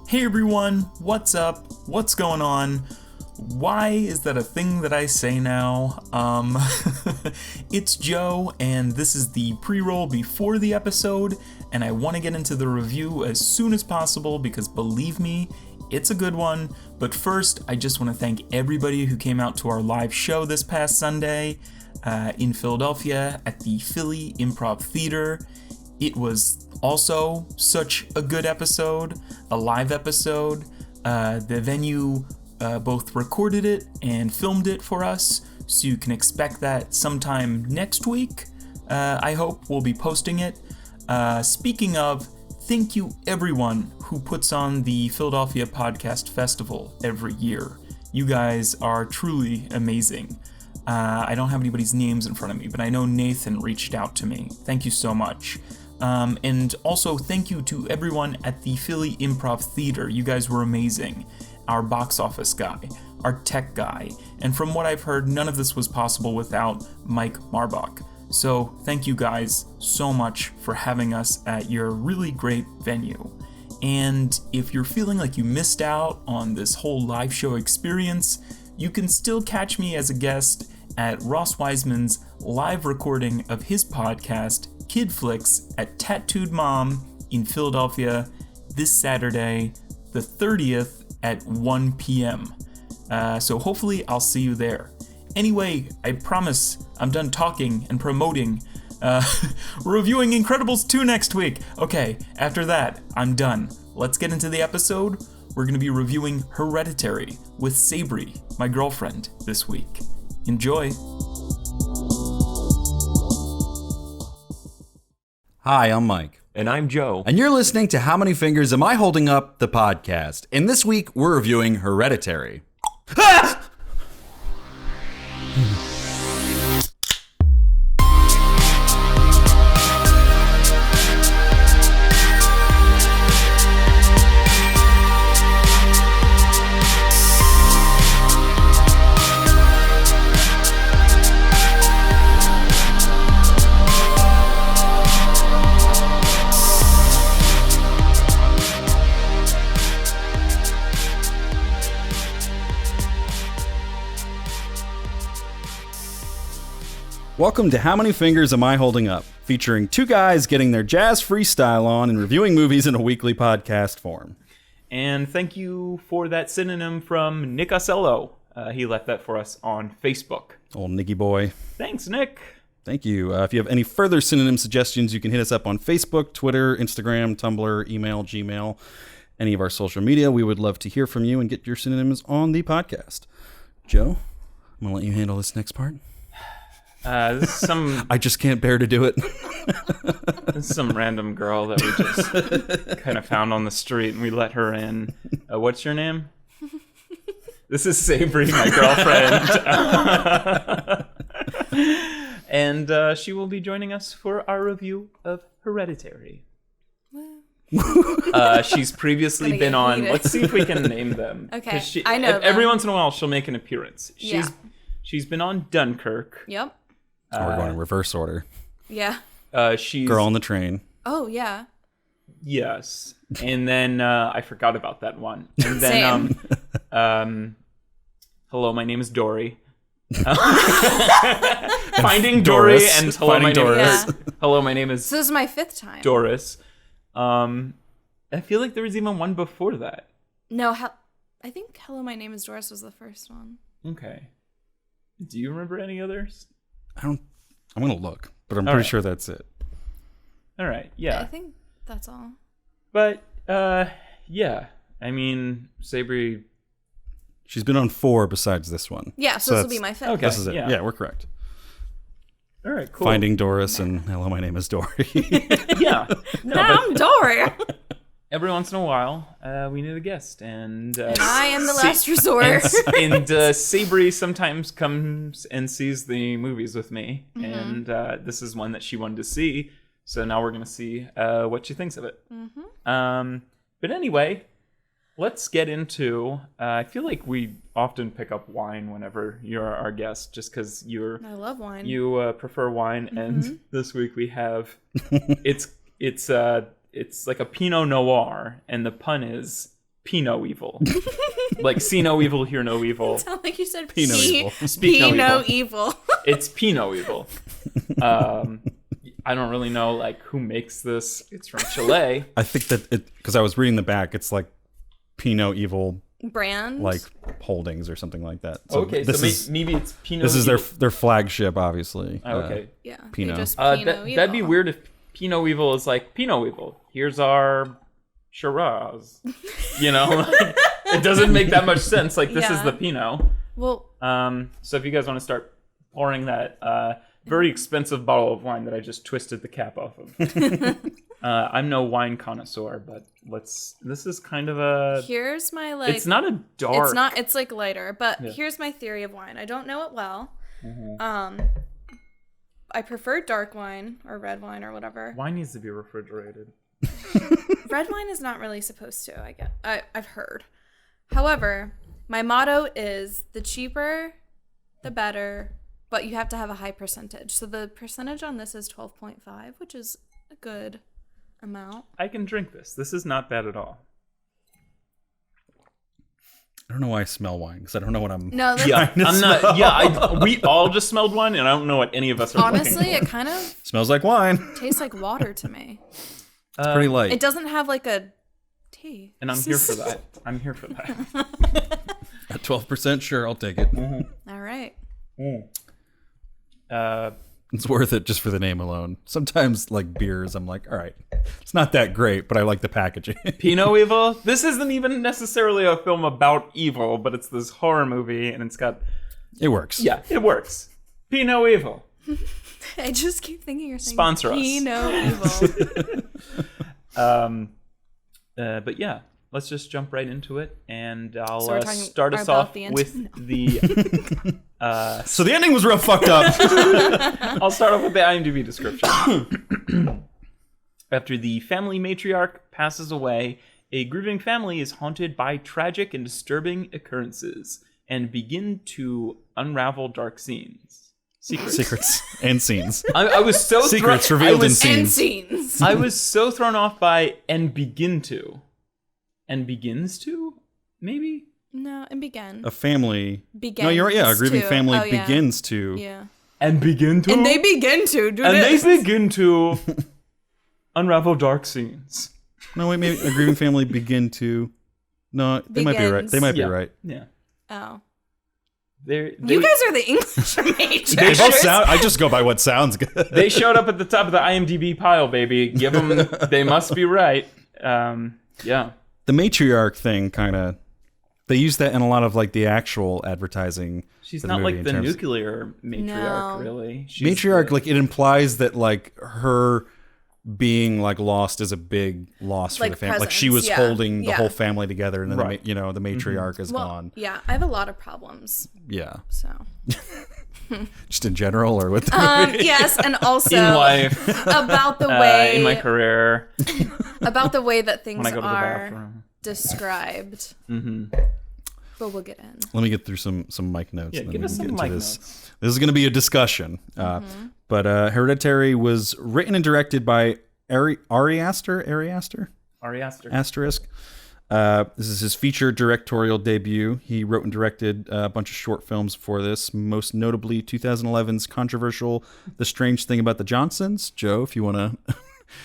Hey everyone, what's up? What's going on? Why is that a thing that I say now? It's Joe, and this is the pre-roll before the episode, and I want to get into the review as soon as possible because believe me, it's a good one. But first, I just want to thank everybody who came out to our live show this past Sunday in Philadelphia at the Philly Improv Theater. It was also such a good episode, a live episode. The venue both recorded it and filmed it for us, so you can expect that sometime next week. I hope we'll be posting it. Speaking of, thank you everyone who puts on the Philadelphia Podcast Festival every year. You guys are truly amazing. I don't have anybody's names in front of me, but I know Nathan reached out to me. Thank you so much. And also thank you to everyone at the Philly Improv Theater. You guys were amazing. Our box office guy, our tech guy, and from what I've heard, none of this was possible without Mike Marbach. So thank you guys so much for having us at your really great venue. And if you're feeling like you missed out on this whole live show experience, you can still catch me as a guest at Ross Wiseman's live recording of his podcast, Kid Flicks, at Tattooed Mom in Philadelphia this Saturday, the 30th at 1 p.m. So hopefully I'll see you there. Anyway, I promise I'm done talking and promoting. We're reviewing Incredibles 2 next week. Okay, after that, I'm done. Let's get into the episode. We're going to be reviewing Hereditary with Sabrie, my girlfriend, this week. Enjoy. Hi, I'm Mike. And I'm Joe. And you're listening to How Many Fingers Am I Holding Up? The podcast. And this week, we're reviewing Hereditary. Ah! Welcome to How Many Fingers Am I Holding Up? Featuring two guys getting their jazz freestyle on and reviewing movies in a weekly podcast form. And thank you for that synonym from Nick Ocello. He left that for us on Facebook. Old Nicky boy. Thanks, Nick. Thank you. If you have any further synonym suggestions, you can hit us up on Facebook, Twitter, Instagram, Tumblr, email, Gmail, any of our social media. We would love to hear from you and get your synonyms on the podcast. Joe, I'm going to let you handle this next part. This is some... I just can't bear to do it. This is some random girl that we just kind of found on the street, and we let her in. What's your name? This is Sabrie, my girlfriend. And she will be joining us for our review of Hereditary. She's previously been on... Let's see if we can name them. Okay, I know every once in a while, she'll make an appearance. Yeah. She's been on Dunkirk. Yep. We're going in reverse order. Yeah. She's Girl on the Train. Oh, yeah. Yes. And then I forgot about that one. And then hello, my name is Dory. Finding Dory Doris. and hello, Finding my name Doris. is hello, my name is So this is my fifth time. Doris. I feel like there was even one before that. No, I think Hello, My Name is Doris was the first one. Okay. Do you remember any others? I'm going to look, but I'm pretty sure that's it. All right. Yeah. I think that's all. But yeah. I mean, Sabrie. She's been on 4 besides this one. Yeah, so this will be my fifth. Okay. This is it. Yeah. Yeah, we're correct. All right, cool. Finding Doris and hello, my name is Dory. Yeah. No, Now I'm Dory. every once in a while, we need a guest, and I am the last resort. And Sabrie sometimes comes and sees the movies with me, and this is one that she wanted to see. So now we're gonna see what she thinks of it. But anyway, let's get into. I feel like we often pick up wine whenever you're our guest, just because I love wine. You prefer wine, and this week we have it's like a Pinot Noir, and the pun is Pinot evil. Like, see no evil, hear no evil. It sounded like you said Pinot evil. Speak no no evil. evil. It's Pinot evil. I don't really know, like, who makes this. It's from Chile. I think that because I was reading the back, it's like Pinot Evil Brand? like holdings or something like that. So Okay, this so is maybe it's Pinot this is evil. their flagship, obviously. Okay. Yeah. Pinot. They just Pinot evil. That'd be weird if Pinot evil is like, Pinot evil, here's our Shiraz. You know? It doesn't make that much sense. Like, this is Yeah. the Pinot. Well, So if you guys want to start pouring that very expensive bottle of wine that I just twisted the cap off of. I'm no wine connoisseur, but this is kind of a... here's my, like... It's not a dark... It's not, it's, like, lighter. But Yeah. here's my theory of wine. I don't know it well. Mm-hmm. I prefer dark wine or red wine or whatever. Wine needs to be refrigerated. Red wine is not really supposed to, I've heard. However, my motto is the cheaper, the better, but you have to have a high percentage. So the percentage on this is 12.5, which is a good amount. I can drink this. This is not bad at all. I don't know why I smell wine because I don't know what I'm. No, that's, Yeah, I'm not... Yeah, we all just smelled wine, and I don't know what any of us are honestly, looking it kind of Smells like wine. tastes like water to me. It's pretty light. It doesn't have like a tea. And I'm here for that. I'm here for that. At 12%, sure, I'll take it. All right. It's worth it just for the name alone. Sometimes, like beers, I'm like, all right, it's not that great, but I like the packaging. Pinot Evil? This isn't even necessarily a film about evil, but it's this horror movie, and it's got... It works. Yeah, it works. Pinot Evil. I just keep thinking you're saying Sponsor us. Pinot evil. But yeah, let's just jump right into it, and I'll So we're talking start us about off the end? with No. the... So the ending was real fucked up. I'll start off with the IMDb description. After the family matriarch passes away, a grieving family is haunted by tragic and disturbing occurrences and begin to unravel dark scenes. Secrets and scenes. I was so Secrets thrown- revealed I in was- scenes. And scenes. I was so thrown off by and begin to. And begins to? Maybe? No, and begin. A family. Begins No, you're right. Yeah, a grieving to. family Oh, yeah. begins to. Yeah. And begin to? And they begin to do And this. they begin to unravel dark scenes. No, wait, maybe a grieving family begin to. No, they might be right. Begins. They might be Yeah. right. Yeah. Oh. They You guys are the English majors. They both sound. I just go by what sounds good. they showed up at the top of the IMDb pile, baby. Give them. They must be right. Yeah. The matriarch thing kind of. They use that in a lot of like the actual advertising. She's for not movie like in the terms- nuclear matriarch, No. really. She's Matriarch, the- like it implies that like her being like lost is a big loss for Like the family. Like she presence, was yeah. holding the Yeah. whole family together, and then Right. the matriarch is Well, gone. yeah, I have a lot of problems. Yeah, So. just in general, or with the Yes, and also in life, about the way in my career, about the way that things when I go to the are bathroom. described. Mm-hmm. But we'll get in. Let me get through some mic notes. Yeah, and then give we us can some get into mic this. notes. This is going to be a discussion. But Hereditary was written and directed by Ari Aster. Ari Aster. Asterisk. This is his feature directorial debut. He wrote and directed a bunch of short films for this, most notably 2011's controversial The Strange Thing About the Johnsons. Joe, if you want to...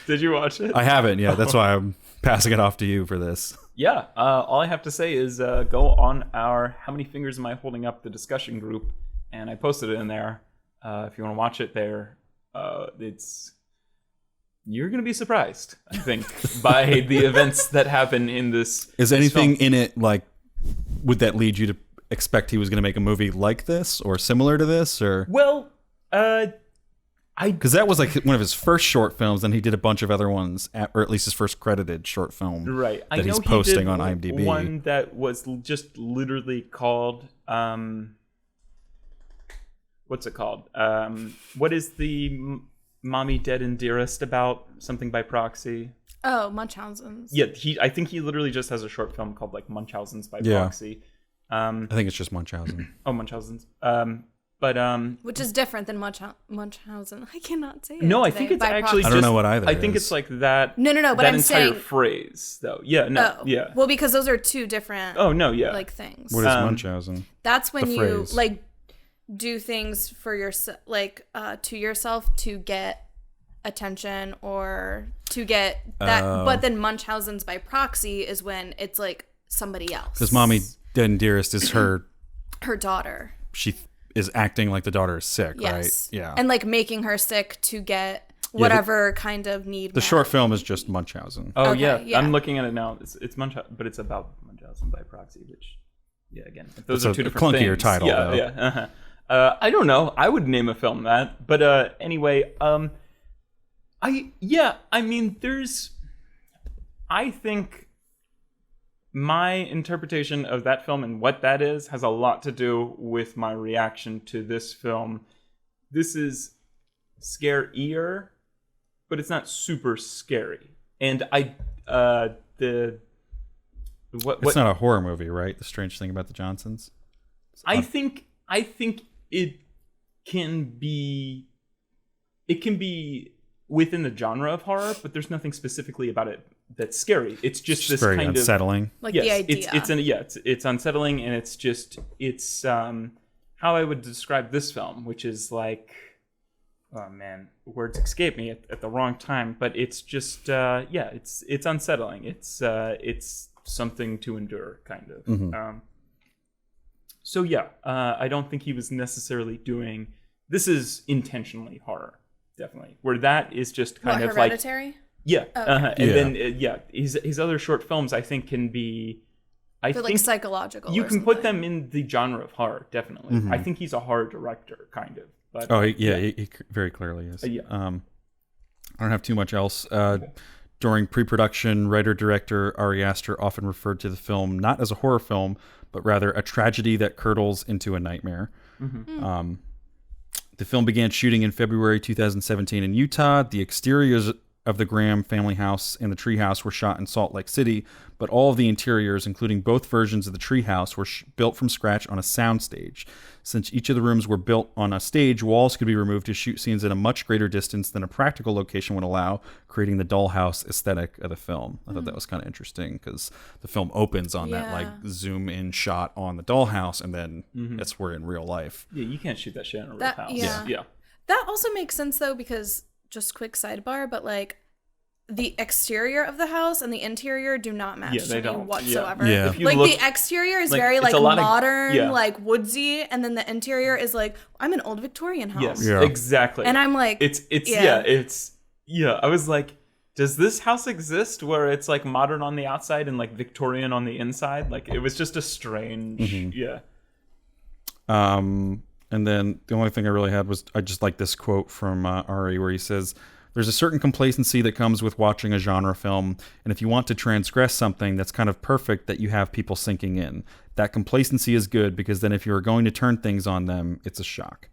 Did you watch it? I haven't, yeah. That's why I'm passing it off to you for this. Yeah. All I have to say is go on our How Many Fingers Am I Holding Up, the discussion group, and I posted it in there. If you want to watch it there, you're going to be surprised, I think, by the events that happen in this. Is this anything film. in it, like, would that lead you to expect he was going to make a movie like this or similar to this? Or Well, because that was like one of his first short films, and he did a bunch of other ones, or at least his first credited short film. right. I that know he's he posting did on IMDb. one that was just literally called what's it called? What is the Mommy Dead and Dearest about? Something by Proxy. Oh, Munchausen's. Yeah, I think he literally just has a short film called like Munchausen's by Yeah. Proxy. I think it's just Munchausen. Oh, Munchausen's. But which is different than Munchausen. I cannot say it. no, I today. think it's By actually proxy. I don't know what either I think is. it's like that. No, but that I'm entire saying phrase though. Yeah, no, Oh, yeah. Well, because those are two different. Oh no, yeah. Like things. What is Munchausen? That's when the you phrase? like do things for yourself, like to yourself to get attention or to get that. But then Munchausen's by proxy is when it's like somebody else. Because Mommy Dead and Dearest is her daughter. she is acting like the daughter is sick, Yes. right? Yeah. And like making her sick to get whatever kind of need. The short film is just Munchausen. Oh Okay, yeah. I'm looking at it now. It's Munchausen, but it's about Munchausen by proxy, which again, if those It's are two a different clunkier things. title, Yeah, though. yeah. Uh-huh. I don't know. I would name a film that, but anyway, I mean, I think my interpretation of that film and what that is has a lot to do with my reaction to this film. This is scarier, but it's not super scary. And It's not a horror movie, right? The Strange Thing About the Johnsons. I think it can be within the genre of horror, but there's nothing specifically about it that's scary. It's just this very kind unsettling. Like yes, the idea. it's unsettling, and it's how I would describe this film, which is like, oh man, words escape me at the wrong time, but it's just it's unsettling. It's something to endure, kind of. Mm-hmm. I don't think he was necessarily doing. This is intentionally horror, definitely. Where that is just kind of Hereditary? like. Yeah, Okay. and then his other short films I think can be, I think like psychological. you or can put something. them in the genre of horror, definitely. I think he's a horror director, kind of. But Oh, he very clearly is. Yeah. I don't have too much else. During pre-production, writer-director Ari Aster often referred to the film not as a horror film, but rather a tragedy that curdles into a nightmare. The film began shooting in February 2017 in Utah. The exteriors of the Graham family house and the treehouse were shot in Salt Lake City, but all of the interiors, including both versions of the treehouse, were built from scratch on a soundstage. Since each of the rooms were built on a stage, walls could be removed to shoot scenes at a much greater distance than a practical location would allow, creating the dollhouse aesthetic of the film. I thought that was kind of interesting because the film opens on that like zoom in shot on the dollhouse, and then that's where in real life. Yeah, you can't shoot that shit in a real That- house. yeah. Yeah. That also makes sense though, because just quick sidebar, but like the exterior of the house and the interior do not match Yeah, they to me don't. whatsoever. Yeah. If you Like look, the exterior is like, very it's like a lot of- modern, yeah. like woodsy, and then the interior is like I'm an old Victorian house. yes, Yeah. exactly. And I'm like, it's I was like, does this house exist where it's like modern on the outside and like Victorian on the inside? Like it was just a strange, yeah. And then the only thing I really had was I just like this quote from Ari where he says, "There's a certain complacency that comes with watching a genre film, and if you want to transgress something that's kind of perfect, that you have people sinking in. That complacency is good because then if you are going to turn things on them, it's a shock."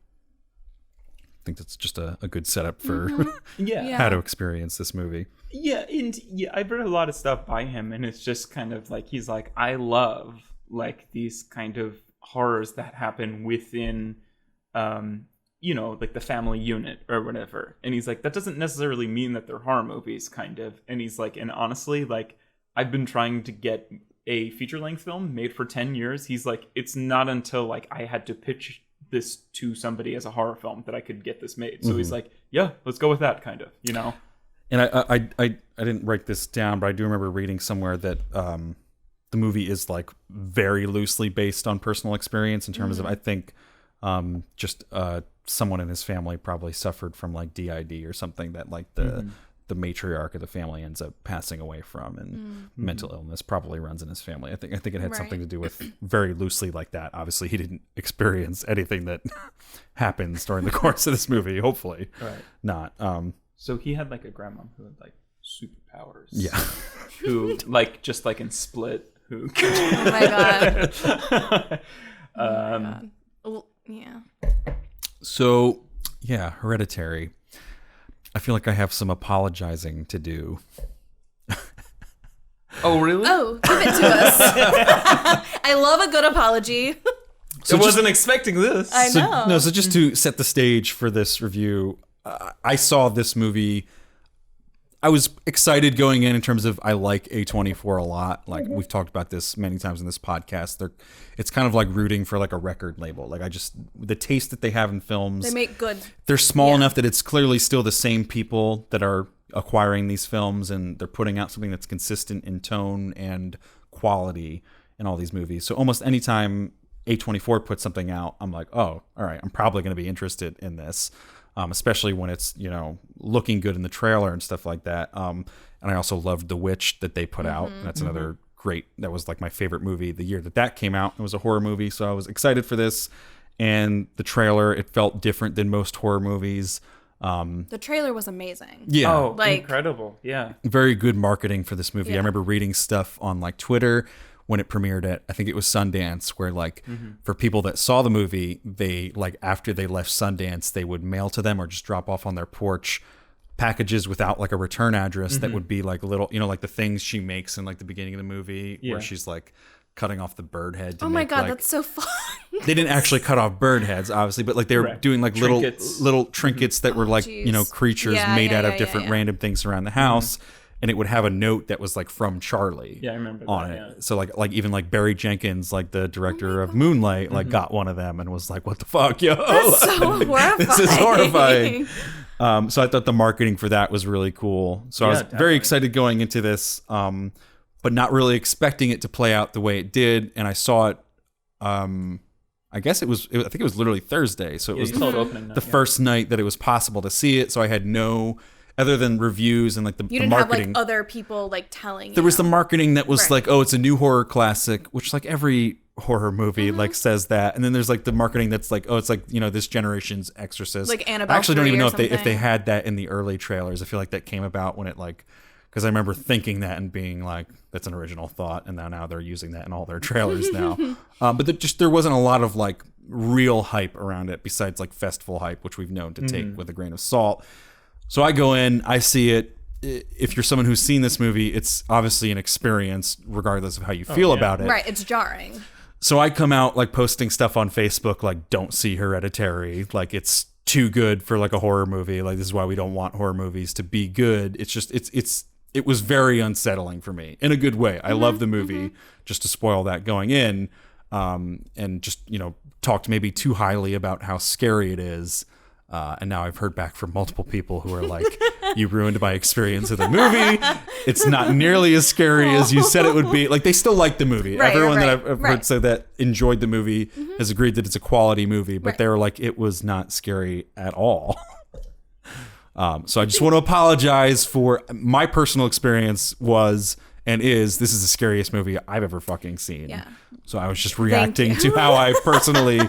I think that's just a good setup for Yeah. how to experience this movie. Yeah, and I've read a lot of stuff by him, and it's just kind of like he's like, I love like these kind of horrors that happen within, like the family unit or whatever. And he's like, that doesn't necessarily mean that they're horror movies, kind of. And he's like, and honestly, like I've been trying to get a feature-length film made for 10 years. He's like, it's not until like I had to pitch this to somebody as a horror film that I could get this made. So he's like, yeah, let's go with that, kind of, And I didn't write this down, but I do remember reading somewhere that the movie is like very loosely based on personal experience in terms of, I think, just someone in his family probably suffered from like DID or something that like the matriarch of the family ends up passing away from, and mental illness probably runs in his family. I think it had something to do with very loosely like that. Obviously, he didn't experience anything that happens during the course of this movie. Hopefully, not. So he had like a grandma who had like superpowers. Yeah. Who like just like in Split. Who? oh my god. Oh my god. Yeah. So, yeah, Hereditary. I feel like I have some apologizing to do. Oh, really? Oh, give it to us. I love a good apology. So I wasn't expecting this. I know. So just to set the stage for this review, I saw this movie. I was excited going in terms of I like A24 a lot. Like we've talked about this many times in this podcast. It's kind of like rooting for like a record label. Like the taste that they have in films. They make good. They're small enough that it's clearly still the same people that are acquiring these films, and they're putting out something that's consistent in tone and quality in all these movies. So almost anytime A24 puts something out, I'm like, oh, all right, I'm probably going to be interested in this. Especially when it's, looking good in the trailer and stuff like that. And I also loved The Witch that they put out. And that's another that was like my favorite movie the year that came out. It was a horror movie, so I was excited for this. And the trailer, it felt different than most horror movies. The trailer was amazing. Yeah. Oh, incredible. Yeah. Very good marketing for this movie. Yeah. I remember reading stuff on like Twitter when it premiered at, I think it was Sundance, where like for people that saw the movie, they like after they left Sundance, they would mail to them or just drop off on their porch packages without like a return address that would be like little, like the things she makes in like the beginning of the movie where she's like cutting off the bird head. To Oh my make, God, like, that's so fun. they didn't actually cut off bird heads, obviously, but like they were doing like Trinkets. little trinkets that were like, geez. creatures Yeah, made yeah, out of yeah, different yeah. random things around the house. And it would have a note that was like from Charlie. Yeah, I remember on that, it. yeah. So like even like Barry Jenkins, like the director of Moonlight, like got one of them and was like, "What the fuck, yo? That's so horrifying. This is horrifying." So I thought the marketing for that was really cool. So I was very excited going into this, but not really expecting it to play out the way it did. And I saw it. I guess I think it was literally Thursday. So it was you saw it opening night, the first night that it was possible to see it. So I had no. Other than reviews and like the You didn't marketing, have like other people like telling you. there was the marketing that was Right. like, oh, it's a new horror classic, which like every horror movie like says that. And then there's like the marketing that's like, oh, it's like, this generation's Exorcist. Like Annabelle I actually don't 3 even know or if they something. had that in the early trailers. I feel like that came about when it like, because I remember thinking that and being like, that's an original thought. And now they're using that in all their trailers now. But there wasn't a lot of like real hype around it besides like festival hype, which we've known to take with a grain of salt. So I go in, I see it. If you're someone who's seen this movie, it's obviously an experience, regardless of how you feel about it. Right, it's jarring. So I come out like posting stuff on Facebook, like, don't see Hereditary. Like, it's too good for like a horror movie. Like, this is why we don't want horror movies to be good. It's just, it was very unsettling for me in a good way. I love the movie, just to spoil that going in, and just, talked maybe too highly about how scary it is. And now I've heard back from multiple people who are like, you ruined my experience of the movie. It's not nearly as scary as you said it would be. Like, they still like the movie. Right, Everyone right, that I've right. heard say that enjoyed the movie has agreed that it's a quality movie, but they were like, it was not scary at all. So I just want to apologize for my personal experience was and is this is the scariest movie I've ever fucking seen. Yeah. So I was just reacting to how I personally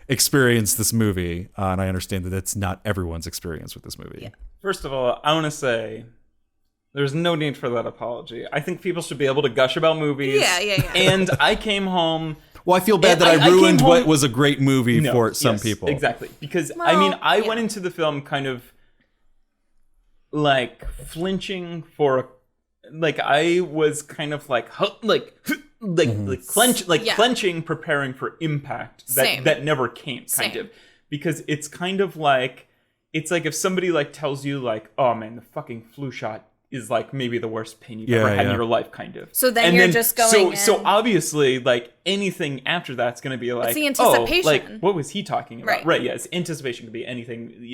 experienced this movie, and I understand that it's not everyone's experience with this movie. Yeah. First of all, I want to say there's no need for that apology. I think people should be able to gush about movies. Yeah. And I came home. Well, I feel bad that I came ruined home- what was a great movie No, for some yes, people. Exactly. Because, Well, I yeah. went into the film kind of like flinching for, like, I was kind of like Yeah. clenching, preparing for impact Same. that never came, kind Same. of. Because it's kind of like, it's like if somebody like tells you like, oh man, the fucking flu shot is like maybe the worst pain you've ever had in your life, kind of. So then you're just going So in- obviously, like anything after that's going to be like, the oh, anticipation. like what was he talking about? Right. Yes, anticipation could be anything,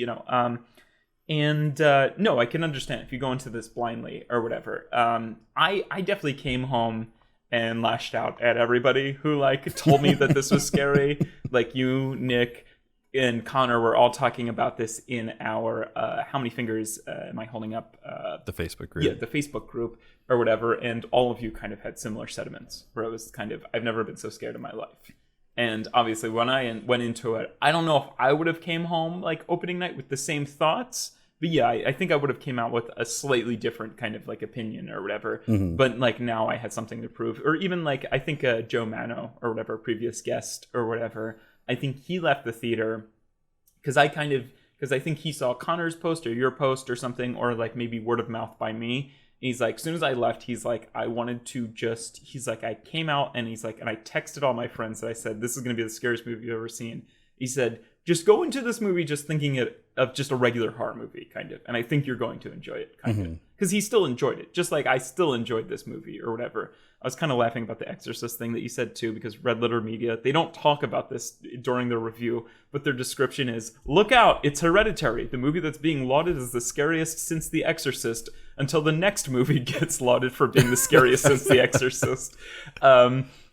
And no, I can understand if you go into this blindly or whatever. I definitely came home and lashed out at everybody who like told me that this was scary. Like you, Nick, and Connor were all talking about this in our how many fingers am I holding up? The Facebook group. Yeah, the Facebook group or whatever, and all of you kind of had similar sentiments where it was kind of, I've never been so scared in my life. And obviously when I went into it, I don't know if I would have came home like opening night with the same thoughts, but yeah, I think I would have came out with a slightly different kind of like opinion or whatever. But like now I had something to prove. Or even like, I think Joe Mano or whatever, previous guest or whatever, I think he left the theater because I kind of because I think he saw Connor's post or your post or something, or like maybe word of mouth by me. He's like, as soon as I left, he's like, I wanted to just, he's like, I came out and he's like, and I texted all my friends that I said, this is going to be the scariest movie you've ever seen. He said, just go into this movie just thinking of just a regular horror movie, kind of. And I think you're going to enjoy it, kind of. Because he still enjoyed it, just like I still enjoyed this movie or whatever. I was kind of laughing about the Exorcist thing that you said too, because Red Letter Media, they don't talk about this during their review, but their description is, look out, it's Hereditary, the movie that's being lauded as the scariest since The Exorcist, until the next movie gets lauded for being the scariest since The Exorcist.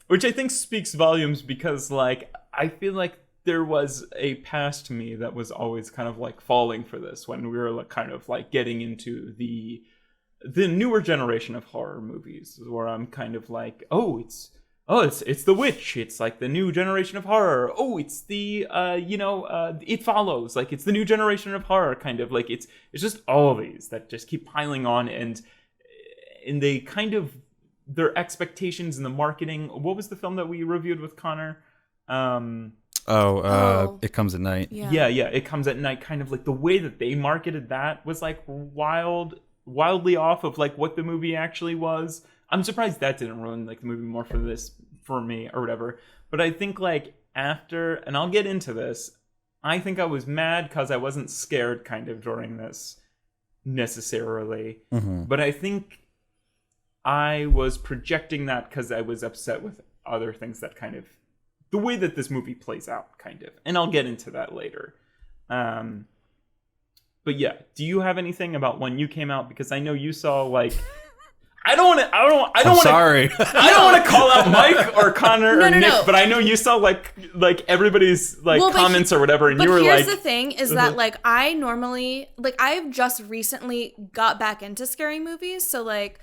Which I think speaks volumes because, like, I feel like there was a past me that was always kind of like falling for this when we were like kind of like getting into the newer generation of horror movies, where I'm kind of like, it's The Witch, it's like the new generation of horror. Oh, it's the It Follows, like it's the new generation of horror, kind of like it's just all of these that just keep piling on, and they kind of, their expectations and the marketing. What was the film that we reviewed with Connor? It Comes at Night. Yeah, It Comes at Night. Kind of like the way that they marketed that was like wildly off of like what the movie actually was. I'm surprised that didn't ruin like the movie more for me or whatever. But I think like after, and I'll get into this, I think I was mad because I wasn't scared kind of during this necessarily. But I think I was projecting that because I was upset with other things that kind of, the way that this movie plays out, kind of. And't get into that later. But yeah, do you have anything about when you came out? Because I know you saw like, I don't want to call out Mike or Connor or Nick, but I know you saw like everybody's like comments or whatever, and you were like. But here's the thing: is that like I normally I've just recently got back into scary movies, so like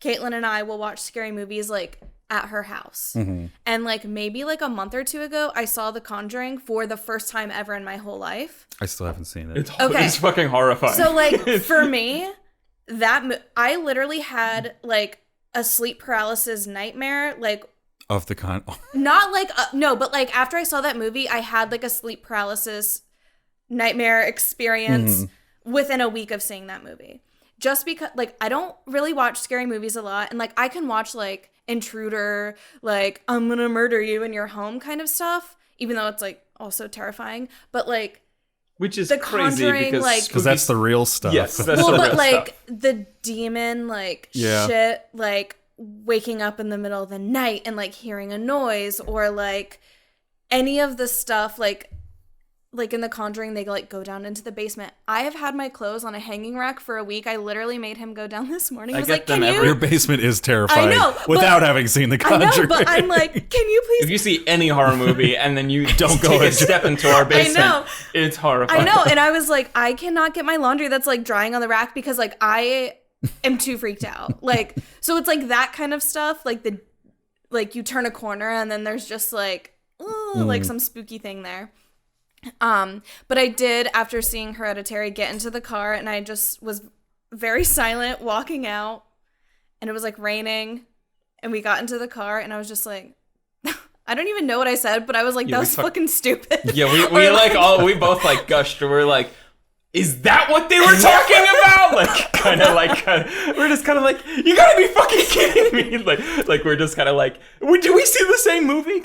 Caitlin and I will watch scary movies like at her house. And like maybe like a month or two ago, I saw The Conjuring for the first time ever in my whole life. I still haven't seen it. It's fucking horrifying. So like for me, I literally had like a sleep paralysis nightmare, like of the kind. Not like no, but like after I saw that movie, I had like a sleep paralysis nightmare experience within a week of seeing that movie. Just because like I don't really watch scary movies a lot, and like I can watch like Intruder, like I'm gonna murder you in your home kind of stuff, even though it's like also terrifying, but like, which is the crazy Conjuring, because like, that's the real stuff. Yes, that's well, the but real like stuff. the demon like shit, like waking up in the middle of the night and like hearing a noise, or like any of the stuff like in The Conjuring, they like go down into the basement. I have had my clothes on a hanging rack for a week. I literally made him go down this morning. I was like, can you? Your basement is terrifying. I know, without having seen The Conjuring. I know, but I'm like, can you please? If you see any horror movie and then you don't go a step into our basement, I know. It's horrifying. I know, and I was like, I cannot get my laundry that's like drying on the rack because like I am too freaked out. Like, so it's like that kind of stuff. Like you turn a corner and then there's just like, like some spooky thing there. But I did, after seeing Hereditary, get into the car and I just was very silent walking out, and it was like raining, and we got into the car and I was just like, I don't even know what I said, but I was like, that was fucking stupid. Yeah, we both like gushed, or we're like, is that what they were talking about? Like, kind of we're just kind of like, you gotta be fucking kidding me. Like we're just kind of like, do we see the same movie?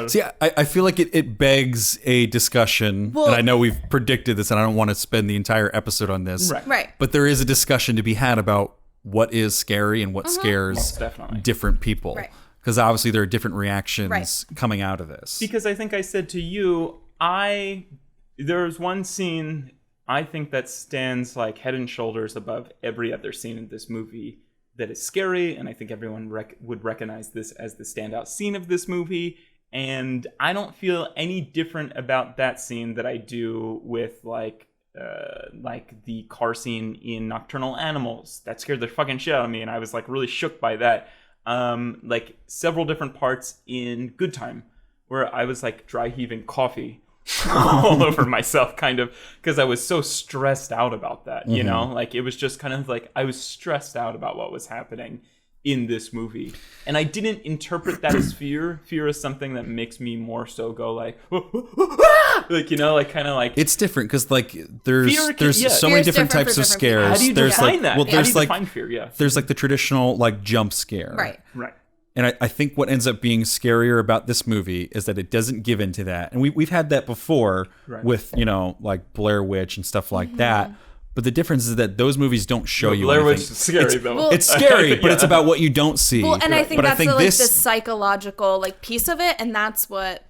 See, I feel like it begs a discussion, and I know we've predicted this, and I don't want to spend the entire episode on this. Right. But there is a discussion to be had about what is scary and what scares different people. Right. Because obviously there are different reactions coming out of this. Because I think I said to you, there's one scene I think that stands like head and shoulders above every other scene in this movie that is scary, and I think everyone would recognize this as the standout scene of this movie, and I don't feel any different about that scene that I do with like the car scene in Nocturnal Animals. That scared the fucking shit out of me, and I was like really shook by that. Like several different parts in Good Time where I was like dry heaving coffee all over myself, kind of, because I was so stressed out about that, you know? Like, it was just kind of like, I was stressed out about what was happening in this movie. And I didn't interpret that as fear. Fear is something that makes me more so go like, Like, you know, like kind of like It's different because like there's Fear so many Fear's different different types for of different scares. people. how do you there's define like that? well, How do there's you like define fear? Yeah, there's like the traditional like jump scare, Right. right. And I think what ends up being scarier about this movie is that it doesn't give into that. And we've had that before with, you know, like Blair Witch and stuff like that. But the difference is that those movies don't show you Blair anything. Witch is scary though. Well, It's scary, but it's about what you don't see. Well, and I think but that's I think the, like this, the psychological like piece of it, and that's what.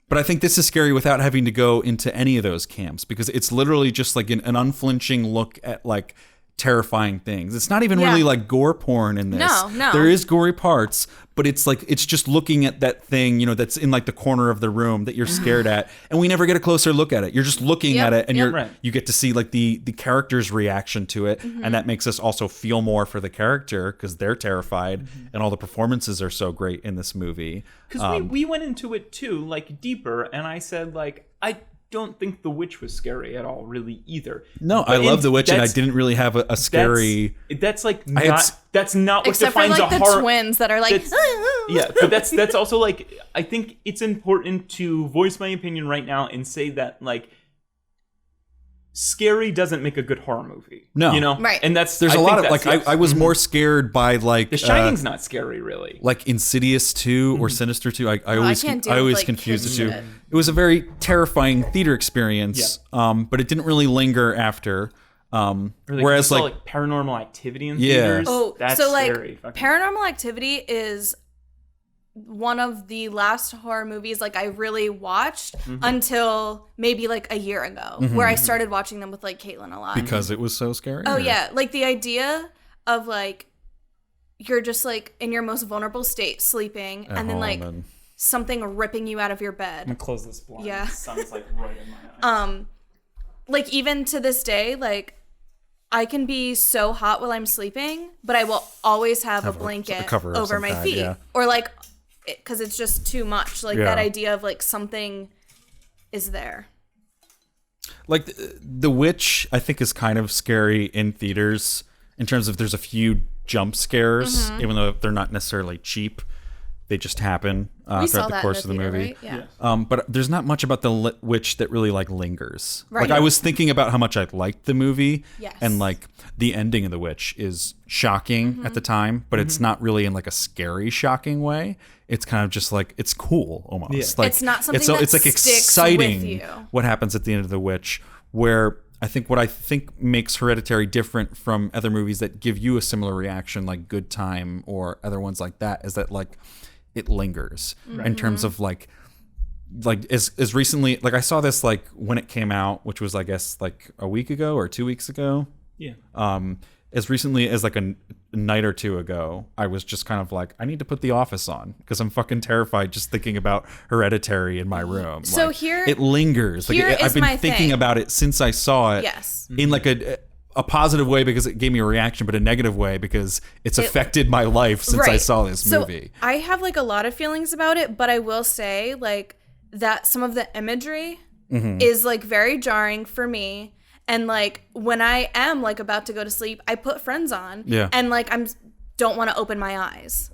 But I think this is scary without having to go into any of those camps because it's literally just like an unflinching look at like terrifying things. It's not even really like gore porn in this. No. There is gory parts, but it's like it's just looking at that thing, you know, that's in like the corner of the room that you're scared at, and we never get a closer look at it. You're just looking at it, and you get to see like the character's reaction to it, and that makes us also feel more for the character because they're terrified, and all the performances are so great in this movie. Because we went into it too, like deeper, and I said like I don't think The Witch was scary at all, really either. No, I love The Witch, and I didn't really have a scary. That's like not. That's not what Except for defines like a the horror. twins that are like. Yeah, but that's also like I think it's important to voice my opinion right now and say that like scary doesn't make a good horror movie. No. You know? Right. And There's a lot of like I was more scared by like The Shining's not scary really. like Insidious 2 or Sinister 2. I always can't deal I always with, like, confuse the kids two. shit. It was a very terrifying theater experience, but it didn't really linger after. Or, Whereas like Paranormal Activity in Yeah. theaters. Oh, that's so like scary. Fucking- Paranormal Activity is one of the last horror movies like I really watched until maybe like a year ago, where I started watching them with like Caitlin a lot. because it was so scary. Oh or- yeah, like the idea of like you're just like in your most vulnerable state, sleeping, At and then home like and- something ripping you out of your I'm bed. gonna close this blind. Yeah. The sun's like right in my eyes. Like even to this day, like I can be so hot while I'm sleeping, but I will always have a blanket cover of over some my kind, feet, yeah. or like because it's just too much. Like Yeah. that idea of like something is there. Like the Witch, I think is kind of scary in theaters in terms of there's a few jump scares, even though they're not necessarily cheap. They just happen We saw throughout the that course in of the theater, movie. right? Yeah. But there's not much about the Witch that really like lingers. Right. Like I was thinking about how much I liked the movie, Yes. and like the ending of the Witch is shocking at the time, but it's not really in like a scary, shocking way. It's kind of just like it's cool almost. Yeah. Like It's not something it's that like sticks exciting with you. what happens at the end of the Witch. Where I think makes Hereditary different from other movies that give you a similar reaction, like Good Time or other ones like that, is that like it lingers in terms of like as recently, like I saw this like when it came out, which was I guess like a week ago or 2 weeks ago. Yeah. As recently as like a night or two ago, I was just kind of like, I need to put The Office on because I'm fucking terrified just thinking about Hereditary in my room. So Like, here- it lingers. Like here I've is been my thinking thing. about it since I saw it. Yes. In like a positive way because it gave me a reaction, but a negative way because it's affected my life since I saw this movie. So I have like a lot of feelings about it, but I will say like that some of the imagery is like very jarring for me. And like when I am like about to go to sleep, I put Friends on. Yeah. And like don't want to open my eyes.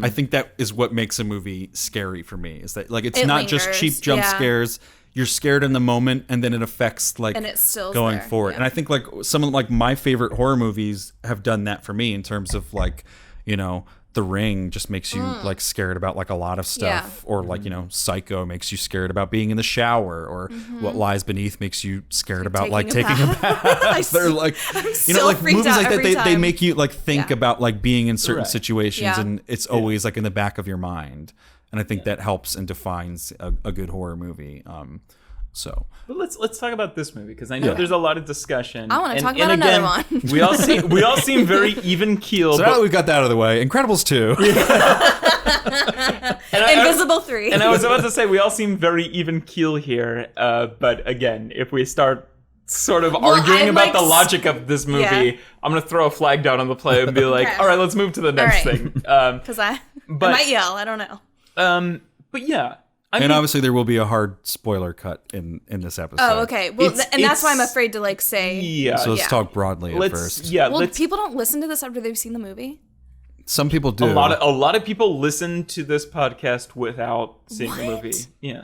I think that is what makes a movie scary for me. Is that like it's It not just lingers, cheap jump yeah. scares. You're scared in the moment, and then it affects like And it's still going there, forward. yeah. And I think like some of like my favorite horror movies have done that for me in terms of like, you know, The Ring just makes you like scared about like a lot of stuff, or like, you know, Psycho makes you scared about being in the shower, or What Lies Beneath makes you scared about like taking a bath. They're like, you know, like freaked movies out like that. every They time. make you like think Yeah. about like being in certain Right. situations, Yeah. and it's always like in the back of your mind. And I think that helps and defines a good horror movie. So But let's talk about this movie because I know there's a lot of discussion. I wanna And- talk and about another again, one. we all seem very even keeled. now that we've got that out of the way, Incredibles 2. Invisible 3. And I was about to say we all seem very even keel here. But again, if we start sort of arguing I'm about like the logic of this movie, Yeah. I'm gonna throw a flag down on the play and be like, Okay. all right, let's move to the next right. thing. Because I but- might yell. I don't know. But yeah. I And mean, obviously there will be a hard spoiler cut in this episode. Oh, okay. Well, It's- and that's why I'm it's- afraid to like say. yeah. So let's Yeah. talk broadly at let's first. yeah. Well, let's people don't listen to this after they've seen the movie. Some people do. a lot of people listen to this podcast without seeing the movie. Yeah.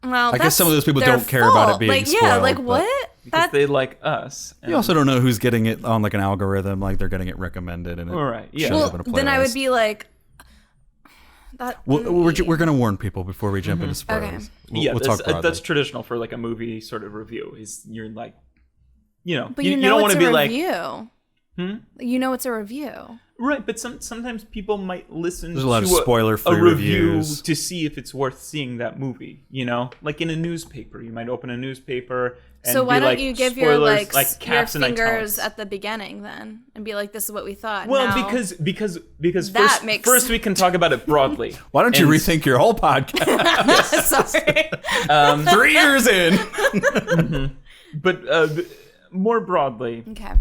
Well, I guess some of those people their don't care about it fault. being like, spoiled. yeah, like but what? Because they like us. You also don't know who's getting it on like an algorithm. Like they're getting it recommended, and it All right, yeah. shows Well, up in a playlist. then I would be like, that. We're going to warn people before we jump into spoilers. Okay. We'll talk broadly. That's traditional for like a movie sort of review. Is you're like, But you know don't it's want to a be like, review. You know it's a review. right? But sometimes people might listen There's a to lot of spoiler-free a review reviews. to see if it's worth seeing that movie. Like in a newspaper, you might open a newspaper. And So why be don't like, you give your spoilers, your caps and fingers italics. at the beginning then, and be like, "This is what we thought." Well, Now- because That makes first we can talk about it broadly. Why don't you And- rethink your whole podcast? sorry. 3 years in. But more broadly, Okay.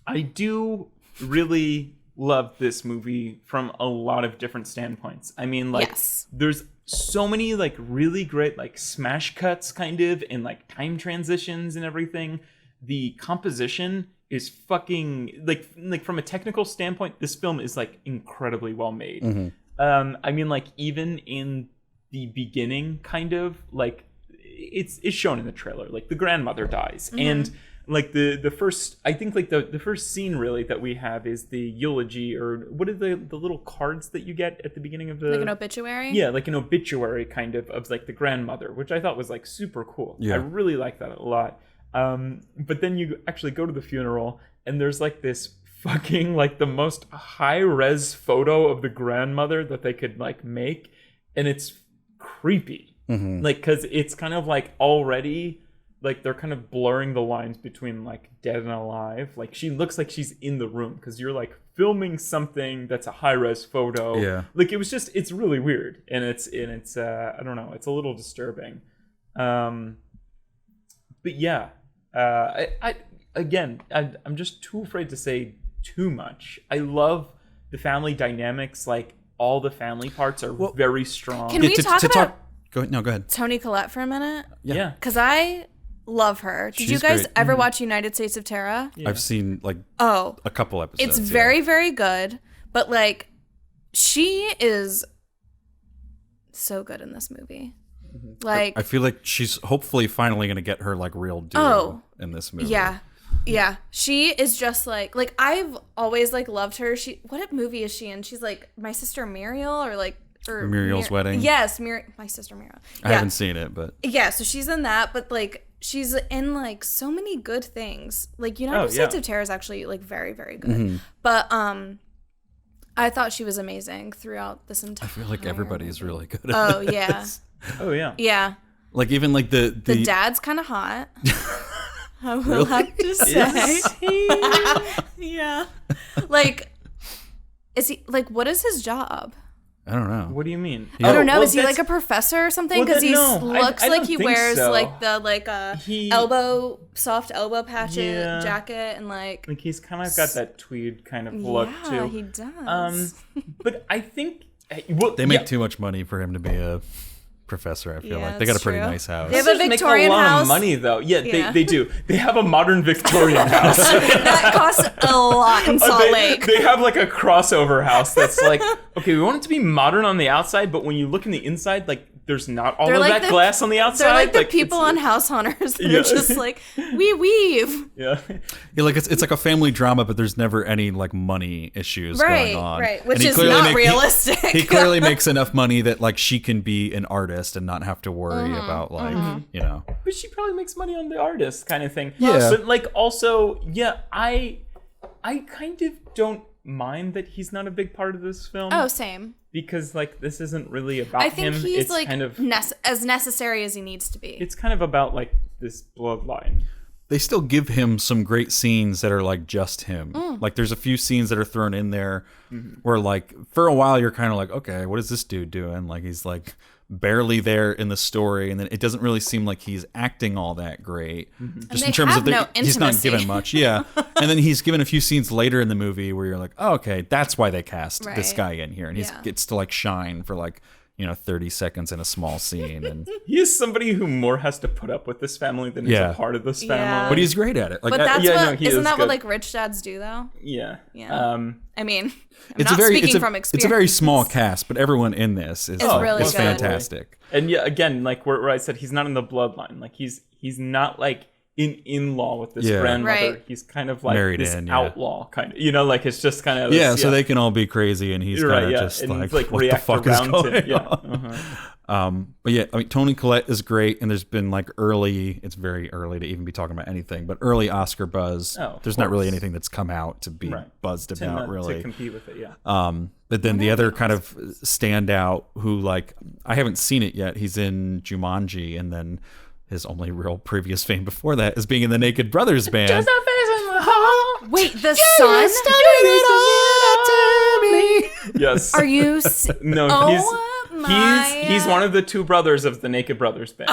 I do really love this movie from a lot of different standpoints. I mean, like, Yes. there's so many like really great like smash cuts kind of and like time transitions and everything. The composition is fucking like from a technical standpoint, this film is like incredibly well made. I mean, like even in the beginning, kind of like it's shown in the trailer, like the grandmother dies and like the first, I think like the first scene really that we have is the eulogy, or what are the little cards that you get at the beginning of the Like an obituary. yeah, like an obituary kind of like the grandmother, which I thought was like super cool. Yeah. I really like that a lot. But then you actually go to the funeral and there's like this fucking like the most high res photo of the grandmother that they could like make, and it's creepy. Like, because it's kind of like already like they're kind of blurring the lines between like dead and alive. Like she looks like she's in the room because you're like filming something that's a high res photo. Yeah. Like it's really weird, and it's I don't know, it's a little disturbing. But yeah, I'm just too afraid to say too much. I love the family dynamics. Like all the family parts are very strong. Can we talk about Go ahead. Toni Collette for a minute? Yeah. Because I love her. Did you She's guys great. ever watch United States of Terror? Yeah. I've seen like Oh, a couple episodes. it's yeah. very, very good. But like, she is so good in this movie. Like, I feel like she's hopefully finally going to get her like real due Oh. in this movie. yeah, she is just like I've always like loved her. What movie is she in? She's like My Sister Muriel or Muriel's Wedding? Yes, My Sister Muriel. I haven't seen it, but Yeah, so she's in that, but like she's in like so many good things. Like United States of Terror is actually like very, very good. But I thought she was amazing throughout this entire. I feel like everybody is really good. At Oh this. yeah, Oh yeah. yeah. Like even like the dad's kind of hot. I will have to say. Yeah. Like, is he like? What is his job? I don't know. What do you mean? I don't know. well, Is he that's- like a professor or something? well, Because that- he no, looks I like don't he think wears so. like the He- soft elbow patch Yeah. jacket and like. Like he's kind of got that tweed kind of look Yeah, too. he does. But I think well, They make yeah, too much money for him to be a professor. I feel Yeah, like they got a that's pretty true. nice house. They have a make Victorian a lot house. of money though. Yeah, Yeah. They do. They have a modern Victorian house. That costs a lot in Salt Lake. They have like a crossover house that's like, okay, we want it to be modern on the outside, but when you look in the inside, like there's not all They're of like that the- glass on the outside. They're like the it's- people on House Hunters that Yeah. are just like, we weave. Yeah. Yeah, like it's like a family drama, but there's never any like money issues Right, going on. right. Which And he is clearly not realistic. He clearly makes enough money that like she can be an artist and not have to worry Mm-hmm, about like you know. But she probably makes money on the artist kind of thing. Yeah. But like also, yeah, I kind of don't mind that he's not a big part of this film. Oh, same. Because like this isn't really about I think him. he's It's like kind of as necessary as he needs to be. it's kind of about like this bloodline. They still give him some great scenes that are like just him. Like there's a few scenes that are thrown in there where like for a while you're kind of like, okay, what is this dude doing? Like he's like barely there in the story, and then it doesn't really seem like he's acting all that great. Just they in terms have of no he's not intimacy. given much. Yeah. And then he's given a few scenes later in the movie where you're like, oh, okay, that's why they cast this Right. guy in here, and he Yeah. gets to like shine for like 30 seconds in a small scene. And He is somebody who more has to put up with this family than is a part of this family. Yeah. but he's great at it. Like, But that's he isn't is that what good. like rich dads do though? Yeah. Yeah. I mean, I'm it's not a very speaking it's a, from it's experience. a very small cast, but everyone in this is really is good. fantastic. And yeah, again, like where I said, he's not in the bloodline. Like he's not like in-law with this grandmother. Right. He's kind of like Married this in, outlaw kind of, like it's just kind of Yeah, so they can all be crazy, and he's You're kind right, of yeah. just And, like, like, what the react fuck is around going him. Yeah. on? But yeah, I mean, Toni Collette is great, and there's been like it's very early to even be talking about anything, but early Oscar buzz. There's not really anything that's come out to be buzzed about, really. To compete with it, yeah. But then the other kind of standout who, like, I haven't seen it yet, he's in Jumanji, and then his only real previous fame before that is being in the Naked Brothers band. Just a face in the hall. Wait, the son? Yes. Are you? No, he's one of the two brothers of the Naked Brothers band.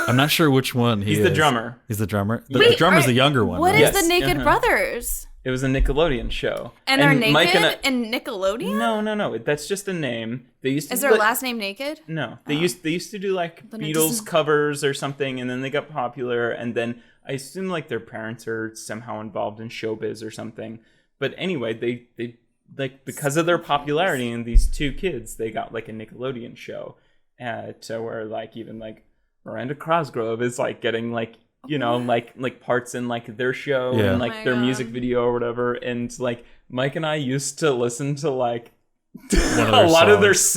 I'm not sure which one He's the drummer. He's the drummer? The drummer's the younger one. What right? is the Naked Brothers? It was a Nickelodeon show. And are naked Mike and Nickelodeon? No. That's just a name. They used to Is do their like- last name Naked? No, they used to do like it Beatles doesn't- covers or something, and then they got popular, and then I assume like their parents are somehow involved in showbiz or something. But anyway, they like because of their popularity and these two kids, they got like a Nickelodeon show, to where like even like Miranda Cosgrove is like getting like like parts in like their show Yeah. and like Oh my their God. music video or whatever, and like Mike and I used to listen to like One of a their lot of their songs.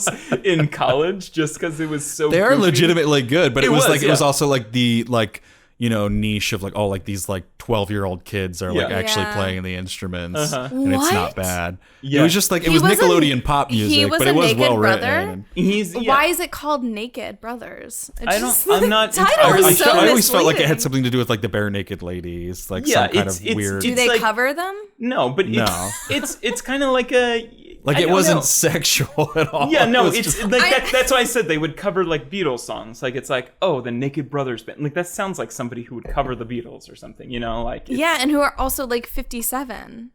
singles in college just because it was so They are goofy. legitimately good, but it was like it was yeah. also like the like niche of like like these like 12-year-old kids are like Yeah. actually Yeah. playing the instruments, Uh-huh. and it's not What? bad. Yeah. It was just like it He was was a- Nickelodeon pop he music, was but a it was naked well brother? written. Why is it called Naked Brothers? I'm not The title entirely is sure. so I always felt like it had misleading. something to do with like the bare naked ladies, like Yeah, some kind it's- of it's- weird. Do it's they like- cover them? No, but No. it's kind of like a Like I it don't wasn't know. sexual at all. Yeah, no, It was it's just- like that's why I said they would cover like Beatles songs. Like it's like, oh, the Naked Brothers band. Like that sounds like somebody who would cover the Beatles or something, like it's- Yeah, and who are also like 57.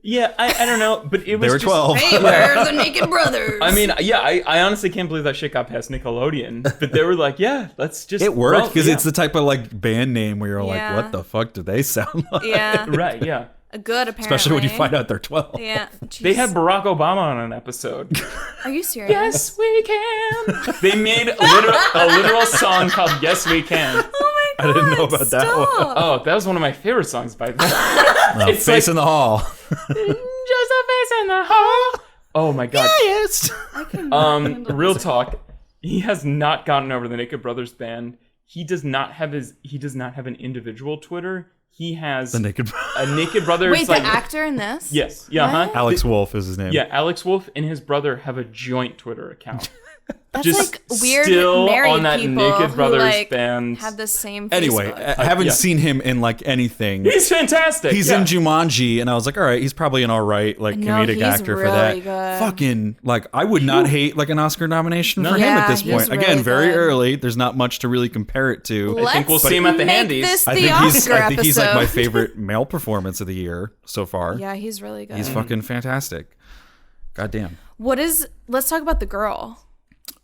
Yeah, I don't know, but it was they were just, 12. Hey, we're the Naked Brothers. I mean, yeah, I honestly can't believe that shit got past Nickelodeon. But they were like, yeah, let's just It worked because yeah. it's the type of like band name where you're Yeah. like, what the fuck do they sound like? yeah, right, yeah. good apparently. Especially when you find out they're 12. Yeah, They jeez. had Barack Obama on an episode. Are you serious? Yes, we can. They made a literal song called "Yes, We Can." Oh my god! I didn't know about that one. stop. Oh, that was one of my favorite songs by them. It's Face like- in the hall. Just a face in the hall. Oh my god. Yes. Real talk. He has not gotten over the Naked Brothers band. He does not have an individual Twitter. He has The Naked a Naked Brothers. Wait, the like, actor in this? Yes. Yeah. Huh? What? Alex Wolf is his name. Yeah. Alex Wolf and his brother have a joint Twitter account. That's Just like weird still married on that people Naked who Brothers like band. have the same. Anyway, Facebook. I haven't yeah. seen him in like anything. He's fantastic. He's yeah. in Jumanji, and I was like, all right, he's probably an all right like No, comedic he's actor for really that. good. Fucking like, I would not hate like an Oscar nomination for him Yeah, at this he's point. really Again, very good. early. There's not much to really compare it to. I think we'll see him at the make Handies. This I the think Oscar I think he's like my episode. favorite male performance of the year so far. Yeah, he's really good. He's fucking fantastic. Goddamn. Let's talk about the girl.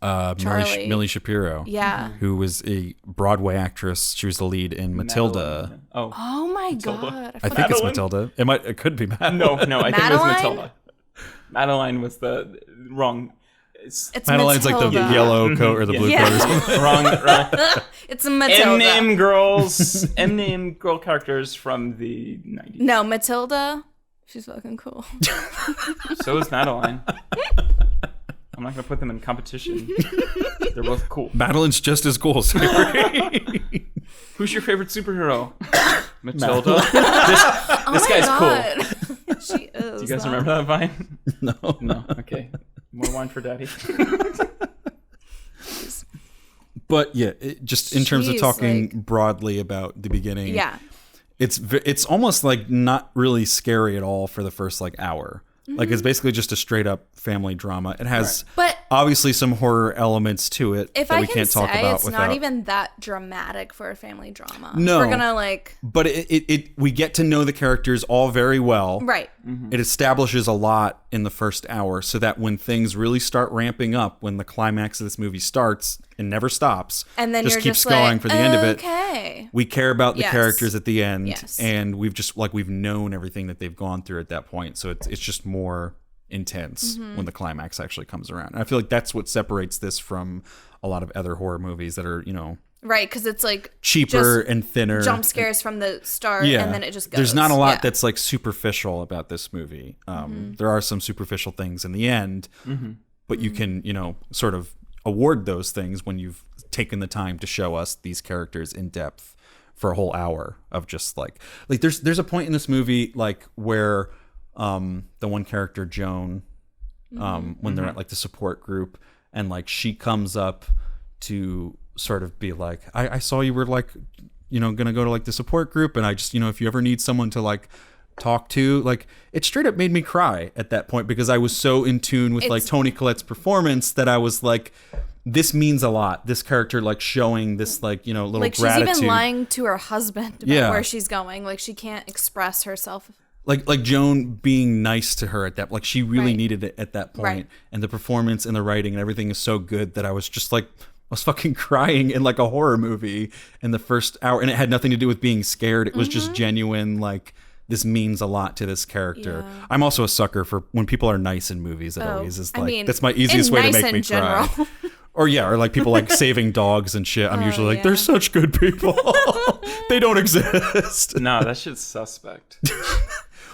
Charlie. Millie Shapiro. Yeah. Who was a Broadway actress. She was the lead in Matilda. Madeline. Oh. Oh my god. I think it's Madeline? Matilda. It could be Madeline. No, I think it was Madeline? Matilda. Madeline was the wrong. It's It's Madeline's like the Matilda. yellow coat or the blue Yeah. coat or something. wrong. It's a Matilda. M-name girl characters from the 90s. No, Matilda. She's fucking cool. So is Madeline. I'm not gonna put them in competition. They're both cool. Madeline's just as cool. Sabrie. Who's your favorite superhero? Matilda. this Oh guy's my cool. god. She is. Do you guys remember that vine? No. No. Okay. More wine for daddy. But yeah, just in terms of Jeez, talking like- broadly about the beginning, Yeah. it's almost like not really scary at all for the first like hour. Like it's basically just a straight up family drama. It has But obviously some horror elements to it If that I we can can't talk say about it's without. not even that dramatic for a family drama. No. We're gonna like But we get to know the characters all very well. right. It establishes a lot in the first hour so that when things really start ramping up, when the climax of this movie starts and never stops, And then just you're keeps just going like, for the end of it. Okay. We care about the Yes. characters at the end, Yes. and we've known everything that they've gone through at that point. So it's just more intense when the climax actually comes around. And I feel like that's what separates this from a lot of other horror movies that are, Right, because it's like cheaper just and thinner. jump scares from the start, and then it just goes. There's not a lot Yeah. that's like superficial about this movie. There are some superficial things in the end, but you can, sort of award those things when you've taken the time to show us these characters in depth for a whole hour of just like there's a point in this movie like where the one character Joan when they're at like the support group and like she comes up to sort of be like I saw you were like gonna go to like the support group and I just if you ever need someone to like talk to, like it straight up made me cry at that point because I was so in tune with like Toni Collette's performance that I was like, this means a lot. This character like showing this like little like gratitude. she's even lying to her husband about where she's going. Like she can't express herself. Like Joan being nice to her at that, like she really needed it at that point. Right. And the performance and the writing and everything is so good that I was just like, I was fucking crying in like a horror movie in the first hour. And it had nothing to do with being scared. It was just genuine, like this means a lot to this character. Yeah. I'm also a sucker for when people are nice in movies. It always is like, I mean, that's my easiest way to nice make in me general. cry. Or like people like saving dogs and shit. I'm usually like, yeah. they're such good people. They don't exist. No, that shit's suspect.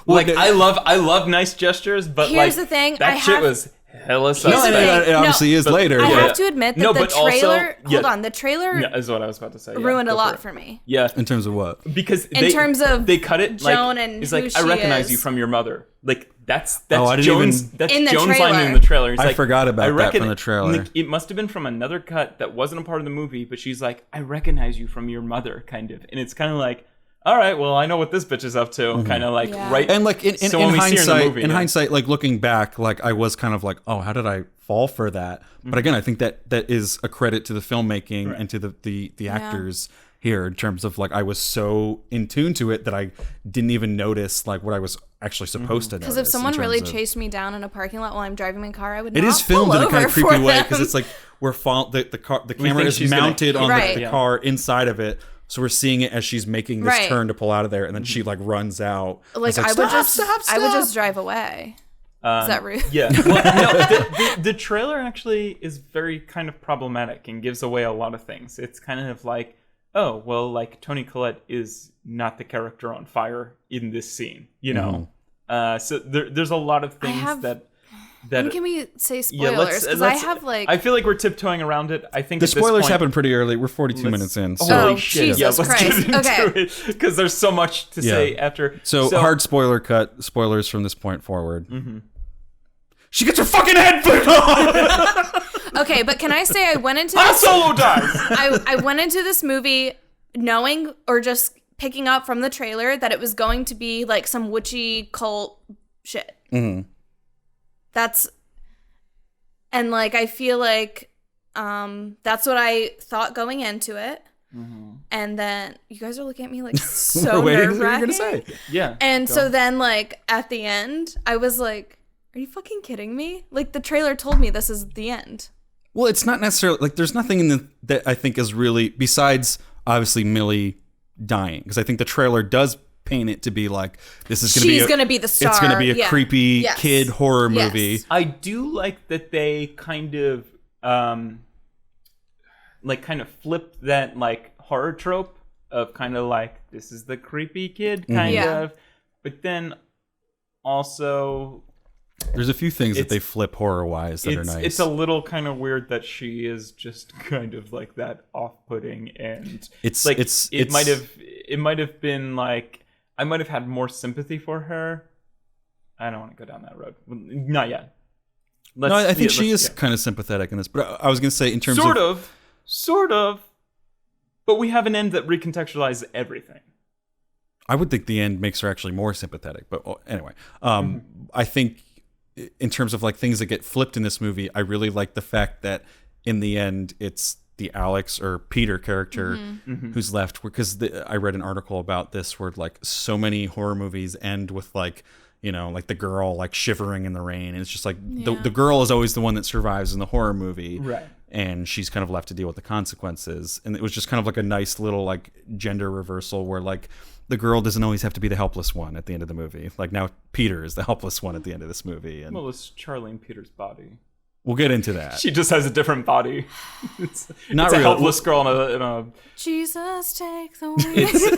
Like I love nice gestures, but Here's like the thing, that shit was hella suspect. it obviously is later. I but- have to admit that No, the but also- trailer. yeah. Hold on, the trailer Yeah, is what I was about to say. Yeah, ruined a go lot it. for me. Yeah, In terms of what? because In terms of they cut it like Joan and it's who like I she recognize is. you from your mother. Like that's Oh, I didn't Joan's even- that's In the Joan's trailer. line in the trailer. He's I like, forgot about that reckon- from the trailer. like, it must have been from another cut that wasn't a part of the movie, but she's like, I recognize you from your mother, kind of, and it's kind of like, all right, well, I know what this bitch is up to, kind of like Yeah. right. And like in So when we see her in the hindsight, movie, in yeah. hindsight, like looking back, like I was kind of like, oh, how did I fall for that? But again, I think that is a credit to the filmmaking Right. and to the actors here in terms of like I was so in tune to it that I didn't even notice like what I was actually supposed to notice. Because if someone in really terms of- chased me down in a parking lot while I'm driving my car, I would. it not is filmed pull in a kind over of creepy for way them. because it's like we're the camera think is she's gonna- mounted on Right. the Yeah. car inside of it. So we're seeing it as she's making this Right. turn to pull out of there, and then she like runs out. like It's I would just, stop, I would stop. just drive away. Is that rude? Yeah. Well, no, the trailer actually is very kind of problematic and gives away a lot of things. It's kind of like, oh, well, like Toni Collette is not the character on fire in this scene, you know? So there's a lot of things have- that And can we say yeah, spoilers? Because I have like. I feel like we're tiptoeing around it. I think The at this spoilers point, happen pretty early. We're 42 minutes in. So. Holy Oh, shit! Jesus let's Christ. get into Okay. it because there's so much to say after. So hard spoiler cut. Spoilers from this point forward. She gets her fucking head put on. Okay, but can I say I went into Han this, Solo dies. I went into this movie knowing or just picking up from the trailer that it was going to be like some witchy cult shit. That's and like I feel like that's what I thought going into it. And then you guys are looking at me like so We're waiting to see what you're nerve-wracking. gonna say. Yeah. And go. so then like at the end, I was like, are you fucking kidding me? Like the trailer told me this is the end. Well, it's not necessarily like there's nothing in the that I think is really besides obviously Millie dying because I think the trailer does paint it to be like this is going to be She's gonna be the star. It's going to be a Yeah. creepy Yes. kid horror Yes. movie. I do like that they kind of flipped that like horror trope of kind of like this is the creepy kid kind Yeah. of, but then also There's a few things that It's- they flip horror wise that are it's nice. it's a little kind of weird that she is just kind of like that off-putting and It's- like it's- it might have been like I might have had more sympathy for her. I don't want to go down that road. Not yet. no, I think she let's- is kind of sympathetic in this, but I was going to say in terms sort of, but we have an end that recontextualizes everything. I would think the end makes her actually more sympathetic. But anyway, I think in terms of like things that get flipped in this movie, I really like the fact that in the end it's the Alex or Peter character who's left, because I read an article about this where like so many horror movies end with like, you know, like the girl like shivering in the rain, and it's just like the girl is always the one that survives in the horror movie, Right. and she's kind of left to deal with the consequences. And it was just kind of like a nice little like gender reversal where like the girl doesn't always have to be the helpless one at the end of the movie. Like now Peter is the helpless one at the end of this movie, and Well, it's Charlie and Peter's body. we'll get into that. She just has a different body. It's Not a really. helpless girl in a Jesus, take the wheel.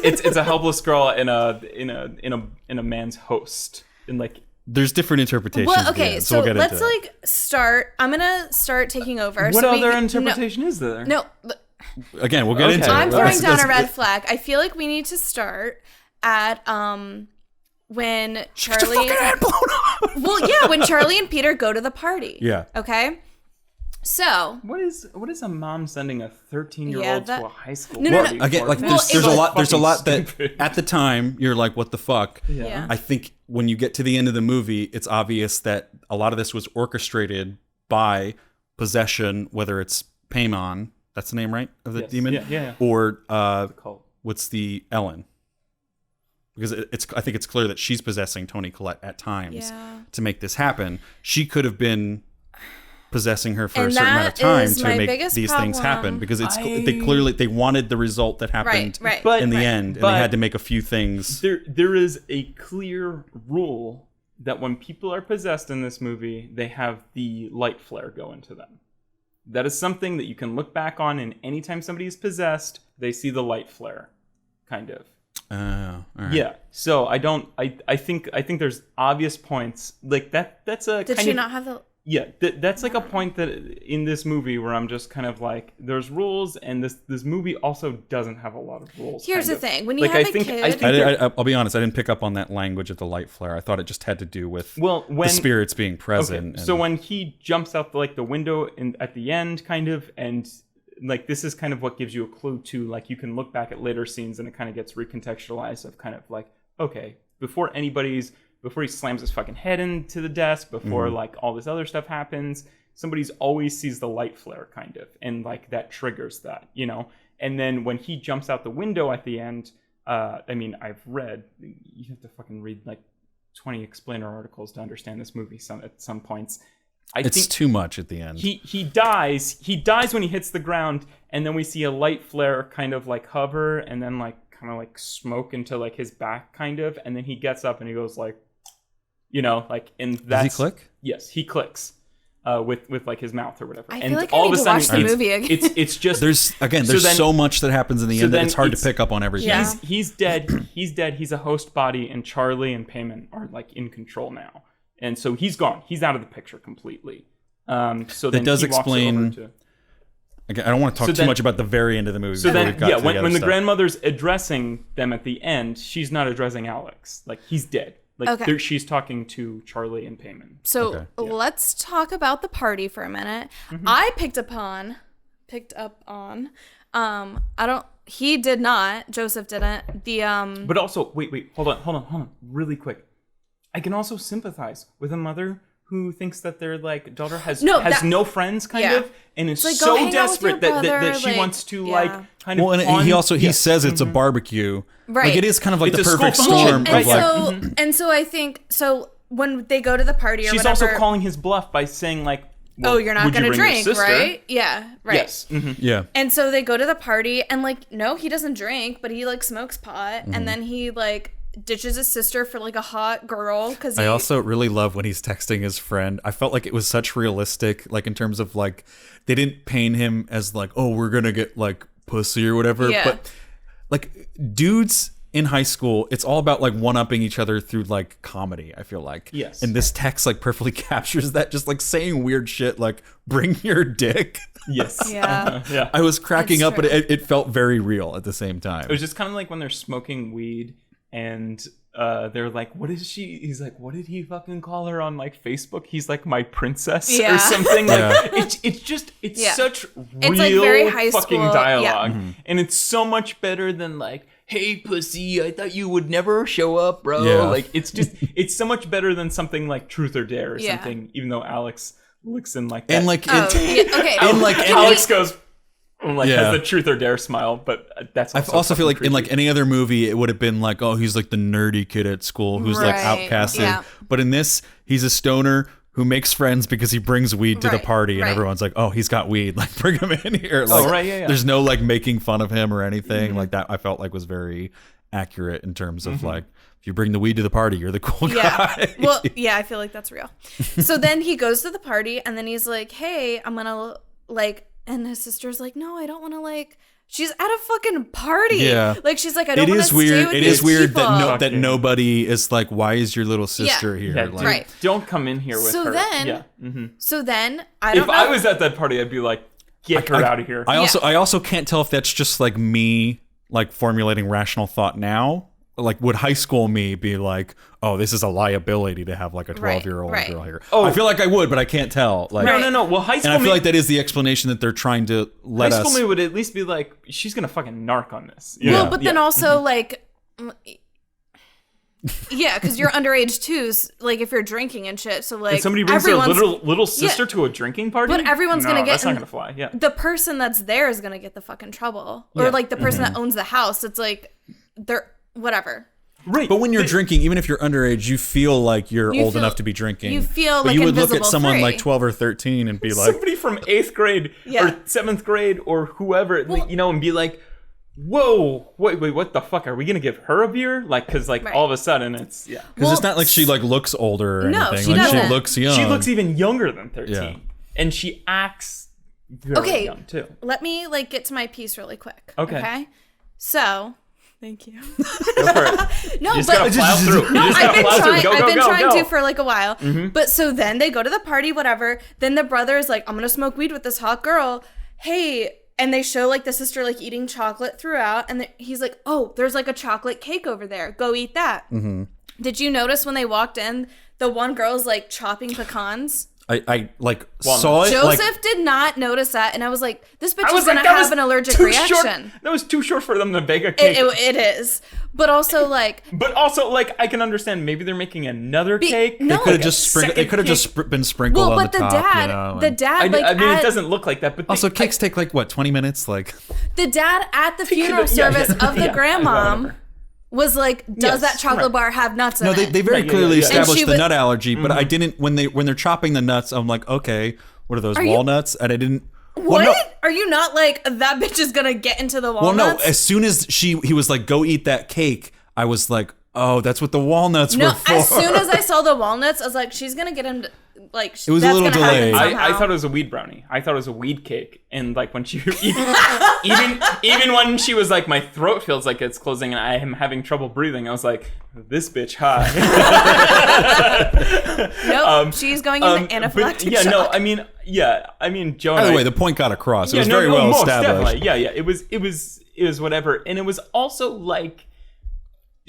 it's a helpless girl in a man's host. And like There's different interpretations. Well, at the okay, end, so we'll get let's into it. like start. I'm gonna start taking over. what so other interpretation is there? No, Again, we'll get Okay. into it. I'm throwing Let's- down a let's- red flag. I feel like we need to start at when Charlie. Well, yeah, when Charlie and Peter go to the party. Yeah. Okay. So What is a mom sending a 13-year-old Yeah, to a high school No, no, party no. Again, for? like Well, there's a it lot. There's a fucking lot that stupid. at the time you're like, what the fuck? Yeah. I think when you get to the end of the movie, it's obvious that a lot of this was orchestrated by possession, whether it's Paimon, that's the name, right, of the Yes. demon, Yeah. or Cult. what's the Ellen? Because I think it's clear that she's possessing Toni Collette at times Yeah. to make this happen. She could have been possessing her for a And certain amount of that time is to my make biggest these things happen, problem. because they wanted the result that happened right. But- in the right. end, and But- they had to make a few things. There is a clear rule that when people are possessed in this movie, they have the light flare go into them. That is something that you can look back on, and anytime somebody is possessed, they see the light flare, kind of. All right. Yeah. So I think there's obvious points like that. That's a Did kind she of, not have the? Yeah, that's like a point that in this movie where I'm just kind of like, there's rules, and this movie also doesn't have a lot of rules. Here's kind the of. thing: when you Like, have I a think- kid, I think- I'll be honest, I didn't pick up on that language of the light flare. I thought it just had to do with the spirits being present. Okay, so when he jumps out the window at the end, kind of, and like this is kind of what gives you a clue to like you can look back at later scenes and it kind of gets recontextualized of kind of like, okay, before he slams his fucking head into the desk, before like all this other stuff happens, somebody's always sees the light flare kind of, and like that triggers that, you know. And then when he jumps out the window at the end, I mean, I've read, you have to fucking read like 20 explainer articles to understand this movie at some points. I it's think too much at the end. he dies when he hits the ground, and then we see a light flare kind of like hover and then like kind of like smoke into like his back kind of, and then he gets up and he goes like, you know, like, and that's... Does he click? Yes, he clicks with like his mouth or whatever. I and feel like all I of need a to sudden watch the movie again. it's just There's then- so much that happens in the so end that then it's hard to it's- pick up on everything. Yeah. he's dead. He's dead. He's a host body, and Charlie and Payman are like in control now, and so he's gone. He's out of the picture completely. So then does he walks explain- over to- Again, I don't want to talk So too then- much about the very end of the movie. So before then, we've got yeah, to when other the stuff. grandmother's addressing them at the end, she's not addressing Alex. Like, he's dead. Like, Okay. she's talking to Charlie and Payman. So Okay. let's talk about the party for a minute. I picked up on, he did not, Joseph didn't. But also, wait, hold on, really quick. I can also sympathize with a mother who thinks that their like daughter has no friends, kind Yeah. of, and is like, go so hang out with your desperate that brother, she like, wants to yeah. like kind of. Well, and he also he says it's a barbecue. Right. Like it is kind of like It's the a perfect school function, storm right, of like. yeah. and so I think when they go to the party or She's whatever. also calling his bluff by saying like, well, Oh, you're not would you gonna bring your drink, sister? right? Yeah, right. Yes. Mhm. Yeah. And so they go to the party, and like, no, he doesn't drink, but he like smokes pot, and then he like ditches his sister for like a hot girl because I also really love when he's texting his friend. I felt like it was such realistic, like in terms of like they didn't paint him as like, oh, we're gonna get like pussy or whatever. Yeah. But like dudes in high school, it's all about like one-upping each other through like comedy, I feel like. Yes. And this text like perfectly captures that, just like saying weird shit like bring your dick. Yes. Yeah. Yeah. I was cracking That's up, but true. it felt very real at the same time. It was just kind of like when they're smoking weed and they're like, what is she? He's like, what did he fucking call her on like Facebook? He's like, my princess or Yeah. something. Like, Yeah. it's Yeah. such real It's, like, very high fucking school, dialogue. Mm-hmm. And it's so much better than like, hey pussy, I thought you would never show up, bro. Yeah. Like it's so much better than something like Truth or Dare or Yeah. something, even though Alex looks in like that. And like Oh, yeah, okay. and like Alex goes like Yeah. has the Truth or Dare smile, but that's I also feel like fucking in like creepy. any other movie, it would have been like, oh, he's like the nerdy kid at school who's like Right, outcasted. yeah. But in this, he's a stoner who makes friends because he brings weed to the Right, party, and right. everyone's like, oh, he's got weed. Like, bring him in here. Like, right, yeah. There's no like making fun of him or anything like that. I felt like was very accurate in terms of like, if you bring the weed to the party, you're the cool Yeah. guy. Well, yeah, I feel like that's real. So then he goes to the party and then he's like, hey, I'm gonna like, and his sister's like, no, I don't want to like. She's at a fucking party. Yeah. Like she's like, I don't It want to is stay weird. with It these is weird people. that nobody is like, why is your little sister here? Yeah, Like, Right. Don't come in here with So her. then- yeah. So then I don't If know. I was at that party, I'd be like, get her out of here. I also can't tell if that's just like me like formulating rational thought now. Like, would high school me be like, oh, this is a liability to have like a 12-year-old right. girl here? Oh. I feel like I would, but I can't tell. Like, No. Well, high school and I feel me, like that is the explanation that they're trying to let high school us. me would at least be like, she's gonna fucking narc on this. Yeah. Well, but then also like, yeah, because you're underage too. Like if you're drinking and shit, so like and somebody brings their everyone's- little sister to a drinking party. But everyone's No, gonna get that's not in- gonna fly. Yeah. the person that's there is gonna get the fucking trouble, or Yeah. like the person that owns the house. It's like they're whatever. Right. But when you're drinking, even if you're underage, you feel like you're You old feel- enough to be drinking. you feel but like you would look at Invisible someone 3. like 12 or 13 and be like, somebody from 8th grade Yeah. or 7th grade or whoever, like, and be like, whoa, wait, what the fuck? Are we gonna give her a beer? Like, because like Right. all of a sudden it's because it's not like she like looks older or No, anything. she like doesn't. she looks young. she looks even younger than 13, Yeah. and she acts very Okay. young too. Let me like get to my piece really quick. Okay. So, thank you. Go for it. No, You just but gotta plow through. No, You just I've gotta been plow through. trying. Go, I've go, been go, trying go. to for like a while. But so then they go to the party, whatever. Then the brother is like, "I'm gonna smoke weed with this hot girl." Hey, and they show like the sister like eating chocolate throughout, and he's like, "Oh, there's like a chocolate cake over there. Go eat that." Mm-hmm. Did you notice when they walked in, the one girl's like chopping pecans? I like Walnuts. saw it. Joseph like, did not notice that, and I was like, "This bitch I is was gonna like, that have was an allergic too reaction." short. That was too short for them to bake a cake. It is, but also like. But also, like, I can understand maybe they're making another cake. no, they could have like just sprinkled. It second could have just been sprinkled Well, on but the the top. dad, you know, the and- dad, I like mean, at, it doesn't look like that, but Also, cakes take like what 20 minutes. Like, the dad at the funeral Yeah, service of the yeah, grandmom whatever. was like, "Does Yes, that chocolate right. bar have nuts in no, it?" they very Yeah, clearly yeah. And established she the would- nut allergy, but I didn't when they're chopping the nuts. I'm like, okay, what are those you- walnuts? And I didn't. What? Well, no, Are you not like that bitch is gonna get into the well, walnuts? no. As soon as he was like, go eat that cake, I was like, oh, that's what the walnuts No, were for. as soon as I saw the walnuts, I was like, she's gonna get him. Like, It was a that's little gonna happen delayed. I somehow. thought it was a weed brownie. I thought it was a weed cake. And like when she even when she was like, my throat feels like it's closing and I am having trouble breathing, I was like, this bitch high. Nope, she's going into But anaphylactic yeah, shock. no, I mean, Joe. By and the I- way, the point got across. It yeah, was no, very no, well most established. Definitely. Yeah. It was whatever, and it was also like.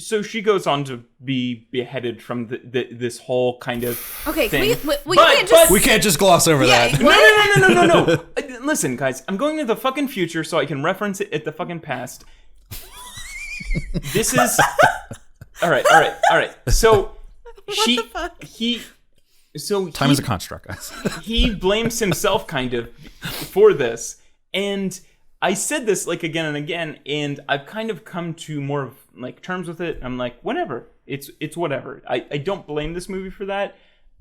So she goes on to be beheaded from this whole kind of Okay, thing. you But- can't just. We can't just gloss over Yeah, that. what? No. Listen, guys, I'm going to the fucking future so I can reference it at the fucking past. This is all right. So Time is a construct, guys. he blames himself kind of for this, and I said this like again and again, and I've kind of come to more of like terms with it. I'm like, whatever, it's whatever. I don't blame this movie for that,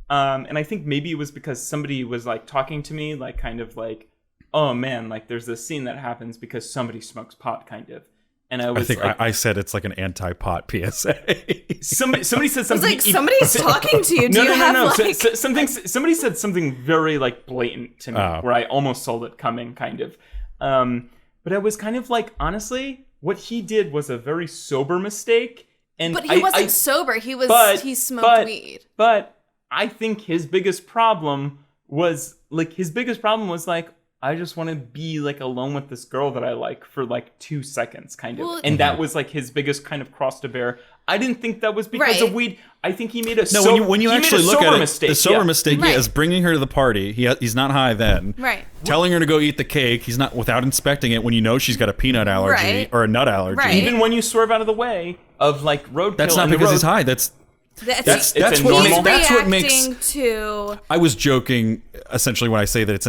and I think maybe it was because somebody was like talking to me, like kind of like, oh man, like there's this scene that happens because somebody smokes pot, kind of, and I was I think like, I said it's like an anti-pot PSA. somebody said It's something. like somebody's talking to you. Do you have like? Somebody said something very like blatant to me, Oh. where I almost saw it coming, kind of. But I was kind of like, honestly, what he did was a very sober mistake, and But he wasn't sober. He was. He smoked weed. But I think his biggest problem was like, I just want to be like alone with this girl that I like for like 2 seconds, kind of. Well, and that was like his biggest kind of cross to bear. I didn't think that was because of weed. I think he made a when you actually look at it, mistake. the sober mistake is bringing her to the party. He's not high then. Right. Telling her to go eat the cake. He's not without inspecting it when you know she's got a peanut allergy or a nut allergy. Right. Even when you swerve out of the way of like roadkill. That's not because he's high. That's what makes. I was joking essentially when I say that it's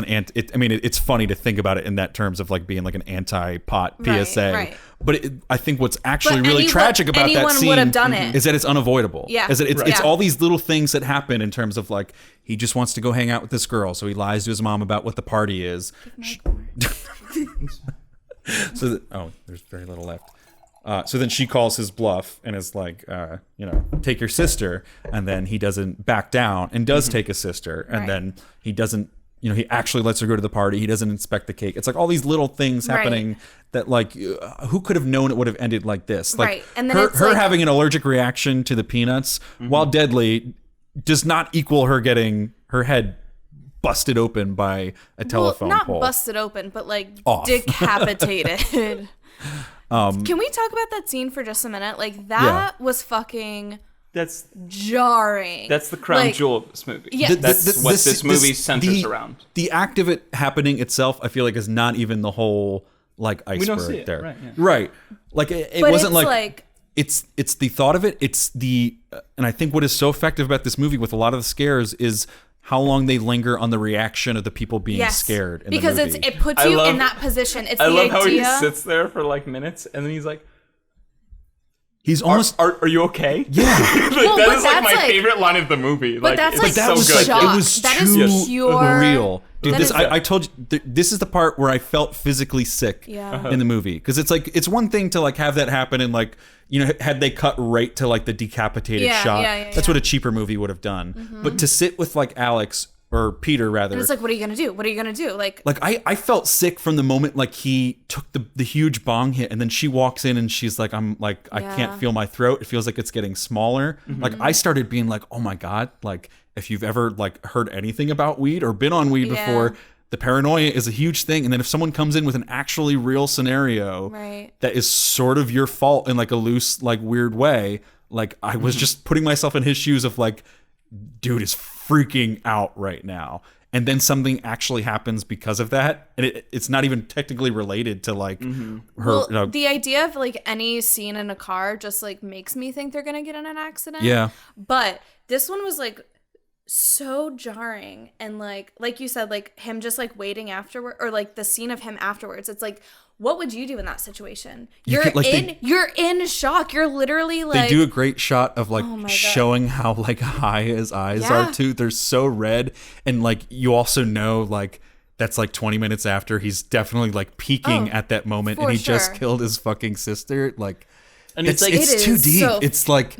it's funny to think about it in that terms of like being like an anti-pot PSA. Right. But I think what's actually really tragic about that scene is that it's unavoidable. Yeah. Is that it's all these little things that happen in terms of like he just wants to go hang out with this girl, so he lies to his mom about what the party is. There's very little left. So then she calls his bluff and is like, take your sister. And then he doesn't back down and does take his sister. And then he doesn't, he actually lets her go to the party. He doesn't inspect the cake. It's like all these little things happening that like, who could have known it would have ended like this? Like and then her having an allergic reaction to the peanuts, while deadly, does not equal her getting her head busted open by a telephone pole. Not busted open, but like off. Decapitated. Can we talk about that scene for just a minute? Like that was fucking jarring. That's the crown jewel of this movie. Yeah. That's what this movie centers around. The act of it happening itself, I feel like, is not even the whole like iceberg we don't see it, there. Right. Like it wasn't like it's the thought of it. It's and I think what is so effective about this movie with a lot of the scares is how long they linger on the reaction of the people being scared in because the movie. it puts you in that position. It's I the love idea. how he sits there for like minutes and then he's like, he's almost are you okay? Yeah. That is like my favorite line of the movie. But that's it's like so good. shock. It was that too is pure real. Dude, I told you, this is the part where I felt physically sick in the movie. Because it's like, it's one thing to like have that happen and like, had they cut right to like the decapitated shot, that's what a cheaper movie would have done. Mm-hmm. But to sit with like Alex, or Peter rather. And it's like, what are you going to do? What are you going to do? Like I felt sick from the moment like he took the huge bong hit and then she walks in and she's like, I can't feel my throat. It feels like it's getting smaller. Mm-hmm. Like I started being like, oh my God, like if you've ever like heard anything about weed or been on weed before, the paranoia is a huge thing. And then if someone comes in with an actually real scenario that is sort of your fault in like a loose, like weird way, like I was just putting myself in his shoes of like, dude is freaking out right now, and then something actually happens because of that, and it's not even technically related to like her. The idea of like any scene in a car just like makes me think they're gonna get in an accident. Yeah, but this one was like so jarring, and like you said, like him just like waiting afterward, or like the scene of him afterwards. It's like, what would you do in that situation? You're in shock. You're literally like, they do a great shot of like showing how like high his eyes are too. They're so red, and like you also know like that's like 20 minutes after he's definitely like peaking at that moment, and he just killed his fucking sister. Like, and it's too deep. It's like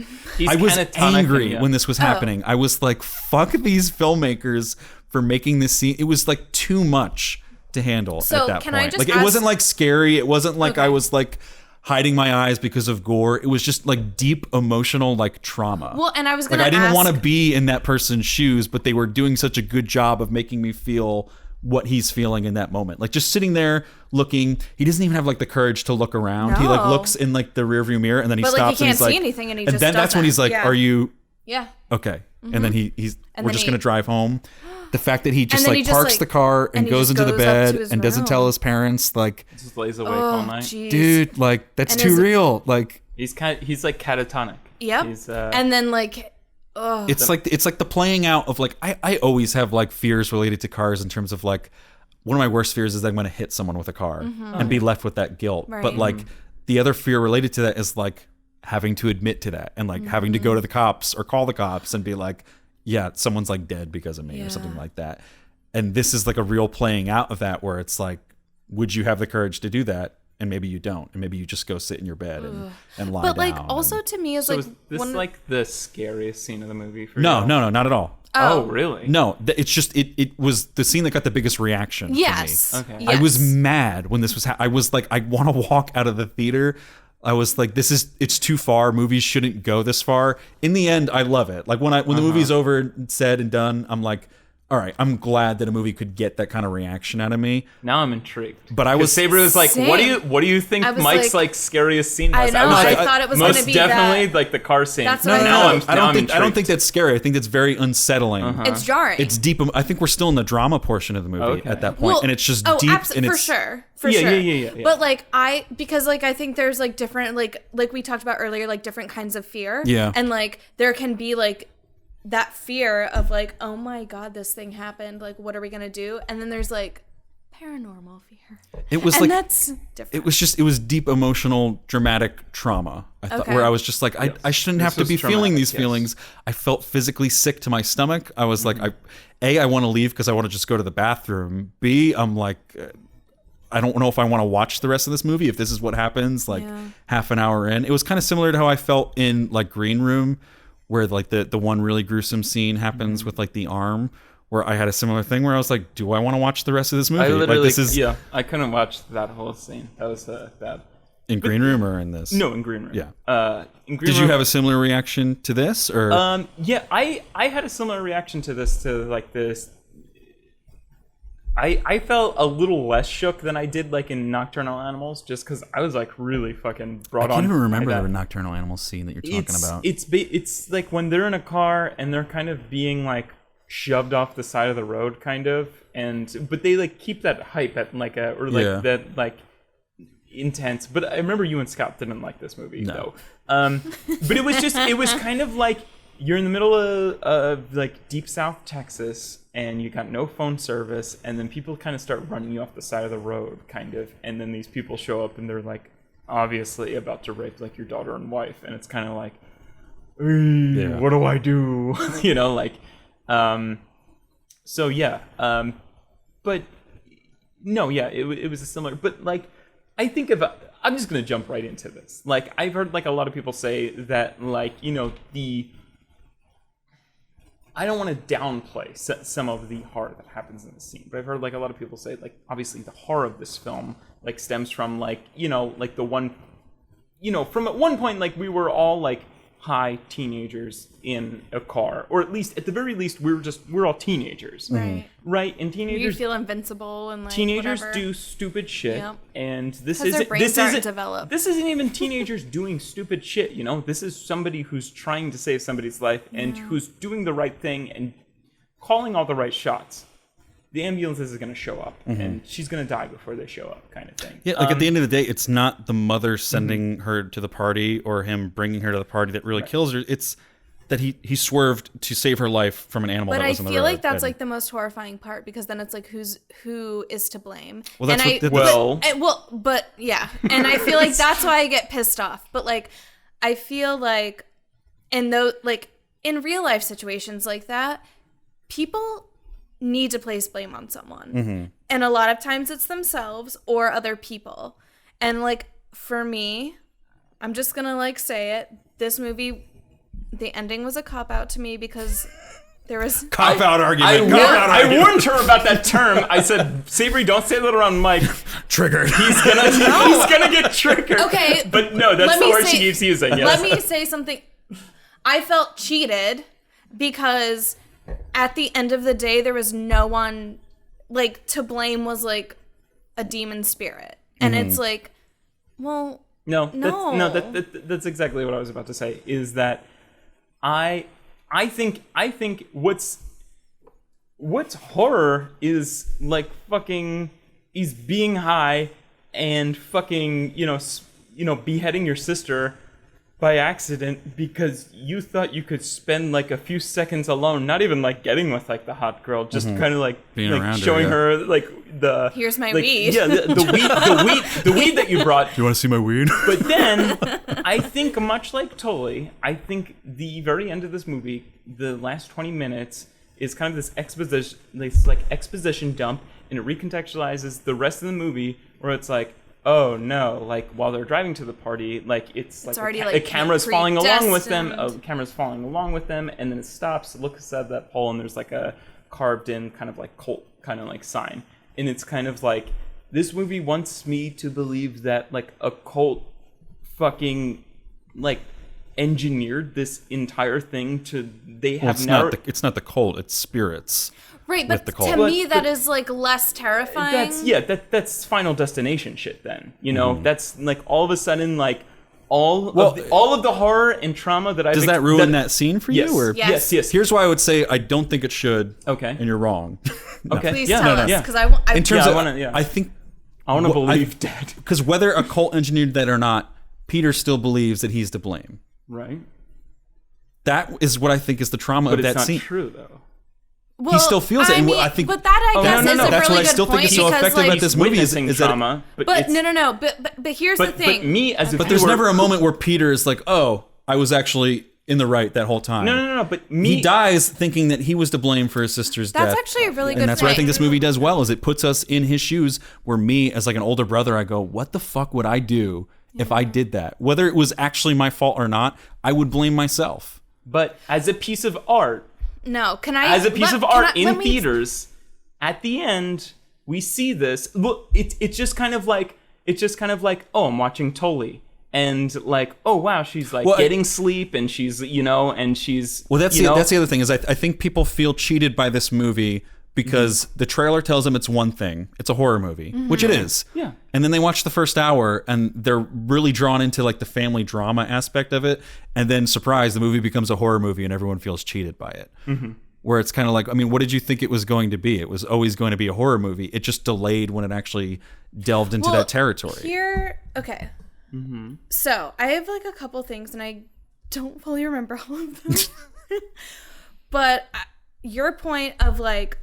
I was angry when this was happening. I was like, fuck these filmmakers for making this scene. It was like too much to handle at that point. Like it wasn't like scary. It wasn't like I was like hiding my eyes because of gore. It was just like deep emotional like trauma. Well, and I was gonna I didn't want to be in that person's shoes, but they were doing such a good job of making me feel what he's feeling in that moment. Like just sitting there looking, he doesn't even have like the courage to look around. He like looks in like the rearview mirror and then he stops and he's like, anything, and he and just then that's when he's like, are you okay? And then we're just gonna drive home. The fact that he just like parks the car and goes into the bed and doesn't tell his parents, like just lays awake all night. Geez. Dude, like that's too real. Like he's like catatonic. Yep. And then like it's like the playing out of like I always have like fears related to cars in terms of like one of my worst fears is that I'm going to hit someone with a car and be left with that guilt. Right. But like the other fear related to that is like having to admit to that and like having to go to the cops or call the cops and be like, yeah, someone's like dead because of me or something like that. And this is like a real playing out of that where it's like, would you have the courage to do that? And maybe you don't. And maybe you just go sit in your bed and lie down. But like also to me is so like... is this like the scariest scene of the movie for No, you? no, not at all. Oh, really? No, it's just, it was the scene that got the biggest reaction yes. for me. Okay. Yes. I was mad when this was, I was like, I want to walk out of the theater. I was like, it's too far. Movies shouldn't go this far. In the end, I love it. Like when the movie's over and said and done, I'm like, all right, I'm glad that a movie could get that kind of reaction out of me. Now I'm intrigued. But I was Sabrie was like, Same. what do you think I was Mike's like scariest scene was? I know. was I like, thought it was most gonna be definitely that. like the car scene. That's No, what I now thought. I'm I don't intrigued. think that's scary. I think that's very unsettling. It's jarring. It's deep. I think we're still in the drama portion of the movie Okay. at that point, and it's just deep. And for it's, sure. For Yeah, sure. yeah. But like because like I think there's like different like we talked about earlier, like different kinds of fear. Yeah. And like there can be like that fear of like, oh my God, this thing happened. Like, what are we gonna do? And then there's like paranormal fear. It was and like that's different. it was deep emotional dramatic trauma. I thought Okay. where I was just like I shouldn't have to was be feeling traumatic, these yes. feelings. I felt physically sick to my stomach. I was like I want to leave because I want to just go to the bathroom. B, I'm like I don't know if I want to watch the rest of this movie if this is what happens like half an hour in. It was kind of similar to how I felt in like Green Room, where like the one really gruesome scene happens with like the arm, where I had a similar thing where I was like, do I want to watch the rest of this movie? I literally, like this is I couldn't watch that whole scene. That was bad. in Green Room or in this? No, in Green Room. Yeah. In Green Did Room, you have a similar reaction to this or Yeah, I had a similar reaction to this, to like this. I felt a little less shook than I did like in Nocturnal Animals, just because I was like really fucking brought I on. can't even remember by that. the Nocturnal Animals scene that you're talking about. It's like when they're in a car and they're kind of being like shoved off the side of the road, kind of, but they like keep that hype at like that like intense. But I remember you and Scott didn't like this movie though. But it was kind of like you're in the middle of like deep South Texas and you got no phone service, and then people kind of start running you off the side of the road, kind of, and then these people show up and they're like obviously about to rape like your daughter and wife, and it's kind of like, what do I do? You know, like, so yeah, but no, yeah, it was a similar, but like, I think I'm just gonna jump right into this. Like, I've heard like a lot of people say that like, you know, I don't want to downplay some of the horror that happens in the scene, but I've heard like a lot of people say like obviously the horror of this film like stems from like, you know, like the one, you know, from at one point like we were all like high teenagers in a car, or at least at the very least we're all teenagers, right? And You teenagers feel invincible and like teenagers whatever. do stupid shit, and this 'Cause their isn't brains aren't developed. this isn't even teenagers doing stupid shit, you know. This is somebody who's trying to save somebody's life and who's doing the right thing and calling all the right shots. The ambulance is going to show up and she's going to die before they show up, kind of thing. Yeah, like at the end of the day, it's not the mother sending her to the party or him bringing her to the party that really kills her. It's that he swerved to save her life from an animal But that I was in the road. feel like that's And- like the most horrifying part, because then it's like who is to blame. Well, that's and what the- but yeah, and I feel like that's why I get pissed off. But like, I feel like in real life situations like that, people need to place blame on someone, and a lot of times it's themselves or other people. And like for me, I'm just gonna like say it. This movie, the ending was a cop out to me because there was cop out argument. I warned her about that term. I said, Sabrie, don't say that around Mike. Triggered. He's gonna get triggered. Okay, but no, that's let the me word say- she keeps using. Yes. Let me say something. I felt cheated because at the end of the day, there was no one like to blame. Was like a demon spirit, and it's like, well, No. No. That's exactly what I was about to say. Is that I think what's horror is like fucking is being high and fucking beheading your sister by accident because you thought you could spend like a few seconds alone, not even like getting with like the hot girl, just kind of like Being like around her, showing yeah. her like the Here's my like, weed. Yeah, the weed that you brought. You want to see my weed? But then, I think much like Tully, I think the very end of this movie, the last 20 minutes, is kind of this exposition dump, and it recontextualizes the rest of the movie, where it's like, oh no, like while they're driving to the party, like it's like already, a like, camera's falling along with them, predestined. a camera's falling along with them, and then it stops, looks at that pole, and there's like a carved in kind of like cult kind of like sign, and it's kind of like, this movie wants me to believe that like a cult fucking like engineered this entire thing to they have Well, it's not the cult, it's spirits. Right, with but the cult. to me that is like less terrifying. That's Final Destination shit. Then Mm-hmm. that's like all of a sudden like all of the horror and trauma that I've Does that ruin that scene for Yes. you? Or Yes. yes. here's why I would say I don't think it should. Okay. And you're wrong. Okay. Please yeah, tell no, us, yeah. because I In terms I of, wanna- I think I want to Well, believe dead. because whether a cult engineered that or not, Peter still believes that he's to blame. Right. That is what I think is the trauma But of it's that not scene. true though. well, still feels it, and I think- but that I guess no, is no. a That's really what I good still think point is so because effective like, about this movie is Witnessing that trauma, but it's, no. But here's the thing. But me as a But there's viewer, never a moment where Peter is like, "Oh, I was actually in the right that whole time." No. But me, He dies thinking that he was to blame for his sister's death. That's actually a really good and that's what I think point. this movie does well is it puts us in his shoes. Where me, as like an older brother, I go, "What the fuck would I do if I did that? Whether it was actually my fault or not, I would blame myself." But as a piece of art, No, can I? as a piece of can art I- in let me- theaters, at the end we see this. Look, it's just kind of like oh, I'm watching Tully. And like, oh wow, she's like getting sleep, and she's and she's Well, that's the other thing is I think people feel cheated by this movie because the trailer tells them it's one thing. It's a horror movie, which it is. Yeah. And then they watch the first hour and they're really drawn into like the family drama aspect of it. And then surprise, the movie becomes a horror movie and everyone feels cheated by it. Where it's kind of like, I mean, what did you think it was going to be? It was always going to be a horror movie. It just delayed when it actually delved into Well, that territory. Here, okay. So I have like a couple things, and I don't fully remember all of them. But your point of like,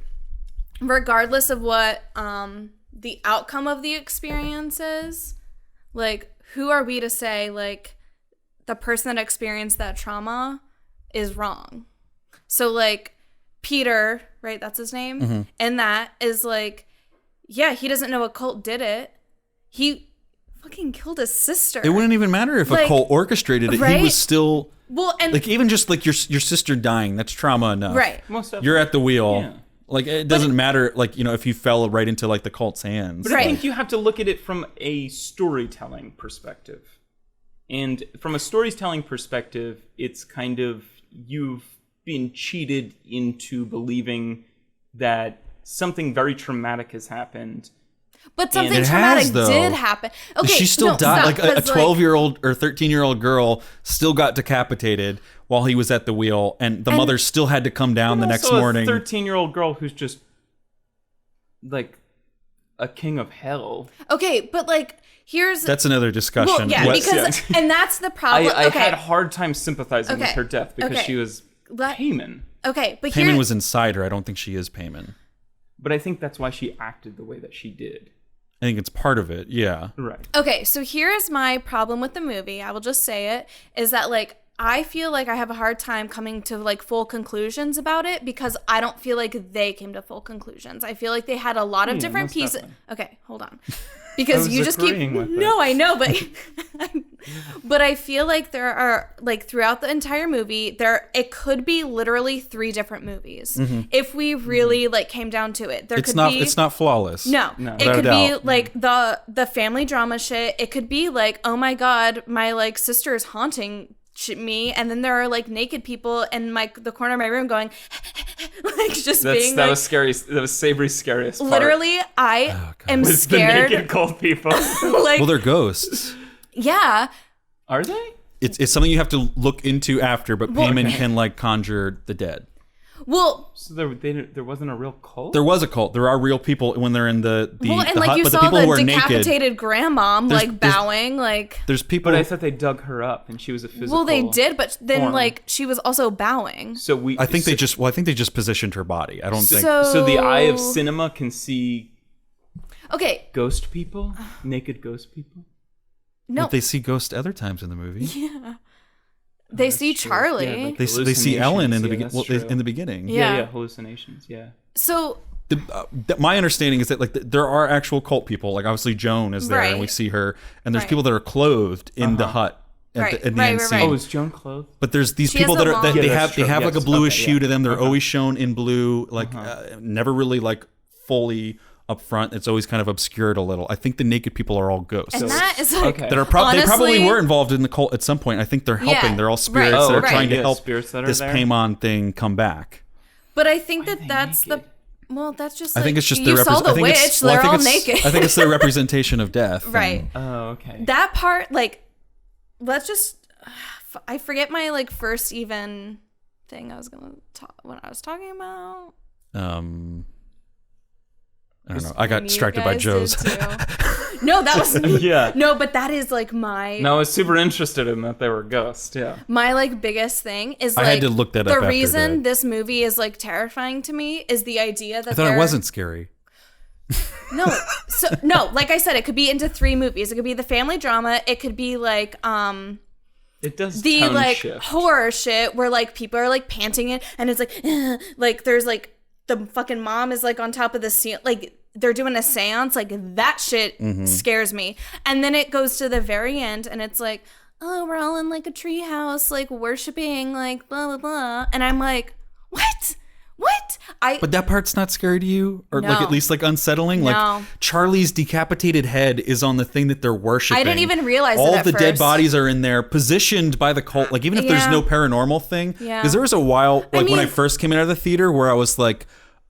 regardless of what the outcome of the experience is, like, who are we to say like the person that experienced that trauma is wrong? So like Peter, right? That's his name, and that is like, yeah, he doesn't know a cult did it. He fucking killed his sister. It wouldn't even matter if a Like, cult orchestrated it. right? He was still Well, and like even just like your sister dying. That's trauma enough. right. Most definitely. You're at the wheel. Yeah. Like it doesn't matter. Like if you fell right into like the cult's hands. But Right. I think you have to look at it from a storytelling perspective. And from a storytelling perspective, it's kind of you've been cheated into believing that something very traumatic has happened. But something It has, traumatic though. did happen. Okay, She still no, died. stop, Like a 'cause, 12-year-old or 13-year-old girl still got decapitated while he was at the wheel, and the mother still had to come down the next Also morning. a 13-year-old girl who's just like a king of hell. Okay, but like here's That's another discussion. well, yeah, What- because and that's the problem. I okay, had a hard time sympathizing with Okay. her death because Okay. she was Let- Payman. okay, but Payman here was inside her. I don't think she is Payman. But I think that's why she acted the way that she did. I think it's part of it. Yeah. Right. okay. So here's my problem with the movie. I will just say it is that like I feel like I have a hard time coming to like full conclusions about it because I don't feel like they came to full conclusions. I feel like they had a lot of Yeah, different most pieces. definitely. Okay, hold on. Because I was you just keep agreeing with it. No, I know, but I feel like there are like throughout the entire movie it could be literally 3 different movies. If we really like came down to it. There It's could not. be It's not flawless. No, No. it Without a could be doubt. like the family drama shit. It could be like, oh my god, my like sister is haunting me, and then there are like naked people in the corner of my room going, like just being That like, was scary. That was Sabrie's scariest part. literally, I am was scared. the naked cold people. Like, Well, they're ghosts. yeah, Are they? It's something you have to look into after, but Payman okay. can like conjure the dead. well, So there wasn't a real cult? There was a cult. There are real people when they're in the well, and the like hut, you but the saw people who the are naked. decapitated grandmom There's- like bowing, like. There's people. But I thought they dug her up and she was a physical. Well, they did, but then form. like she was also bowing. So we. I think they just. Well, I think they just positioned her body. I don't think. So the eye of cinema can see Okay, ghost people, naked ghost people. no, But they see ghosts other times in the movie. they see true. Charlie. Yeah, like- They see Ellen in the Hallucinations, yeah, beginning. that's true. In the beginning. Yeah. Yeah, hallucinations. Yeah. So My understanding is that like there are actual cult people. Like obviously Joan is there, and we Right. see her, and there's Right. people that are clothed in the hut at Right, the, in the right, end right, scene. right. Oh, is Joan clothed? But there's these She people has that the are that long- they Yeah, have that's they true. have like a Yes. bluish Okay, hue yeah. to them. They're always shown in blue, like never really like fully up front. It's always kind of obscured a little. I think the naked people are all ghosts. and that is like okay. That are they probably honestly- were involved in the cult at some point. I think they're helping. Yeah, They're all spirits right. that are Oh, trying to yeah, help spirits that are this there. Paimon thing come back. But I think Why are that they that's naked? Well, that's just. I think it's just their you saw the witch. They're all naked. I think it's their representation of death. Right. Oh, okay. That part, like, let's just. I forget my like first even thing I was gonna talk when I was talking about. I don't know. I got distracted by Joe's. No, that was Yeah. No, but that is like my. No, I was super interested in that they were ghosts. Yeah. My like biggest thing is I like had to look that up the after reason that. this movie is like terrifying to me is the idea that I thought it wasn't scary. No, no, like I said, it could be into 3 movies. It could be the family drama. It could be like It does the tone like shift. horror shit where like people are like panting it and it's like there's like the fucking mom is like on top of the ceiling, like they're doing a seance, like that shit scares me. And then it goes to the very end and it's like, oh, we're all in like a tree house, like worshiping, like blah blah blah, and I'm like, what? But that part's not scary to you, or like No. at least like unsettling. No. Like Charlie's decapitated head is on the thing that they're worshiping. I didn't even realize all it at the dead first. bodies are in there, positioned by the cult. Like even if there's Yeah. no paranormal thing, Yeah. because there was a while, like when I mean- first came out of the theater, where I was like,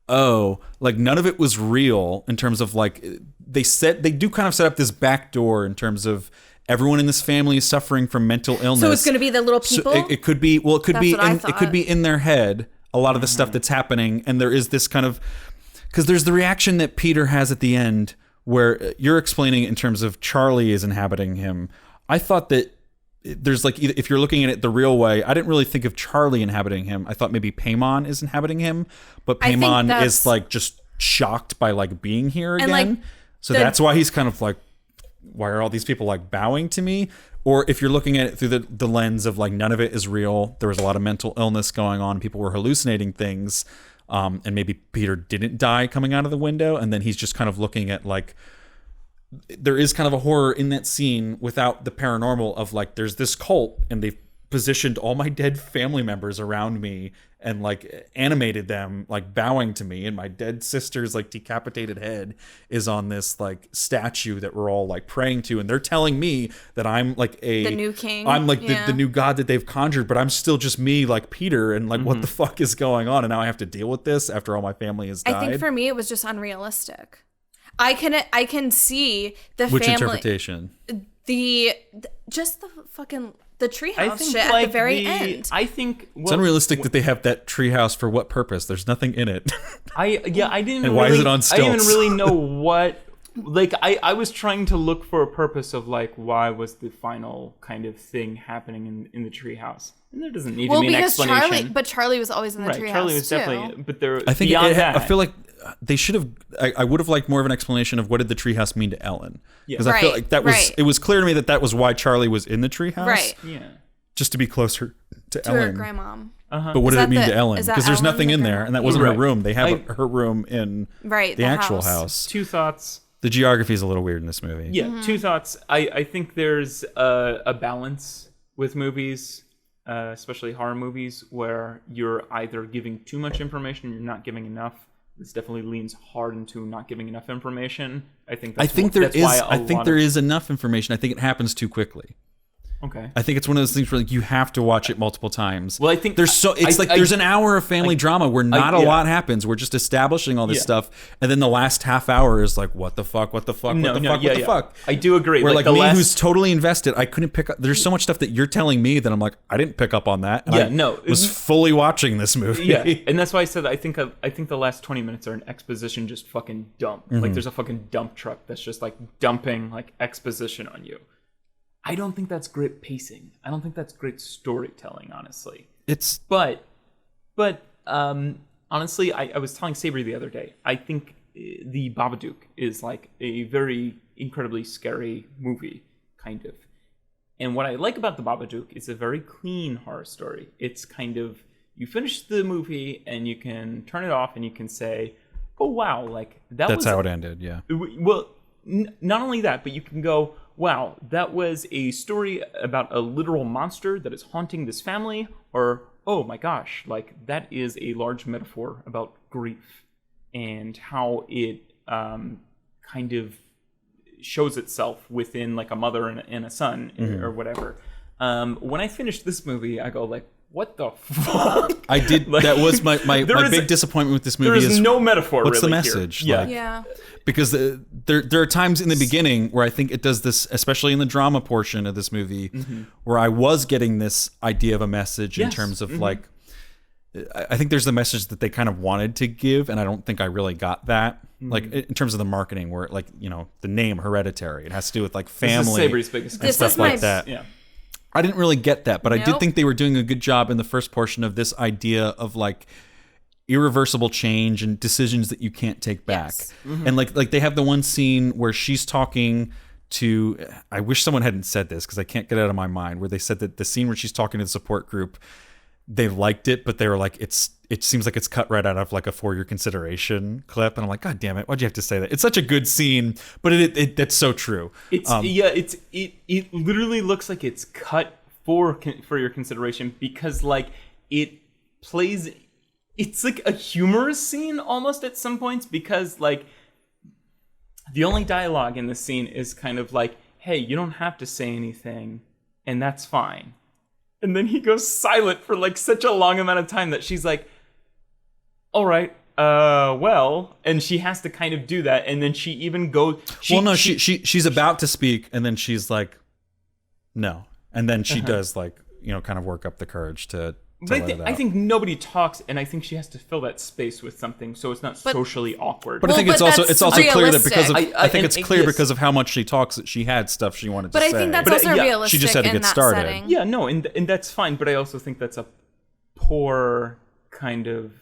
oh, like none of it was real in terms of like they do kind of set up this back door in terms of. Everyone in this family is suffering from mental illness. So it's going to be the little people. So it could be. Well, it could That's be. what I It could thought. be in their head. A lot of the stuff that's happening, and there is this kind of because there's the reaction that Peter has at the end, where you're explaining it in terms of Charlie is inhabiting him. I thought that there's like if you're looking at it the real way, I didn't really think of Charlie inhabiting him. I thought maybe Paimon is inhabiting him, but I think Paimon that's- is like just shocked by like being here again. like, So the- that's why he's kind of like, why are all these people like bowing to me? Or if you're looking at it through the lens of like none of it is real, there was a lot of mental illness going on, people were hallucinating things, and maybe Peter didn't die coming out of the window, and then he's just kind of looking at like there is kind of a horror in that scene without the paranormal of like there's this cult and they've positioned all my dead family members around me and like animated them like bowing to me, and my dead sister's like decapitated head is on this like statue that we're all like praying to, and they're telling me that I'm like The new king. I'm like Yeah. the new god that they've conjured, but I'm still just me like Peter, and like what the fuck is going on, and now I have to deal with this after all my family has died. I think for me it was just unrealistic. I can see the Which family interpretation? just the fucking the I treehouse think shit at like the very end. I think It's unrealistic that they have that treehouse for what purpose? There's nothing in it. I didn't. And why is it on I didn't even stilts? really know what. Like I was trying to look for a purpose of like why was the final kind of thing happening in the treehouse, and there doesn't need to be an because explanation. Charlie was always in the right, treehouse Charlie was too. definitely. But there. I think beyond that, I feel like they should have. I would have liked more of an explanation of what did the treehouse mean to Ellen, because I feel Right, like that was. right. It was clear to me that was why Charlie was in the treehouse, Right. Yeah. just to be closer to To her Ellen. grandmom. But what Is did it that mean the- to Ellen? is that Because there's Ellen, nothing the in there, grandma? and that wasn't Right. her room. They have her room in Right, the the actual house. house. Two thoughts. The geography is a little weird in this movie. Yeah, two thoughts. I think there's a balance with movies, especially horror movies, where you're either giving too much information or you're not giving enough. This definitely leans hard into not giving enough information. I think there is enough information. I think it happens too quickly. Okay. I think it's one of those things where like you have to watch it multiple times. Well, I think there's there's an hour of family drama where not a yeah. lot happens. We're just establishing all this Yeah. stuff, and then the last half hour is like, what the fuck, what the fuck, what the fuck. I do agree. Where like the me, last, who's totally invested, I couldn't pick up. There's so much stuff that you're telling me that I'm like, I didn't pick up on that. And Yeah, I no. was fully watching this movie. yeah, and that's why I said I think the last 20 minutes are an exposition just fucking dump. Like there's a fucking dump truck that's just like dumping like exposition on you. I don't think that's great pacing. I don't think that's great storytelling, honestly. But honestly, I was telling Sabrie the other day, I think the Babadook is like a very incredibly scary movie, kind of. And what I like about the Babadook is a very clean horror story. It's kind of, you finish the movie and you can turn it off and you can say, oh wow, like That's how it ended. Yeah. Well, not only that, but you can go, wow, that was a story about a literal monster that is haunting this family, or, oh my gosh, like that is a large metaphor about grief and how it kind of shows itself within like a mother and a son or whatever. When I finished this movie, I go like, what the fuck? I did. Like, that was my there is- big disappointment with this movie. There is is no metaphor. what's the really message? Here. Yeah. Like, Yeah. because there are times in the beginning where I think it does this, especially in the drama portion of this movie, where I was getting this idea of a message in Yes. terms of like, I think there's the message that they kind of wanted to give, and I don't think I really got that. Like in terms of the marketing, where like the name Hereditary, it has to do with like family This is Sabrie's biggest This concern. is stuff like my- that. Yeah. I didn't really get that, but I did Nope. think they were doing a good job in the first portion of this idea of like irreversible change and decisions that you can't take back. Yes. And like they have the one scene where she's talking to, I wish someone hadn't said this because I can't get it out of my mind, where they said that the scene where she's talking to the support group, they liked it, but they were like, it seems like it's cut right out of like a For Your Consideration clip. And I'm like, God damn it, why'd you have to say that? It's such a good scene, but that's so true. It's it literally looks like it's cut for your consideration, because like it plays, it's like a humorous scene almost at some points, because like the only dialogue in this scene is kind of like, hey, you don't have to say anything and that's fine. And then he goes silent for like such a long amount of time that she's like, all right, well, and she has to kind of do that, and then she even goes. She's about to speak, and then she's like, no, and then she does like kind of work up the courage to. But I think nobody talks, and I think she has to fill that space with something, so it's not socially awkward. But I think Well, it's but also that's clear that because of realistic. I think it's clear yes. because of how much she talks that she had stuff she wanted to But say. I think that's But, also yeah, realistic she just had to in get that started. setting. Yeah, no, and that's fine, but I also think that's a poor kind of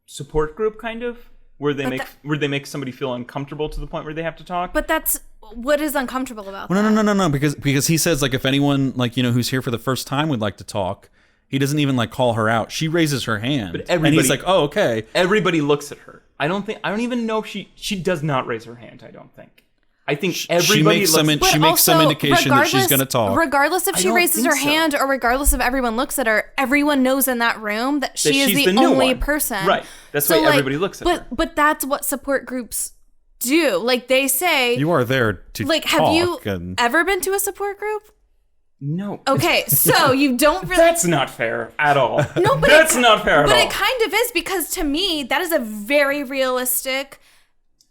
support group, kind of, where they make somebody feel uncomfortable to the point where they have to talk. But that's what is uncomfortable about Well, that. no, because he says like if anyone like who's here for the first time would like to talk, he doesn't even like call her out. She raises her hand, But and everybody- he's like, oh okay. Everybody looks at her. I don't even know if she does not raise her hand. I don't think. I think everybody makes some looks. But She makes some also, indication that she's gonna talk. Regardless if I she don't raises think her so. hand or regardless if everyone looks at her, everyone knows in that room that she is she's the the new only one. person. Right. That's why everybody looks at her. But that's what support groups do. Like they say, You are there to like, talk. have you and ever been to a support group? No. Okay, so you don't really. That's not fair at all. No, but that's not fair at But all. it kind of is, because to me that is a very realistic.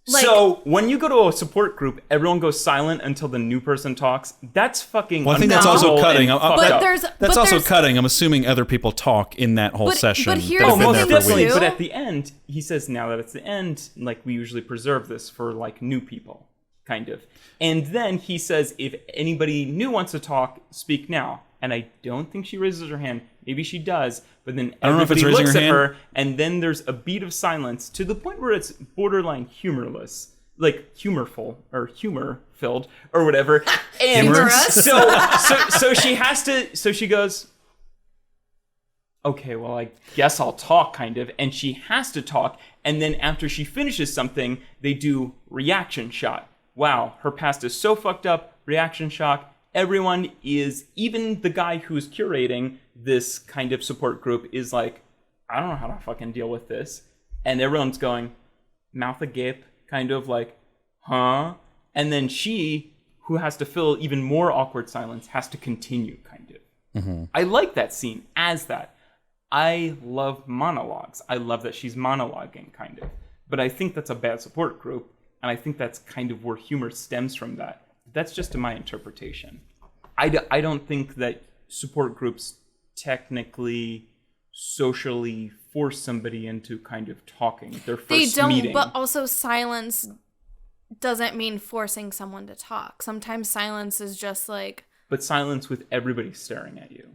Like, so when you go to a support group, everyone goes silent until the new person talks. That's fucking. Well, I think that's also uncomfortable cutting. and But fucked up. That's also cutting. I'm assuming other people talk in that whole But- session. but here's that have Oh, been the most there thing for definitely. weeks. But at the end, he says, now that it's the end, like, we usually preserve this for, like, new people, kind of. And then he says, if anybody new wants to talk, speak now. And I don't think she raises her hand. Maybe she does. But then I don't know if it's everybody raising looks her at hand. her, and then there's a beat of silence to the point where it's borderline humorless. Like, humor-filled, or whatever. And Humorous. so she has to, so she goes, okay, well, I guess I'll talk, kind of. And she has to talk. And then after she finishes something, they do reaction shot. Wow, her past is so fucked up. Reaction shot. Everyone is, even the guy who's curating this kind of support group is like, I don't know how to fucking deal with this. And everyone's going, mouth agape, kind of like, huh? And then she, who has to fill even more awkward silence, has to continue, kind of. Mm-hmm. I like that scene as that. I love monologues. I love that she's monologuing, kind of. But I think that's a bad support group, and I think that's kind of where humor stems from that. That's just my interpretation. I don't think that support groups technically, socially force somebody into kind of talking their first they don't, meeting. but also silence doesn't mean forcing someone to talk. Sometimes silence is just like. But silence with everybody staring at you.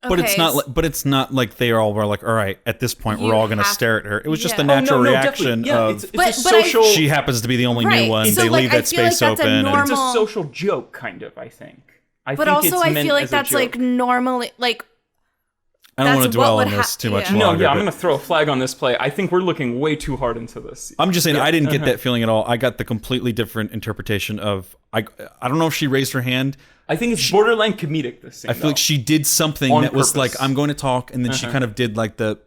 But it's okay, not. But it's not like they all were like, all right, at this point, we're You all going to have- stare at her. It was just yeah. the natural definitely. reaction Yeah, of it's But- a but I- social. she happens to be the only Right. new one. So, They like, leave I that feel like space that's a open. and- normal- It's a social joke, kind of. I think. I But think also, it's I meant feel like as a that's joke. like normally like. I don't want to that's what dwell on would this too much yeah. No, longer. yeah, I'm but gonna throw a flag on this play. I think we're looking way too hard into this. I'm just saying I didn't get that feeling at all. I got the completely different interpretation of I don't know if she raised her hand. I think it's borderline comedic. This scene. I feel like she did something On that was purpose. like, I'm going to talk, and then she kind of did like the,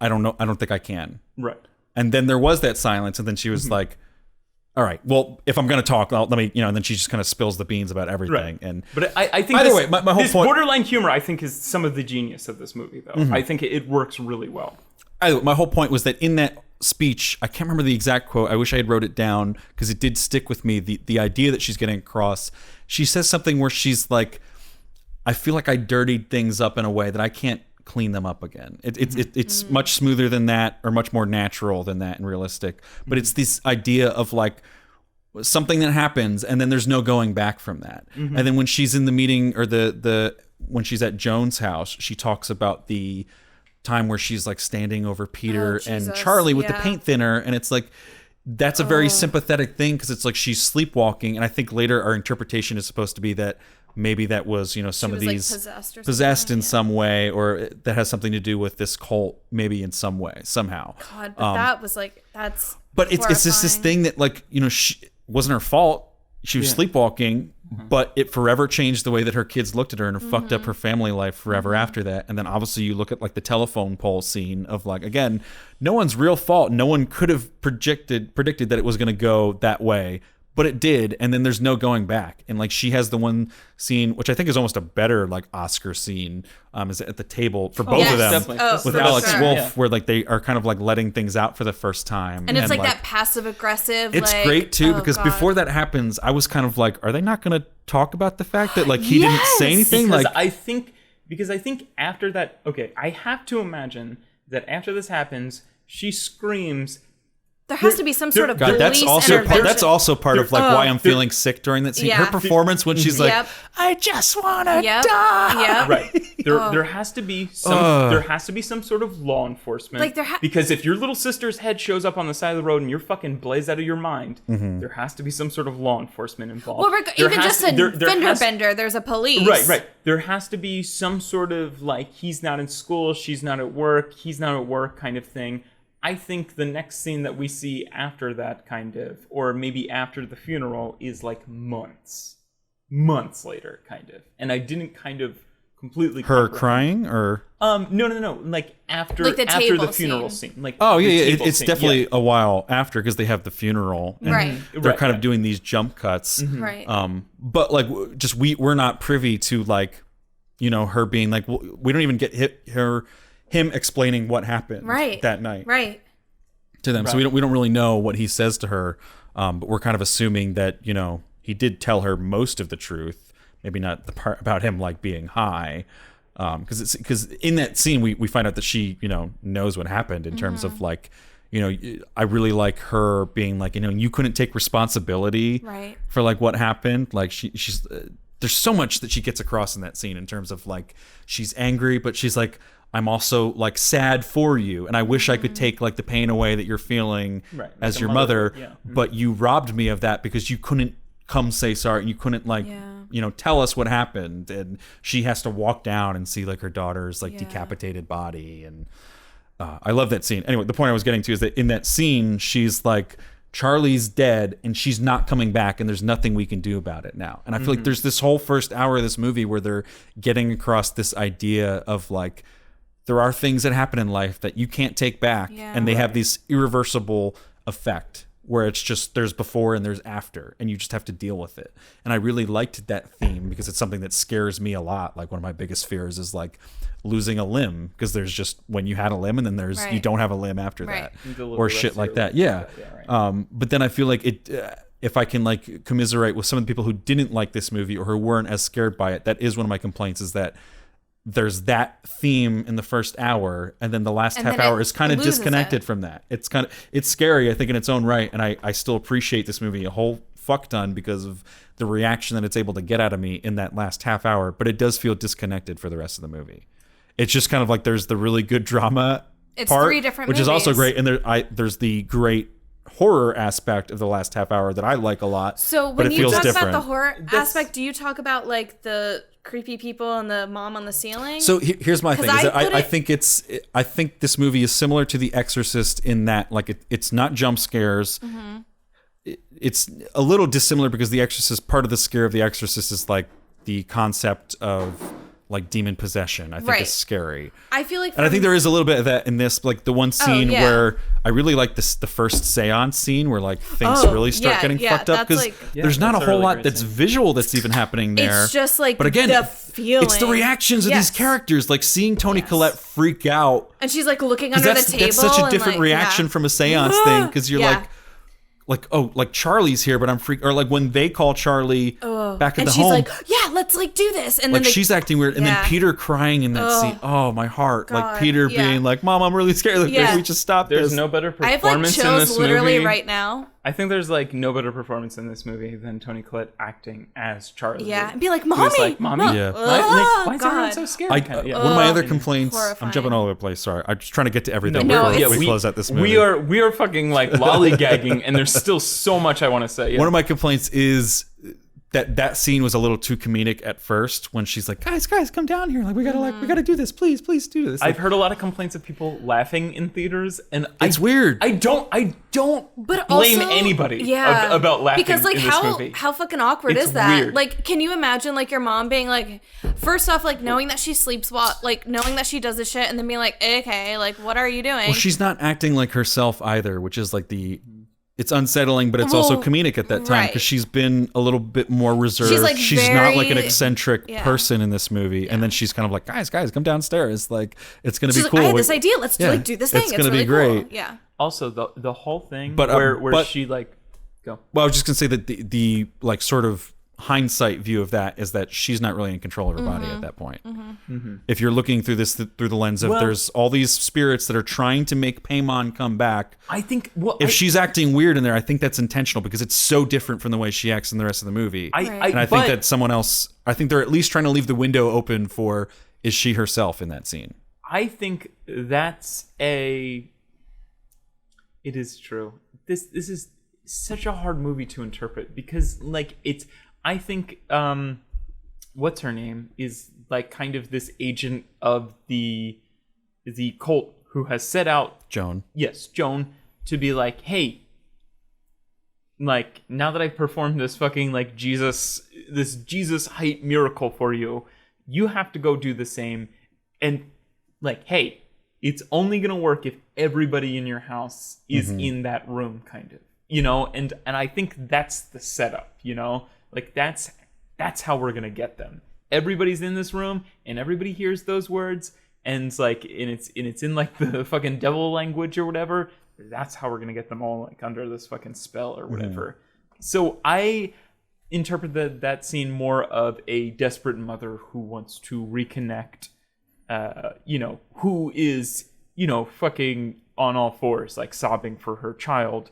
I don't know, I don't think I can. right. And then there was that silence, and then she was like, all right, well, if I'm going to talk, let me, and then she just kind of spills the beans about everything. And but I think either way, my whole this point, borderline humor, I think, is some of the genius of this movie, though. I think it works really well. my whole point was that in that speech, I can't remember the exact quote. I wish I had wrote it down because it did stick with me. The idea that she's getting across, she says something where she's like, I feel like I dirtied things up in a way that I can't clean them up again. It's much smoother than that, or much more natural than that and realistic. But it's this idea of like something that happens and then there's no going back from that. And then when she's in the meeting, or when she's at Joan's house, she talks about the time where she's like standing over Peter and Charlie with the paint thinner, and it's like that's a very sympathetic thing because it's like she's sleepwalking, and I think later our interpretation is supposed to be that maybe that was some of these like possessed in some way, or that has something to do with this cult maybe in some way somehow. God, but that was like that's but it's just this thing that like she wasn't her fault. She was sleepwalking, but it forever changed the way that her kids looked at her, and fucked up her family life forever after that. And then obviously you look at like the telephone pole scene of like, again, no one's real fault. No one could have predicted that it was going to go that way, but it did. And then there's no going back. And like she has the one scene, which I think is almost a better like Oscar scene, is at the table for both of them with Alex Wolff, where like they are kind of like letting things out for the first time. And it's like that passive aggressive. It's great too, because before that happens, I was kind of like, are they not going to talk about the fact that like he didn't say anything? Because like I think after that, okay, I have to imagine that after this happens, she screams. There has to be some sort of God, police intervention. that's also part of like why I'm feeling sick during that scene. Her performance when she's like, I just want to die. Right. There has to be some sort of law enforcement. Like because if your little sister's head shows up on the side of the road and you're fucking blazed out of your mind, there has to be some sort of law enforcement involved. Well, even just a fender bender, there's a police. Right. There has to be some sort of like, he's not in school, she's not at work, he's not at work kind of thing. I think the next scene that we see after that kind of, or maybe after the funeral, is like months later kind of. And I didn't kind of completely her crying or no, like after the funeral scene. Like it's definitely a while after, because they have the funeral and they're kind of doing these jump cuts. Right. But like just we're not privy to like her being like, we don't even get him explaining what happened that night to them. So we don't really know what he says to her, but we're kind of assuming that he did tell her most of the truth, maybe not the part about him like being high, because in that scene we find out that she knows what happened in terms of like I really like her being like you couldn't take responsibility for like what happened. Like she's there's so much that she gets across in that scene in terms of like she's angry, but she's like, I'm also like sad for you, and I wish I could take like the pain away that you're feeling as your mother, but you robbed me of that because you couldn't come say sorry, and you couldn't like tell us what happened. And she has to walk down and see like her daughter's like decapitated body, and I love that scene. Anyway, the point I was getting to is that in that scene she's like, Charlie's dead and she's not coming back, and there's nothing we can do about it now. And I feel like there's this whole first hour of this movie where they're getting across this idea of like, there are things that happen in life that you can't take back, and they have this irreversible effect where it's just there's before and there's after, and you just have to deal with it. And I really liked that theme because it's something that scares me a lot. Like one of my biggest fears is like losing a limb, because there's just when you had a limb and then there's you don't have a limb after that, or shit like that. But then I feel like it if I can like commiserate with some of the people who didn't like this movie or who weren't as scared by it, that is one of my complaints, is that there's that theme in the first hour, and then the last half hour is kind of disconnected from that. It's scary, I think, in its own right, and I still appreciate this movie a whole fuck ton because of the reaction that it's able to get out of me in that last half hour, but it does feel disconnected for the rest of the movie. It's just kind of like there's the really good drama part, 3 different which movies. is also great, and there's the great horror aspect of the last half hour that I like a lot. So when you talk about the horror aspect, do you talk about like the creepy people and the mom on the ceiling? So here's my thing: is that I think this movie is similar to The Exorcist in that like it's not jump scares. It's a little dissimilar because The Exorcist, part of the scare of The Exorcist is like the concept of like demon possession, I think is scary. I feel like, and I think there is a little bit of that in this, like the one scene where I really like this, the first seance scene where like things really start getting fucked up, because there's not a whole lot that's visual that's even happening there. It's just like, but again, the feeling. It's the reactions of these characters, like seeing Toni Collette freak out, and she's like looking under the table. That's such a different reaction from a seance thing, because you're like, oh, like Charlie's here, but I'm freaked. Or like when they call Charlie back at the home. And she's like, yeah, let's like do this. And like then she's acting weird. And then Peter crying in that scene. Oh, my heart. God, like Peter being like, Mom, I'm really scared. Like, maybe we just stop this. There's no better performance I have like chills literally right now. I think there's like no better performance in this movie than Toni Collette acting as Charlie. Yeah, and be like, Mommy. Like, Mommy. Yeah. Why is everyone so scared? One of my other complaints. I'm jumping all over the place. Sorry, I'm just trying to get to everything before we close out this movie. We are fucking like lollygagging, and there's still so much I want to say. Yeah. One of my complaints is that scene was a little too comedic at first, when she's like, guys, come down here, like we gotta do this, please do this. Like, I've heard a lot of complaints of people laughing in theaters, and it's weird. I don't but blame also, anybody about laughing, because like in this movie. How fucking awkward It's is that? weird. Like, can you imagine like your mom being like, first off, like knowing that she sleeps like knowing that she does this shit, and then being like, okay, like what are you doing? Well, she's not acting like herself either, which is like it's unsettling, but it's also comedic at that time, because she's been a little bit more reserved. She's not like an eccentric person in this movie. And then she's kind of like, guys, come downstairs. Like, it's going to be like, cool. I had this idea. Let's like do this thing. It's going to really be great. Cool. Yeah. Also, the whole thing where she like, go. Well, I was just going to say that the like sort of hindsight view of that is that she's not really in control of her body at that point. If you're looking through this through the lens of there's all these spirits that are trying to make Paimon come back, I think she's acting weird in there, I think that's intentional, because it's so different from the way she acts in the rest of the movie. I think that someone else, I think they're at least trying to leave the window open for, is she herself in that scene? I think that's it is true. This is such a hard movie to interpret, because like I think what's her name is like kind of this agent of the cult who has set out Joan, to be like, hey, like now that I've performed this fucking like Jesus height miracle for you, you have to go do the same, and like, hey, it's only gonna work if everybody in your house is in that room, kind of, you know, and I think that's the setup, you know. Like that's how we're gonna get them. Everybody's in this room, and everybody hears those words, and it's like, and it's in like the fucking devil language or whatever. That's how we're gonna get them all like under this fucking spell or whatever. So I interpret that scene more of a desperate mother who wants to reconnect. You know, who is, you know, fucking on all fours, like sobbing for her child.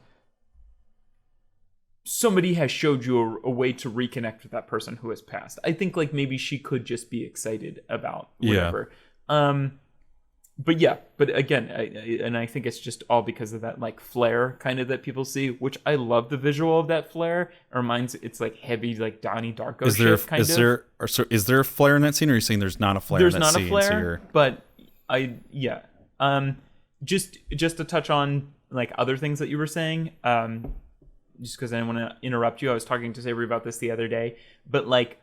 Somebody has showed you a way to reconnect with that person who has passed. I think like maybe she could just be excited about whatever. But again, I think it's just all because of that like flare kind of that people see, which I love the visual of that flare. It reminds, it's like heavy, like Donnie Darko shit. Is there a flare in that scene, or are you saying there's not a flare? There's in that not scene, a flare, but just to touch on like other things that you were saying, just because I didn't want to interrupt you. I was talking to Sabrie about this the other day, but like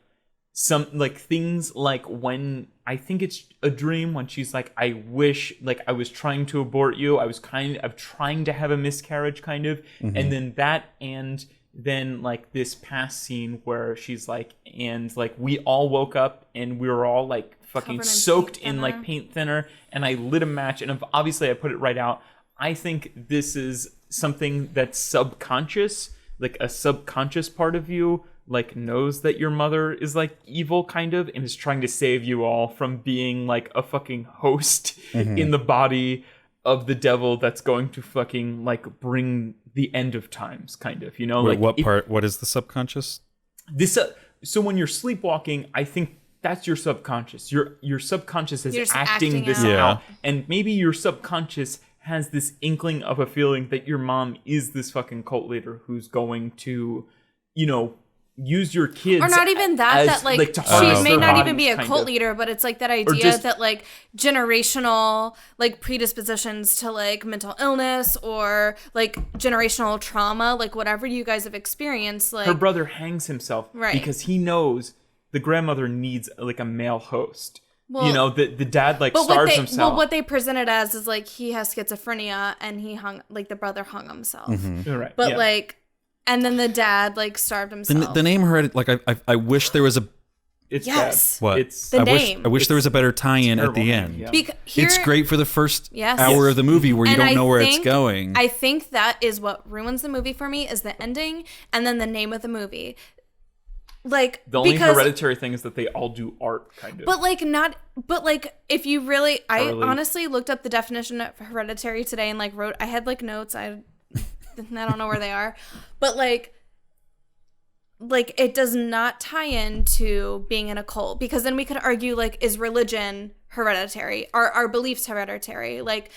some like things like when I think it's a dream when she's like, I wish like I was trying to abort you. I was kind of trying to have a miscarriage kind of. And then that, and then like this past scene where she's like, and like we all woke up and we were all like fucking soaked in like paint thinner, and I lit a match, and obviously I put it right out. I think this is something that's subconscious, like a subconscious part of you like knows that your mother is like evil kind of, and is trying to save you all from being like a fucking host in the body of the devil that's going to fucking like bring the end of times kind of, you know. Wait, like what is the subconscious? This so when you're sleepwalking, I think that's your subconscious. Your subconscious is acting this out, and maybe your subconscious has this inkling of a feeling that your mom is this fucking cult leader who's going to, you know, use your kids, or not even that, as, that like she may not even be a cult leader, but it's like that idea that like generational like predispositions to like mental illness or like generational trauma, like whatever you guys have experienced, like her brother hangs himself because he knows the grandmother needs like a male host. Well, you know, the dad like but starves himself. Well, what they presented as is like he has schizophrenia and he hung, like the brother hung himself. Right. But yeah. like, and then the dad like starved himself. The name Hereditary, like I wish there was a It's Yes. bad. what It's The I name. wish there was a better tie-in at the terrible end. name, yeah. It's great for the first Yes. hour of the movie where you And don't know where it's think- going. I think that is what ruins the movie for me is the ending and then the name of the movie. Like the only because, hereditary thing is that they all do art, kind of. but like not, but like if you really, I Charlie. honestly looked up the definition of hereditary today and like wrote, I had like notes, I don't know where they are, but like it does not tie into being in a cult because then we could argue like is religion hereditary? Are our beliefs hereditary? Like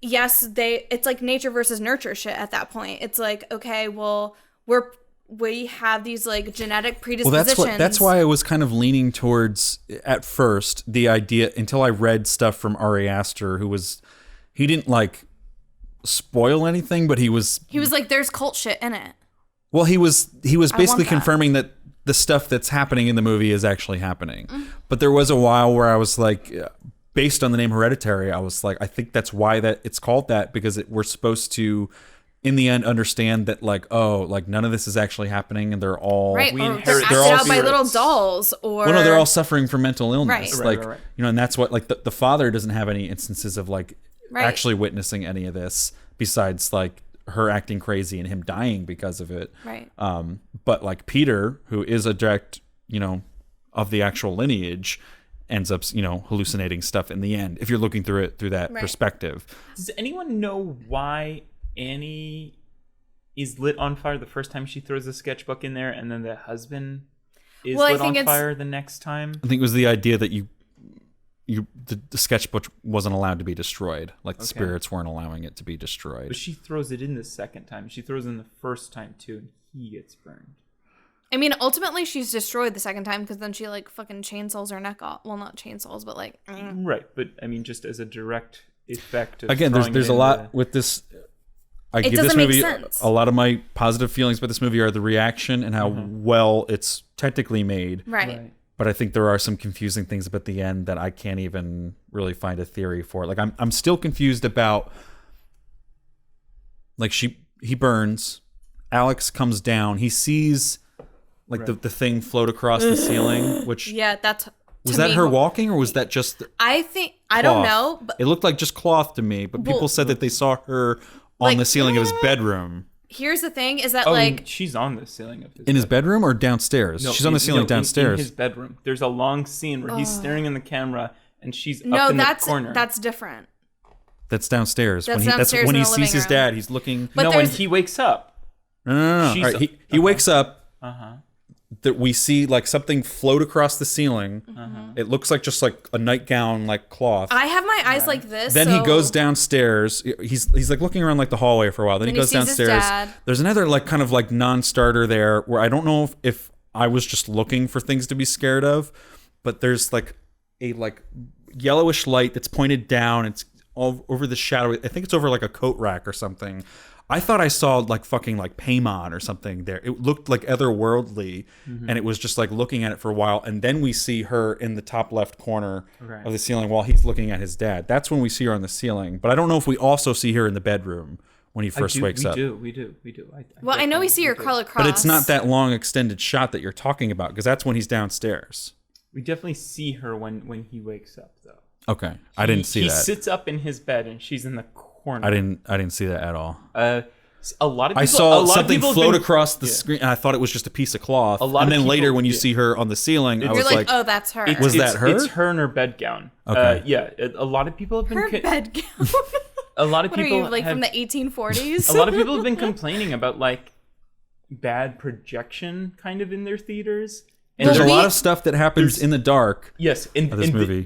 yes, it's like nature versus nurture shit at that point. It's like, okay, well, we have these like genetic predispositions. Well, that's why I was kind of leaning towards at first the idea until I read stuff from Ari Aster, he didn't like spoil anything, but he was like, there's cult shit in it. well, he was basically that. confirming that the stuff that's happening in the movie is actually happening. But there was a while where I was like, based on the name Hereditary, I was like, I think that's why that it's called that because we're supposed to, in the end, understand that like, oh, like none of this is actually happening, and they're all Right, We or inherit they're acted all out by little spirits. dolls, or well, no, they're all suffering from mental illness. Right. Like, Right. you know, and that's what like the father doesn't have any instances of like Right. actually witnessing any of this besides like her acting crazy and him dying because of it. right. But like Peter, who is a direct, you know, of the actual lineage, ends up, you know, hallucinating stuff in the end. If you're looking through it through that Right. perspective. Does anyone know why Annie is lit on fire the first time she throws the sketchbook in there, and then the husband is Well, I lit think on it's- fire the next time? I think it was the idea that the sketchbook wasn't allowed to be destroyed. Like the Okay. spirits weren't allowing it to be destroyed. But she throws it in the second time. She throws it in the first time too, and he gets burned. I mean, ultimately, she's destroyed the second time because then she like fucking chainsaws her neck off. Well, not chainsaws, but like. Right, but I mean, just as a direct effect of Again, throwing there's it a in lot with this. I give this doesn't make movie sense. a lot of my positive feelings about this movie are the reaction and how well it's technically made. Right. But I think there are some confusing things about the end that I can't even really find a theory for. Like I'm still confused about like he burns, Alex comes down, he sees like the thing float across the ceiling, which Yeah, that's. was to that me, her walking or was that just I think I don't cloth? know, but It looked like just cloth to me, but people Well- said that they saw her on Like- the ceiling of his bedroom. here's the thing: is that Oh, like she's on the ceiling of his In his bedroom or downstairs? No, She's on the ceiling in downstairs. his bedroom. There's a long scene where he's staring in the camera, and she's no, up in that's the corner. that's different. That's downstairs. That's when he downstairs when in he the sees living his room. dad, he's looking. But no, when there's- he wakes up. No. She's- All right, he wakes up. Uh-huh. That we see like something float across the ceiling. It looks like just like a nightgown, like cloth. I have my eyes like this. Then so he goes downstairs. He's like looking around like the hallway for a while. Then he Then he goes sees his downstairs. dad. There's another like kind of like non-starter there where I don't know if I was just looking for things to be scared of, but there's like a like yellowish light that's pointed down. It's all over the shadow. I think it's over like a coat rack or something. I thought I saw like fucking like Paimon or something there. It looked like otherworldly, and it was just like looking at it for a while. And then we see her in the top left corner of the ceiling while he's looking at his dad. That's when we see her on the ceiling. But I don't know if we also see her in the bedroom when he first wakes up. We do. Well, I know we see her crawl across. But it's not that long extended shot that you're talking about because that's when he's downstairs. We definitely see her when he wakes up, though. Okay, I didn't see he that. sits up in his bed, and she's in the corner. I didn't see that at all. A lot of people, I saw a lot of something people have float been- across the Yeah. screen, and I thought it was just a piece of cloth. lot and of then later, people- when you yeah. see her on the ceiling, I You're was You're like, like, oh, that's her. It's- Was that her? It's her in her bedgown. Okay. Yeah. A lot of people have been. her bed gown. A lot of What are people you like have, from the 1840s? A lot of people have been complaining about like bad projection, kind of in their theaters. And there's a we- lot of stuff that happens there's- in the dark. yes, in this movie.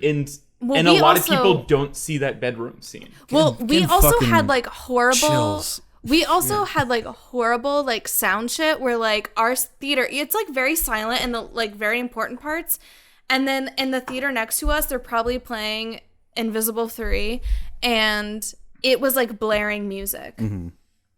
Well, and a we lot of also- people don't see that bedroom scene. Well, we Getting also fucking had like horrible. chills. We also had like horrible like sound shit where like our theater, it's like very silent in the like very important parts, and then in the theater next to us, they're probably playing Invisible 3, and it was like blaring music.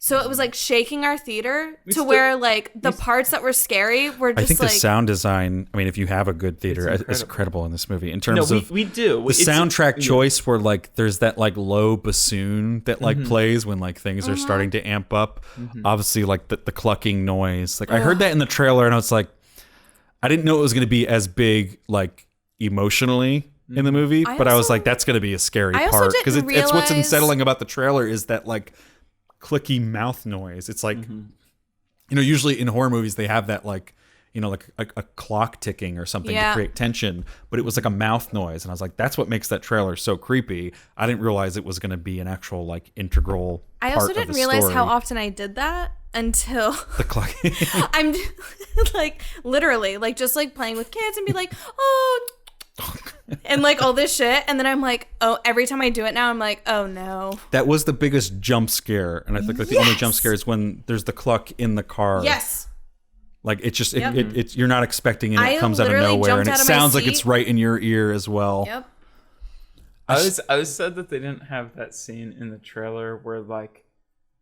So it was like shaking our theater still- where like the parts that were scary were just I think the like sound design, I mean, if you have a good theater, is incredible in this movie. In terms No, of we do. the soundtrack choice where like there's that like low bassoon that like plays when like things are starting to amp up. Obviously like the clucking noise. Like I heard that in the trailer and I was like, I didn't know it was going to be as big like emotionally in the movie, but I was also- like, that's going to be a scary I also part because didn't it's what's realize- unsettling about the trailer is that like clicky mouth noise. It's like, you know, usually in horror movies they have that like, you know, like a clock ticking or something to create tension, but it was like a mouth noise, and I was like, that's what makes that trailer so creepy. I didn't realize it was going to be an actual like integral. I part also of didn't the realize story. how often I did that until The clock. I'm like literally like just like playing with kids and be like, oh, and like all this shit, and then I'm like, oh, every time I do it now, I'm like, oh no. That was the biggest jump scare, and I think like the only jump scare is when there's the cluck in the car. Yes. Like it's just Yep. it's you're not expecting it. I It comes out of literally nowhere, and jumped it out of my sounds like seat. it's right in your ear as well. Yep. I was sad that they didn't have that scene in the trailer where like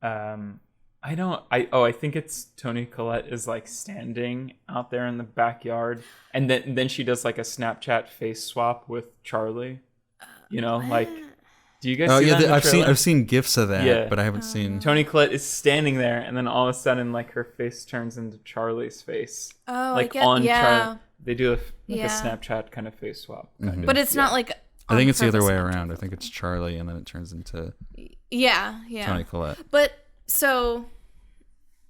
I think it's Toni Collette is like standing out there in the backyard, and then she does like a Snapchat face swap with Charlie. You know, like, do you guys? Oh see yeah, that in the trailer? I've seen gifs of that, Yeah. but I haven't seen. Toni Collette is standing there, and then all of a sudden, like her face turns into Charlie's face. Oh, like I get, on yeah. Charlie. They do a Yeah. Snapchat kind of face swap. Kind of. But it's not like. I think it's the other on way purpose. around. I think it's Charlie, and then it turns into Yeah. Toni Collette. But so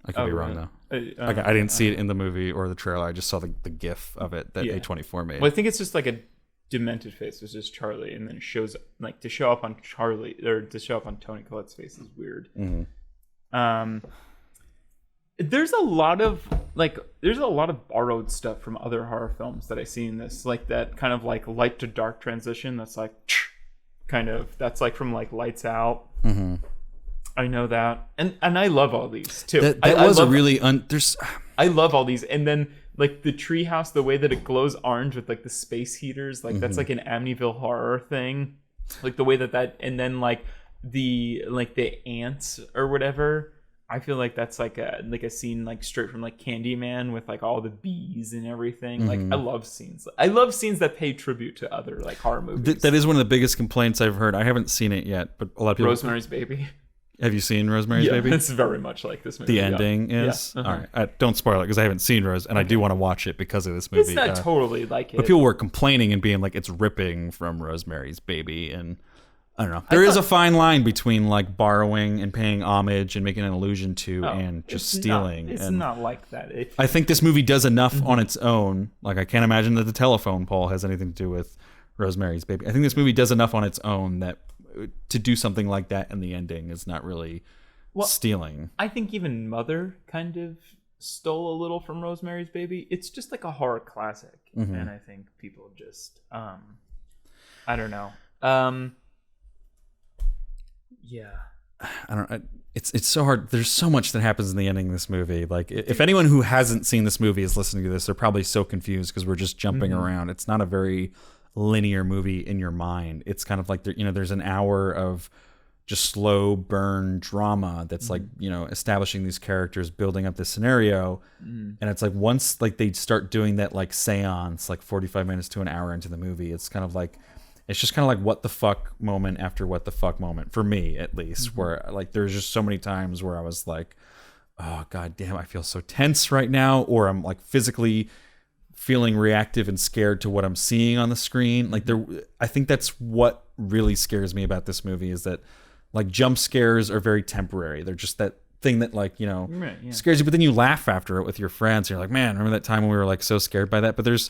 I could be wrong though. Like, I didn't see it in the movie or the trailer. I just saw the GIF of it that Yeah. A24 made. Well, I think it's just like a demented face. It's just Charlie, and then it shows like to show up on Charlie or to show up on Toni Collette's face is weird. There's a lot of borrowed stuff from other horror films that I see in this, like that kind of like light to dark transition. That's like kind of that's like from like Lights Out. I know that, and I love all these too. that I was a love- really there's. I love all these, and then like the treehouse, the way that it glows orange with like the space heaters, like that's like an Amityville horror thing, like the way that, and then like the ants or whatever. I feel like that's like a scene like straight from like Candyman with like all the bees and everything. Like I love scenes that pay tribute to other like horror movies. That is one of the biggest complaints I've heard. I haven't seen it yet, but a lot of people. Rosemary's Baby. Have you seen Rosemary's Yeah, Baby? it's very much like this movie. The yeah. ending is Yeah. all right. Don't spoil it because I haven't seen Rose, and I do want to watch it because of this movie. It's not totally like it. But people were complaining and being like, it's ripping from Rosemary's Baby, and I don't know. There is a fine line between like borrowing and paying homage and making an allusion to, and just It's stealing. Not, it's and not like that. I think this movie does enough on its own. Like I can't imagine that the telephone pole has anything to do with Rosemary's Baby. I think this movie does enough on its own that to do something like that in the ending is not really stealing. I think even Mother kind of stole a little from Rosemary's Baby. It's just like a horror classic, and I think people just I don't know. Yeah. I don't. It's so hard. There's so much that happens in the ending of this movie. Like, if anyone who hasn't seen this movie is listening to this, they're probably so confused because we're just jumping around. It's not a very linear movie in your mind. It's kind of like there's an hour of just slow burn drama that's like establishing these characters, building up this scenario, and it's like once like they start doing that like seance, like 45 minutes to an hour into the movie, it's kind of like. It's just kind of like what the fuck moment after what the fuck moment for me, at least, where like there's just so many times where I was like, oh god damn, I feel so tense right now, or I'm like physically feeling reactive and scared to what I'm seeing on the screen. Like I think that's what really scares me about this movie is that like jump scares are very temporary. They're just that thing that like scares you, but then you laugh after it with your friends. And you're like, man, remember that time when we were like so scared by that? But there's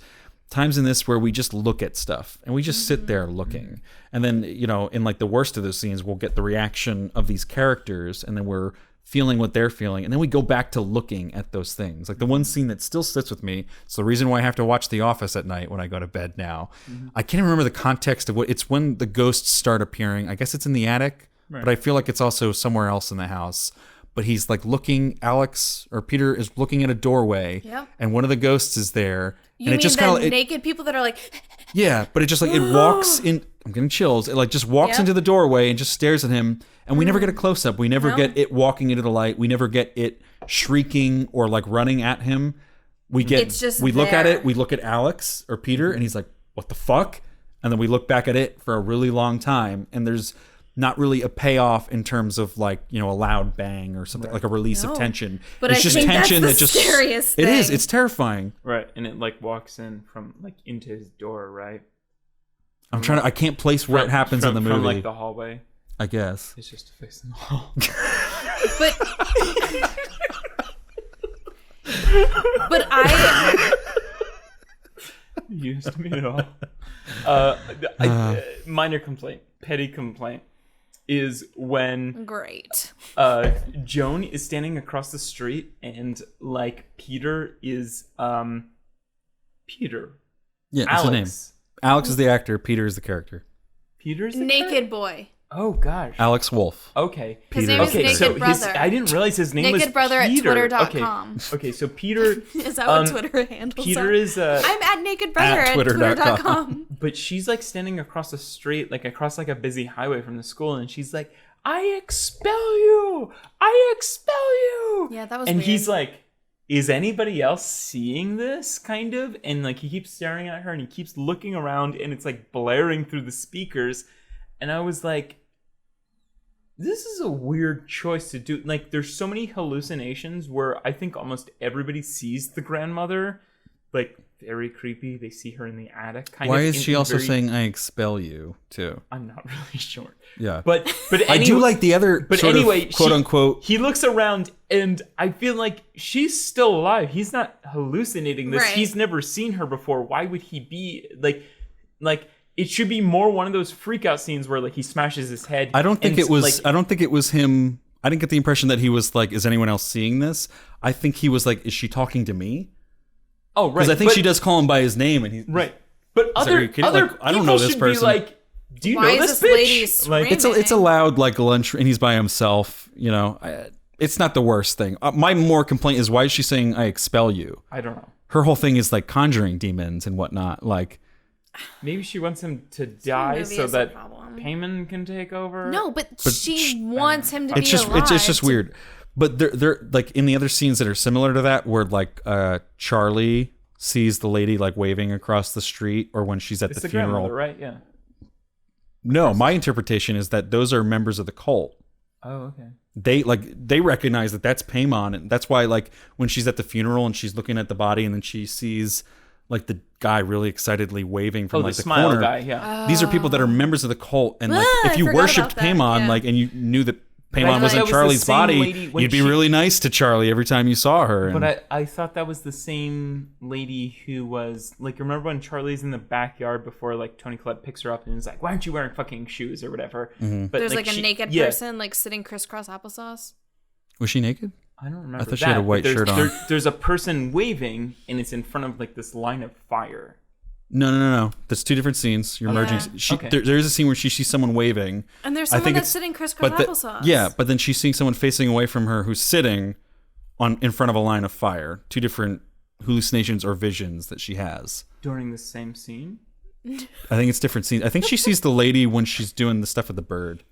times in this where we just look at stuff and we just sit there looking, and then in like the worst of those scenes we'll get the reaction of these characters, and then we're feeling what they're feeling, and then we go back to looking at those things. Like the one scene that still sits with me, it's the reason why I have to watch The Office at night when I go to bed now. I can't remember the context of what it's when the ghosts start appearing. I guess it's in the attic, but I feel like it's also somewhere else in the house. But he's like looking, Alex or Peter is looking at a doorway, and one of the ghosts is there. you and it mean just the kind of naked people that are like yeah, but it just like it walks in. I'm getting chills. It like just walks Yep. into the doorway and just stares at him. And we never get a close up. We never No. get it walking into the light. We never get it shrieking or like running at him. We get, It's just we look at there. it. We look at Alex or Peter and he's like, what the fuck? And then we look back at it for a really long time. And there's not really a payoff in terms of like, you know, a loud bang or something like a release of No. tension. But it's I just think that's tension the that just scariest It is. thing. It's terrifying. Right, and it like walks in from like into his door, right? I'm trying to. I can't place where it happens in the movie. From like the hallway. I guess. It's just a face in the hall. But I Used me at all. Minor complaint, petty complaint, is when great. Joan is standing across the street and like Peter is Peter. Yeah, that's the name. Alex. Alex is the actor. Peter is the character. Peter's the Naked character? boy. Oh gosh. Alex Wolf. Okay. His name is Okay, Naked so Brother. I didn't realize his name was Naked Brother at Peter. Twitter.com. Okay, so Peter Is that what Twitter handles Peter are? is I'm at Naked Brother At at Twitter.com. Twitter.com. but she's like standing across the street, like across like a busy highway from the school, and she's like, "I expel you! I expel you!" Yeah, that was And weird. he's like, "Is anybody else seeing this?" Kind of, and like he keeps staring at her, and he keeps looking around, and it's like blaring through the speakers, and I was like, this is a weird choice to do. Like, there's so many hallucinations where I think almost everybody sees the grandmother, like, very creepy. They see her in the attic. Why is she also saying "I expel you" too? I'm not really sure. Yeah, But I do like the other But sort anyway, of quote unquote. he looks around, and I feel like she's still alive. He's not hallucinating this. Right. He's never seen her before. Why would he be like? It should be more one of those freak out scenes where like he smashes his head. I don't think and, it was. like, I don't think it was him. I didn't get the impression that he was like, "Is anyone else seeing this?" I think he was like, "Is she talking to me?" oh right. Because I think but- she does call him by his name, and he Right. But Are you kidding? other Like, I don't people know this should person. be like, do you Why know is this this bitch? lady Like, screaming? it's a loud like lunch, and he's by himself. You know, it's not the worst thing. My more complaint is why is she saying "I expel you"? I don't know. Her whole thing is like conjuring demons and whatnot. Like, Maybe she wants him to die movie so is a that problem. Payman can take over. No, but she wants him to it's be just alive. it's just weird. But they're like in the other scenes that are similar to that, where like Charlie sees the lady like waving across the street, or when she's at It's the the funeral. grandmother, right? Yeah. No, my interpretation is that those are members of the cult. Oh, okay. They recognize that that's Paimon, and that's why like when she's at the funeral and she's looking at the body, and then she sees like the guy really excitedly waving from Oh, like the the smile corner. guy. Yeah. These are people that are members of the cult, and like Ah, if I you forgot worshipped about that, Paimon, yeah. like, and you knew that I Paimon thought was that in was the Charlie's same body, lady when you'd be she- really nice to Charlie every time you saw her. And But I thought that was the same lady who was like, remember when Charlie's in the backyard before like Tony Collette picks her up and is like, "Why aren't you wearing fucking shoes or whatever?" Mm-hmm. But There's like a she- naked yeah, person like sitting crisscross applesauce. was she naked? I don't remember. I thought she that, had a white but there's- shirt on. There's a person waving and it's in front of like this line of fire. No. That's two different scenes. You're merging. Yeah. Okay. There is a scene where she sees someone waving. And there's I someone think that's it's- sitting crisscross But applesauce. yeah, but then she's seeing someone facing away from her who's sitting in front of a line of fire. Two different hallucinations or visions that she has. During the same scene? I think it's different scenes. I think she sees the lady when she's doing the stuff with the bird.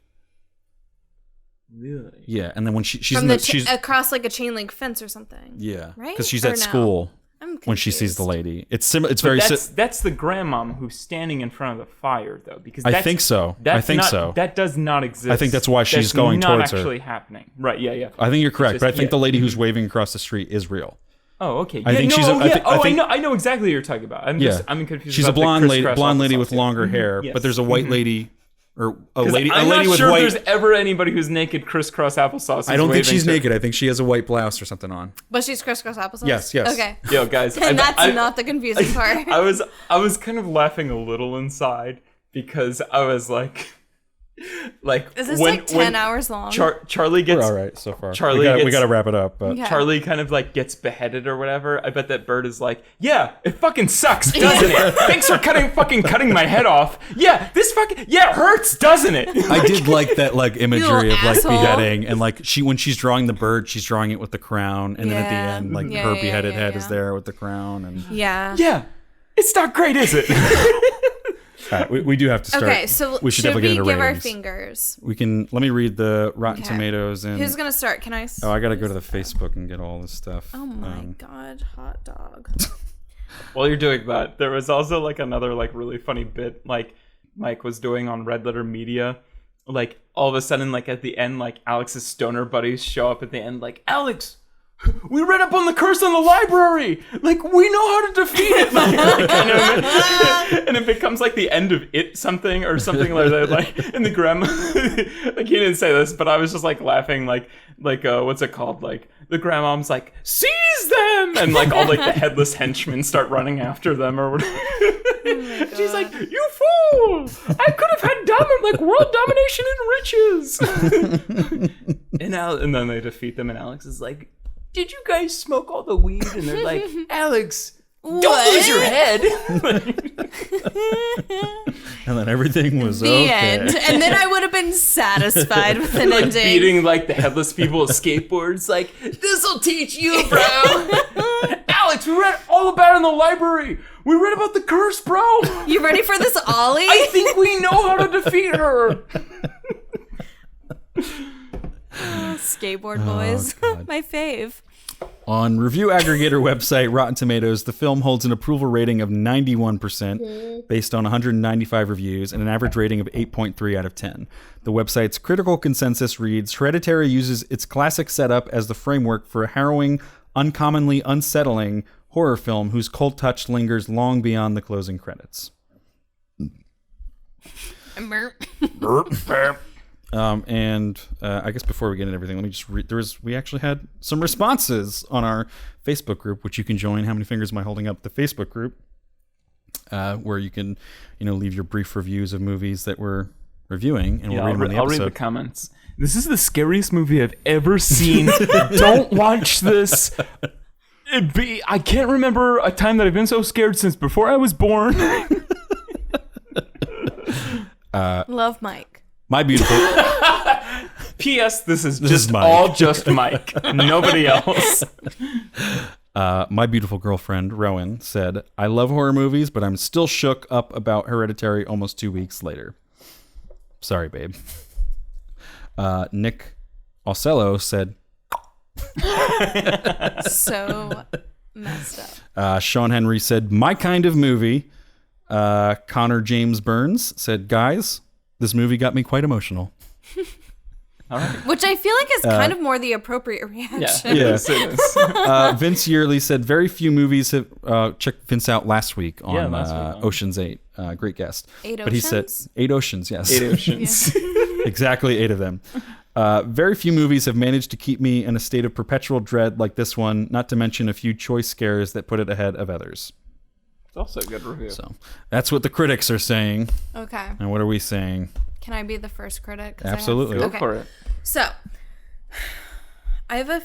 Really? Yeah, and then when she's From in the the she's across like a chain link fence or something. yeah, Right? because she's Or at no? school I'm when she sees the confused. lady. It's It's But very. that's the grandmom who's standing in front of the fire, though, because I that's, think so. I that's think not- so. That does not exist. I think that's why she's That's going not towards her. actually happening. Right? Yeah, yeah. I think you're correct, just- but I think yeah. the lady who's waving across the street is real. Oh, okay. I Yeah, think no, she's a- oh, I yeah. think- Oh, I think- I know exactly what you're talking about. I'm confused. She's a about the blonde crisscross lady with applesauce, yeah. longer hair, Yes. but there's a white lady or a 'Cause lady I'm not with sure white. if there's ever anybody who's naked crisscross applesauce. I don't think she's waving to- naked. I think she has a white blouse or something on. But she's crisscross applesauce? Yes, yes. Okay. Yo, guys, And that's not the confusing part. I was kind of laughing a little inside because I was like Is this when, like 10 when hours long? Charlie gets We're all right so far. Charlie we gets- got to wrap it up, but Okay. Charlie kind of like gets beheaded or whatever. I bet that bird is like, yeah, it fucking sucks, doesn't it? Thanks for cutting my head off. Yeah, it hurts, doesn't it? I did like that like imagery You of like asshole. beheading and like when she's drawing the bird, she's drawing it with the crown, and then at the Yeah. end like Yeah, her yeah, beheaded yeah, head is yeah. there with the crown, and Yeah. Yeah, it's not great, is it? All right, we do have to start. Okay, so we should should definitely we get into give our ratings. fingers? We can. Let me read the Rotten Okay. Tomatoes and. Who's gonna start? Can I? Oh, I gotta go to the Facebook and get all this stuff. Oh my god, hot dog. While you're doing that, there was also like another like really funny bit like Mike was doing on Red Letter Media. Like all of a sudden, like at the end, like Alex's stoner buddies show up at the end, like Alex. We read up on the curse in the library. Like we know how to defeat it. And it becomes like the end of it something or something like that. Like in the grandma, like he didn't say this, but I was just like laughing. Like what's it called? Like the grandmom's like seize them, and like all like the headless henchmen start running after them or whatever. She's like, you fool! I could have had like world domination and riches. and then they defeat them, and Alex is like, did you guys smoke all the weed? And they're like, Alex, don't lose your head. And then everything was The okay. end. And then I would have been satisfied with an Like ending. beating like the headless people with skateboards. Like, this'll teach you, bro. Alex, we read all about it in the library. We read about the curse, bro. You ready for this, Ollie? I think we know how to defeat her. Skateboard boys. God. My fave. On review aggregator website Rotten Tomatoes, the film holds an approval rating of 91% based on 195 reviews and an average rating of 8.3 out of 10. The website's critical consensus reads, Hereditary uses its classic setup as the framework for a harrowing, uncommonly unsettling horror film whose cult touch lingers long beyond the closing credits. And I guess before we get into everything, let me just read. We actually had some responses on our Facebook group, which you can join. How many fingers am I holding up? The Facebook group, where you can, leave your brief reviews of movies that we're reviewing, and we'll read them on the I'll episode. read the comments. This is the scariest movie I've ever seen. Don't watch this. I can't remember a time that I've been so scared since before I was born. Love Mike. My beautiful. P.S. This is is Mike. all just Mike. Nobody else. My beautiful girlfriend, Rowan, said, I love horror movies, but I'm still shook up about Hereditary almost 2 weeks later. Sorry, babe. Nick Ocello said, So messed up. Sean Henry said, my kind of movie. Connor James Burns said, guys, this movie got me quite emotional. All right. Which I feel like is kind of more the appropriate reaction. Yeah. It is. Vince Yearly said, very few movies have checked Vince out last week on last week. Ocean's 8. Great guest. But he said, 8 Oceans, yes. 8 Oceans. Exactly 8 of them. Very few movies have managed to keep me in a state of perpetual dread like this one, not to mention a few choice scares that put it ahead of others. It's also a good review. So that's what the critics are saying. Okay. And what are we saying? Can I be the first critic? 'Cause I have- Absolutely. Go for it. So, I have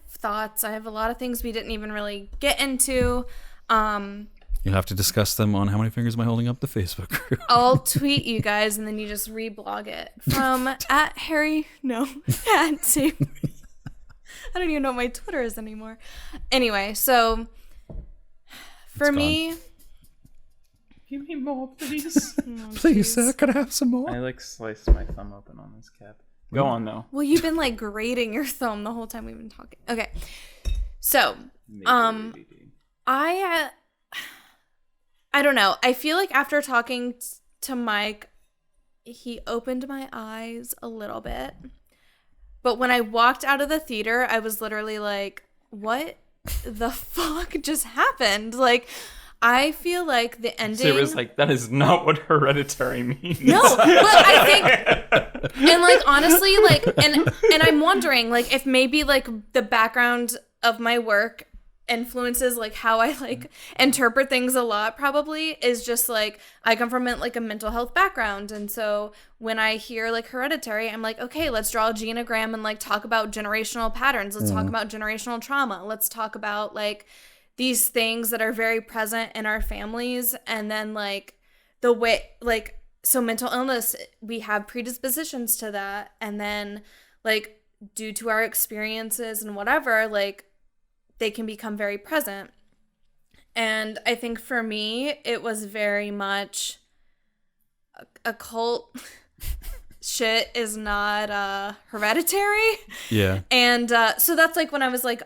thoughts. I have a lot of things we didn't even really get into. You'll have to discuss them on How Many Fingers Am I Holding Up, the Facebook group. I'll tweet you guys and then you just reblog it from at Harry. No, at Sabrie. I don't even know what my Twitter is anymore. Anyway, so for me, Give me more, please. Please, sir, could I have some more? I like sliced my thumb open on this cap. Go on though. well, you've been like grating your thumb the whole time we've been talking. Okay, so I don't know. I feel like after talking to Mike, he opened my eyes a little bit. But when I walked out of the theater, I was literally like, what the fuck just happened? Like, I feel like the ending... Sarah's like, that is not what Hereditary means. No, but I think... And, like, honestly, like... And I'm wondering, like, if maybe, like, the background of my work influences like how I like interpret things a lot, probably is just like I come from like a mental health background, and so when I hear like Hereditary, I'm like, okay, let's draw a genogram and like talk about generational patterns, let's talk about generational trauma, let's talk about like these things that are very present in our families, and then like the way like so mental illness, we have predispositions to that, and then like due to our experiences and whatever, like they can become very present. And I think for me, it was very much occult shit is not hereditary. Yeah. And so that's like when I was like,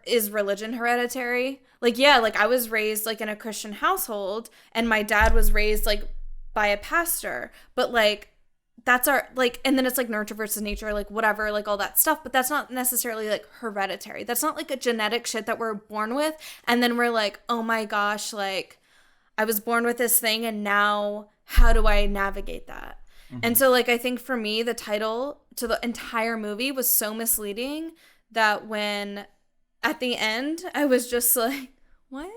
is religion hereditary? Like, yeah, like I was raised like in a Christian household and my dad was raised like by a pastor, but like that's our like, and then it's like nurture versus nature, like whatever, like all that stuff, but that's not necessarily like hereditary. That's not like a genetic shit that we're born with and then we're like, oh my gosh, like I was born with this thing and now how do I navigate that? And so like I think for me the title to the entire movie was so misleading that when at the end I was just like, what?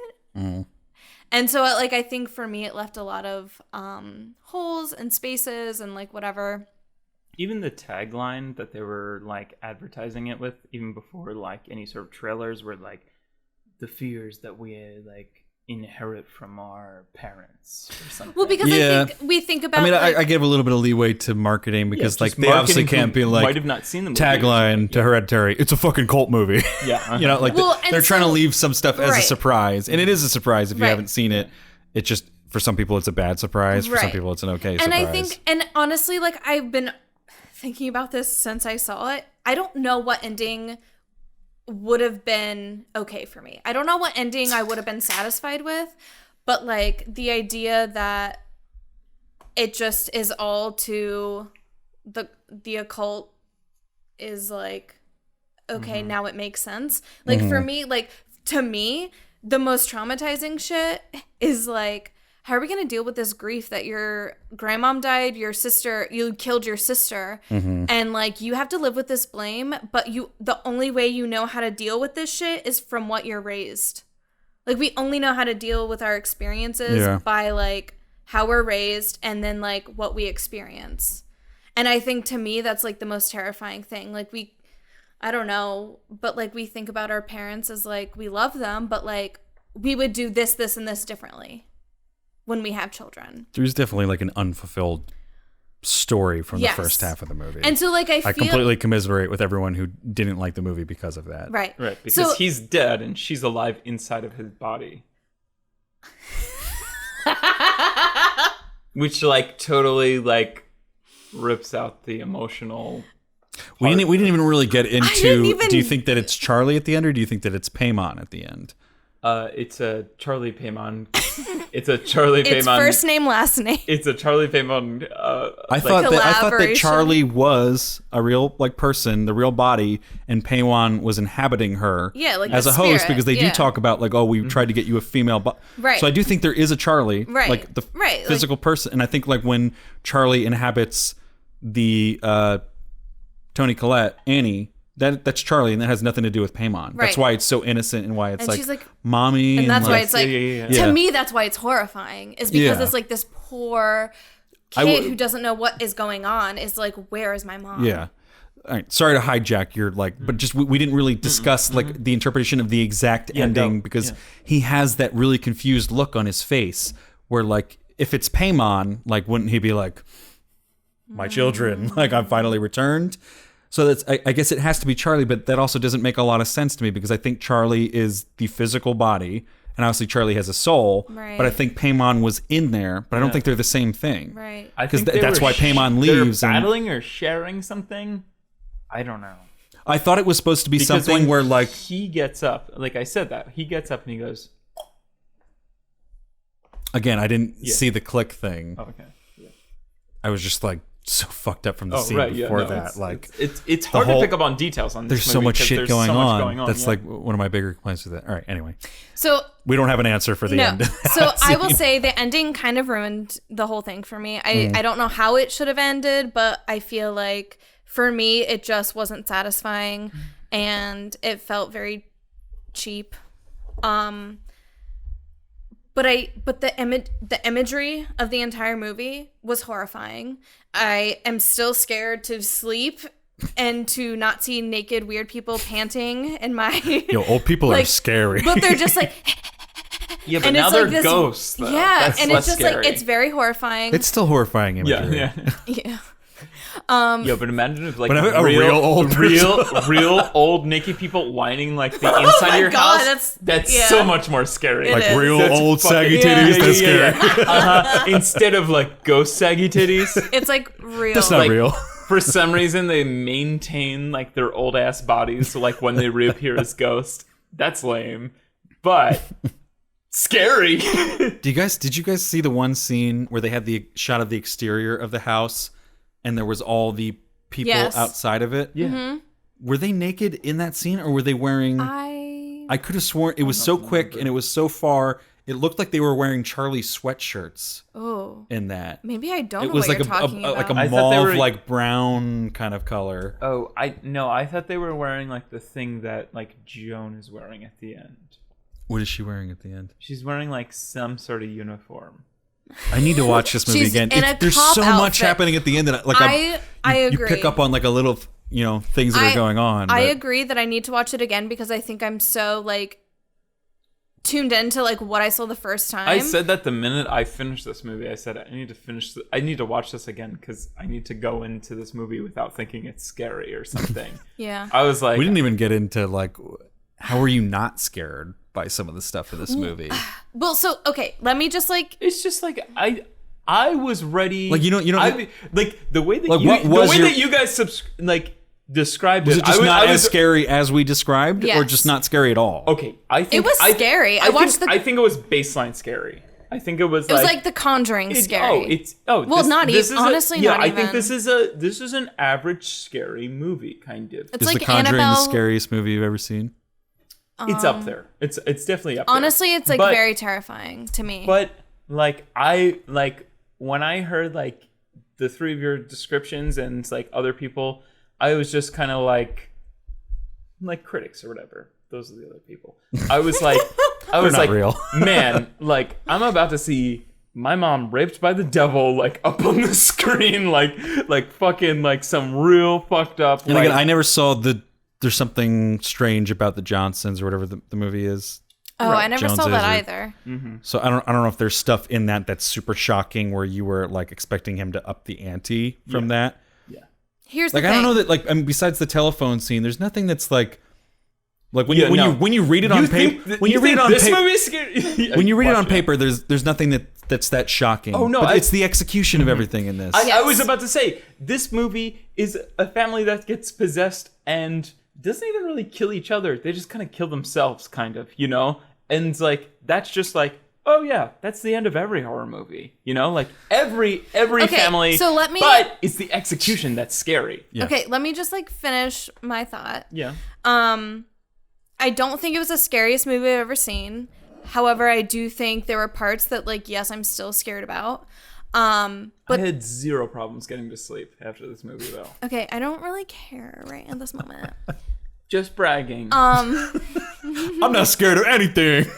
And so like I think for me it left a lot of holes and spaces and like whatever. Even the tagline that they were like advertising it with, even before like any sort of trailers, were like the fears that we like inherit from our parents or something. Well, because Yeah. I think we think about. I mean, like, I give a little bit of leeway to marketing because, like, they obviously can't be like might have not seen the movie. tagline to Hereditary. It's a fucking cult movie. Yeah, You know, like Well, and they're trying to so- leave some stuff as a Right. surprise, and it is a surprise if you Right. haven't seen it. It just for some people it's a bad surprise. For some Right. people it's an okay and surprise. I think, and honestly, like I've been thinking about this since I saw it. I don't know what ending would have been okay for me. I don't know what ending I would have been satisfied with, but like the idea that it just is all to the occult is like, okay, now it makes sense. Like for me, like to me, the most traumatizing shit is like, how are we going to deal with this grief that your grandmom died, you killed your sister, and like you have to live with this blame, but the only way you know how to deal with this shit is from what you're raised. Like we only know how to deal with our experiences by like how we're raised and then like what we experience. And I think to me that's like the most terrifying thing. Like I don't know, but like we think about our parents as like we love them, but like we would do this, and this differently when we have children. There's definitely like an unfulfilled story from Yes. the first half of the movie. And so like I feel completely commiserate with everyone who didn't like the movie because of that. right. because So he's dead and she's alive inside of his body. Which like totally like rips out the emotional. We didn't even really get into. didn't even- Do you think that it's Charlie at the end, or do you think that it's Paimon at the end? It's a Charlie Paimon. It's a Charlie it's Paimon. first name, last name. It's a Charlie Paimon. I thought that collaboration. Charlie was a real like person, the real body, and Paimon was inhabiting her Yeah, like as a a host spirit, because they do yeah. talk about like, oh, we tried to get you a female, Right. So I do think there is a Charlie, Right. like the Right, like- physical person, and I think like when Charlie inhabits the Toni Collette Annie. That's Charlie, and that has nothing to do with Paimon. That's Right. why it's so innocent and why it's And like, she's like- mommy. And that's why like, it's like, Yeah. Yeah. to me, that's why it's horrifying, is because Yeah. it's like this poor kid who doesn't know what is going on is like, where is my mom? Yeah. All right. Sorry to hijack your but just we didn't really discuss like the interpretation of the exact ending no, because he has that really confused look on his face where like if it's Paimon, like wouldn't he be like, my children, like I'm finally returned? So that's I guess it has to be Charlie, but that also doesn't make a lot of sense to me because I think Charlie is the physical body. And obviously Charlie has a soul, Right. but I think Paimon was in there, but I don't think they're the same thing. Right. I 'Cause think they that's were why Paimon they're leaves and- battling or sharing something. I don't know. I thought it was supposed to be Because something when where like he gets up, like I said that he gets up and he goes, again, I didn't see the click thing. oh, okay. Yeah. I was just like so fucked up from the scene Right. Yeah. before No, that. it's, like it's hard whole- to pick up on details on this. there's so movie much 'cause shit there's going, so much on. going on. That's yeah. like one of my bigger complaints with that. All right. Anyway, So we don't have an answer for the no. end. So I will say the ending kind of ruined the whole thing for me. I don't know how it should have ended, but I feel like for me it just wasn't satisfying and it felt very cheap. But the imagery of the entire movie was horrifying. I am still scared to sleep and to not see naked weird people panting in my Yo, old people are like, scary. but they're just like yeah, but and now it's they're like this ghosts. Though. yeah That's and less it's just scary. like it's very horrifying. It's still horrifying imagery. yeah. Yeah. Yo, but imagine if like But a real old real old naked people lining like the inside of your God, house. That's yeah. so much more scary. It Like is. real That's old fucking- saggy titties. That's yeah. scary. Instead of like ghost saggy titties. It's like real. That's not Like, real. For some reason, they maintain like their old ass bodies, so like when they reappear as ghosts. That's lame, but scary. Did you guys see the one scene where they had the shot of the exterior of the house and there was all the people Yes. outside of it? Yeah. Were they naked in that scene or were they wearing I could have sworn it was so quick and it was so far. It looked like they were wearing Charlie sweatshirts Oh, in that. maybe I don't It know was what like you're talking about. like a I thought they mauve, were- like brown kind of color. Oh, I thought they were wearing like the thing that like Joan is wearing at the end. What is she wearing at the end? She's wearing like some sort of uniform. I need to watch this movie She's again. in a There's cop so much outfit. happening at the end that like I you agree. pick up on like a little things that are going on. I but- agree that I need to watch it again because I think I'm so like tuned into like what I saw the first time. I said that the minute I finished this movie. I said I need to watch this again because I need to go into this movie without thinking it's scary or something. Yeah. I was like, We didn't even get into like how are you not scared by some of the stuff in this movie? Well, so okay, let me just like it's just like I was ready. Like, you know, like the way that Like, you, what the was way your- that you guys described Was it. it just I not I as scary as we described, or Yes. just not scary at all? Okay, I think was scary. I watched I think it was baseline scary. I think it was. it was like The Conjuring scary. Well, not even- honestly, yeah. not I think even. this is an average scary movie, kind of. It's Is like The Conjuring Annabelle. the scariest movie you've ever seen? It's up there. It's definitely up there. Honestly, it's like But- very terrifying to me. But like when I heard like the three of your descriptions and like other people, I was just kind of like critics or whatever. Those are the other people. I was like, not real. Man, like I'm about to see my mom raped by the devil like up on the screen, like fucking like some real fucked up. And like, again, I never saw There's Something Strange About the Johnsons or whatever the movie is. I never saw Joneses that or- either. So I don't know if there's stuff in that that's super shocking where you were like expecting him to up the ante from that. Here's Like the I thing. don't know that like I mean, besides the telephone scene, there's nothing that's like when Yeah, no. when you read it on paper when you read it on this paper movie is scary. when you read it on Watch paper there's nothing that's that shocking. Oh, no, but it's the execution of everything in this. I was about to say, this movie is a family that gets possessed and doesn't even really kill each other. They just kind of kill themselves, kind of, you know? And it's like, that's just like, oh yeah, that's the end of every horror movie. You know? Like, every Okay, family. so let me- But it's the execution that's scary. Yeah. Okay, let me just like finish my thought. Yeah. I don't think it was the scariest movie I've ever seen. However, I do think there were parts that like yes, I'm still scared about. I had zero problems getting to sleep after this movie, though. Okay, I don't really care right at this moment. Just bragging. I'm not scared of anything.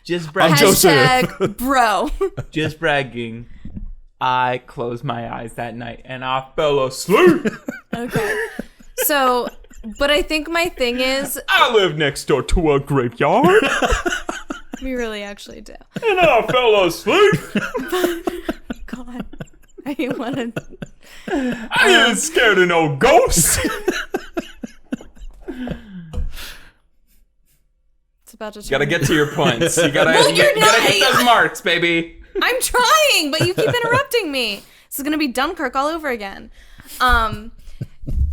Just bragging. Hashtag bro. Just bragging. I closed my eyes that night and I fell asleep. Okay. So, but I think my thing is I live next door to a graveyard. we really actually do. And I fell asleep. God. I want to I ain't scared of no ghosts. It's about to turn. Gotta get to your points. You gotta, Well, you you're gotta not- hit those marks, baby. I'm trying, but you keep interrupting me. This is gonna be Dunkirk all over again.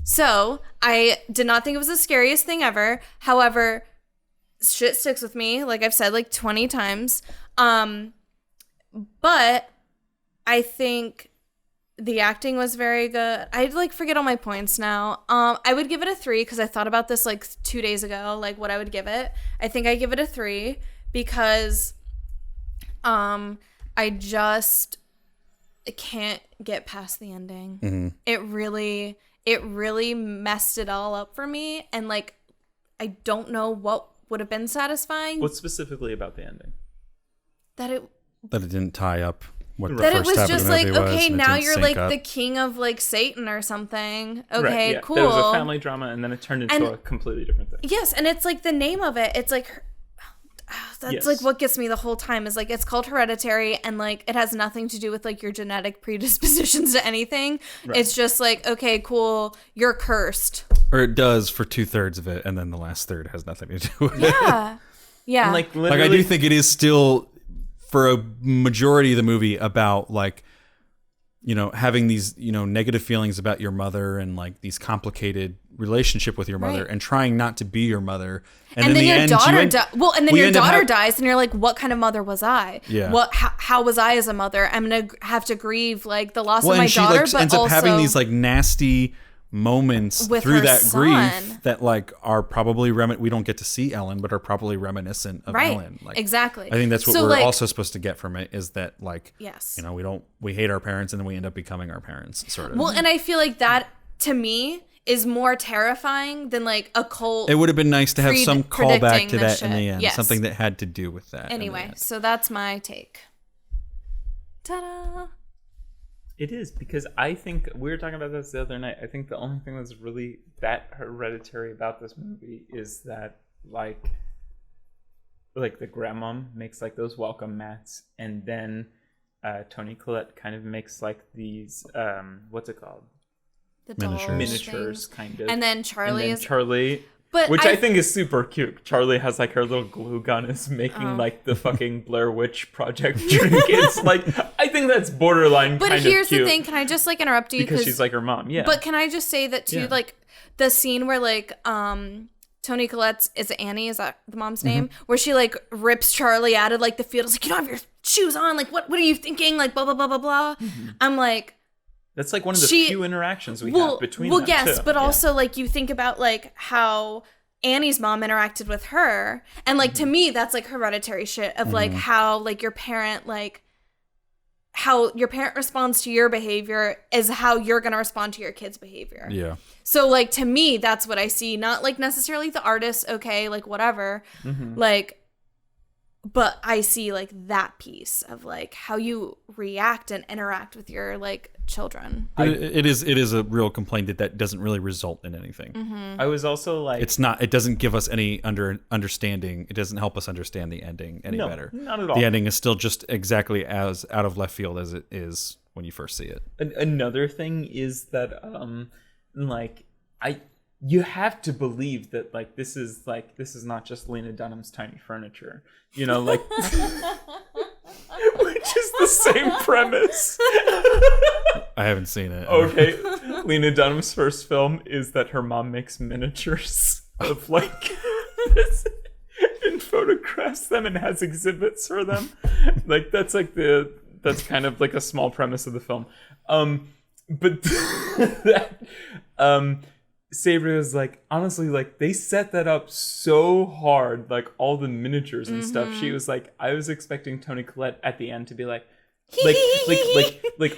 So I did not think it was the scariest thing ever. However, shit sticks with me, like I've said like 20 times. But I think the acting was very good. I like forget all my points now. I would give it a 3 because I thought about this like 2 days ago, like what I would give it. I think I give it a 3 because I just can't get past the ending. Mm-hmm. It really messed it all up for me, and like I don't know what would have been satisfying. What specifically about the ending? That it didn't tie up what the that it first was half just of the like movie was, okay, and it now didn't you're sync like up. the king of like Satan or something. Okay, Right, yeah. cool. There was a family drama and then it turned into And- a completely different thing. Yes, and it's like the name of it. It's like that's Yes. like what gets me the whole time is like it's called Hereditary, and like it has nothing to do with like your genetic predispositions to anything. Right. It's just like, okay, cool, you're cursed. Or it does for 2/3 of it, and then the last third has nothing to do with it. Yeah. Yeah. And, like, Like, I do think it is still, for a majority of the movie, about, like, you know, having these, you know, negative feelings about your mother and, like, these complicated relationship with your mother Right. and trying not to be your mother. And in then the your end, daughter we your end up daughter dies, and you're like, what kind of mother was I? Yeah. How was I as a mother? I'm gonna have to grieve like the loss Well, of my and she, daughter, like, but ends also up having these, like, nasty moments with through her that son. grief that, like, are probably we don't get to see Ellen, but are probably reminiscent of right, Ellen. Like, exactly. I think that's what So, we're like, also supposed to get from it, is that, like, yes. you know, we hate our parents and then we end up becoming our parents, sort of. Well, and I feel like that to me is more terrifying than like a cult. It would have been nice to have some callback predicting to this that in the shit. end, Yes. something that had to do with that. in the Anyway, end. so that's my take. Ta-da! It is, because I think we were talking about this the other night. I think the only thing that's really that hereditary about this movie is that like the grandmom makes like those welcome mats, and then Toni Collette kind of makes like these what's it called? The Miniatures. dolls Miniatures, things. kind of. And then Charlie and then Charlie. But Which I think is super cute. Charlie has like her little glue gun, is making like the fucking Blair Witch Project trinkets. Like, I think that's borderline But kind here's of cute. the thing, can I just like interrupt you? Because she's like her mom, yeah. But can I just say that too, Yeah. like the scene where like Toni Collette's is it Annie, is that the mom's name? Where she like rips Charlie out of like the field. It's like, you don't have your shoes on, like what are you thinking? Like blah blah blah blah blah. I'm like, that's like one of the few interactions we have between well, them, yes, too. but Yeah. also like you think about like how Annie's mom interacted with her, and like to me that's like hereditary shit of like how like your parent responds to your behavior is how you're gonna respond to your kid's behavior. Yeah. So like to me that's what I see, not like necessarily the artist, okay, like whatever, like. But I see like that piece of like how you react and interact with your like children. It is a real complaint that doesn't really result in anything. I was also like, It doesn't give us any understanding. It doesn't help us understand the ending any better. not at all. The ending is still just exactly as out of left field as it is when you first see it. Another thing is that like you have to believe that like this is not just Lena Dunham's tiny furniture, you know, like which is the same premise. I haven't seen it. Okay, Lena Dunham's first film is that her mom makes miniatures of like this and photographs them and has exhibits for them. Like that's kind of like a small premise of the film. But that Sabrie was like, honestly, like they set that up so hard, like all the miniatures and stuff. She was like, I was expecting Toni Collette at the end to be like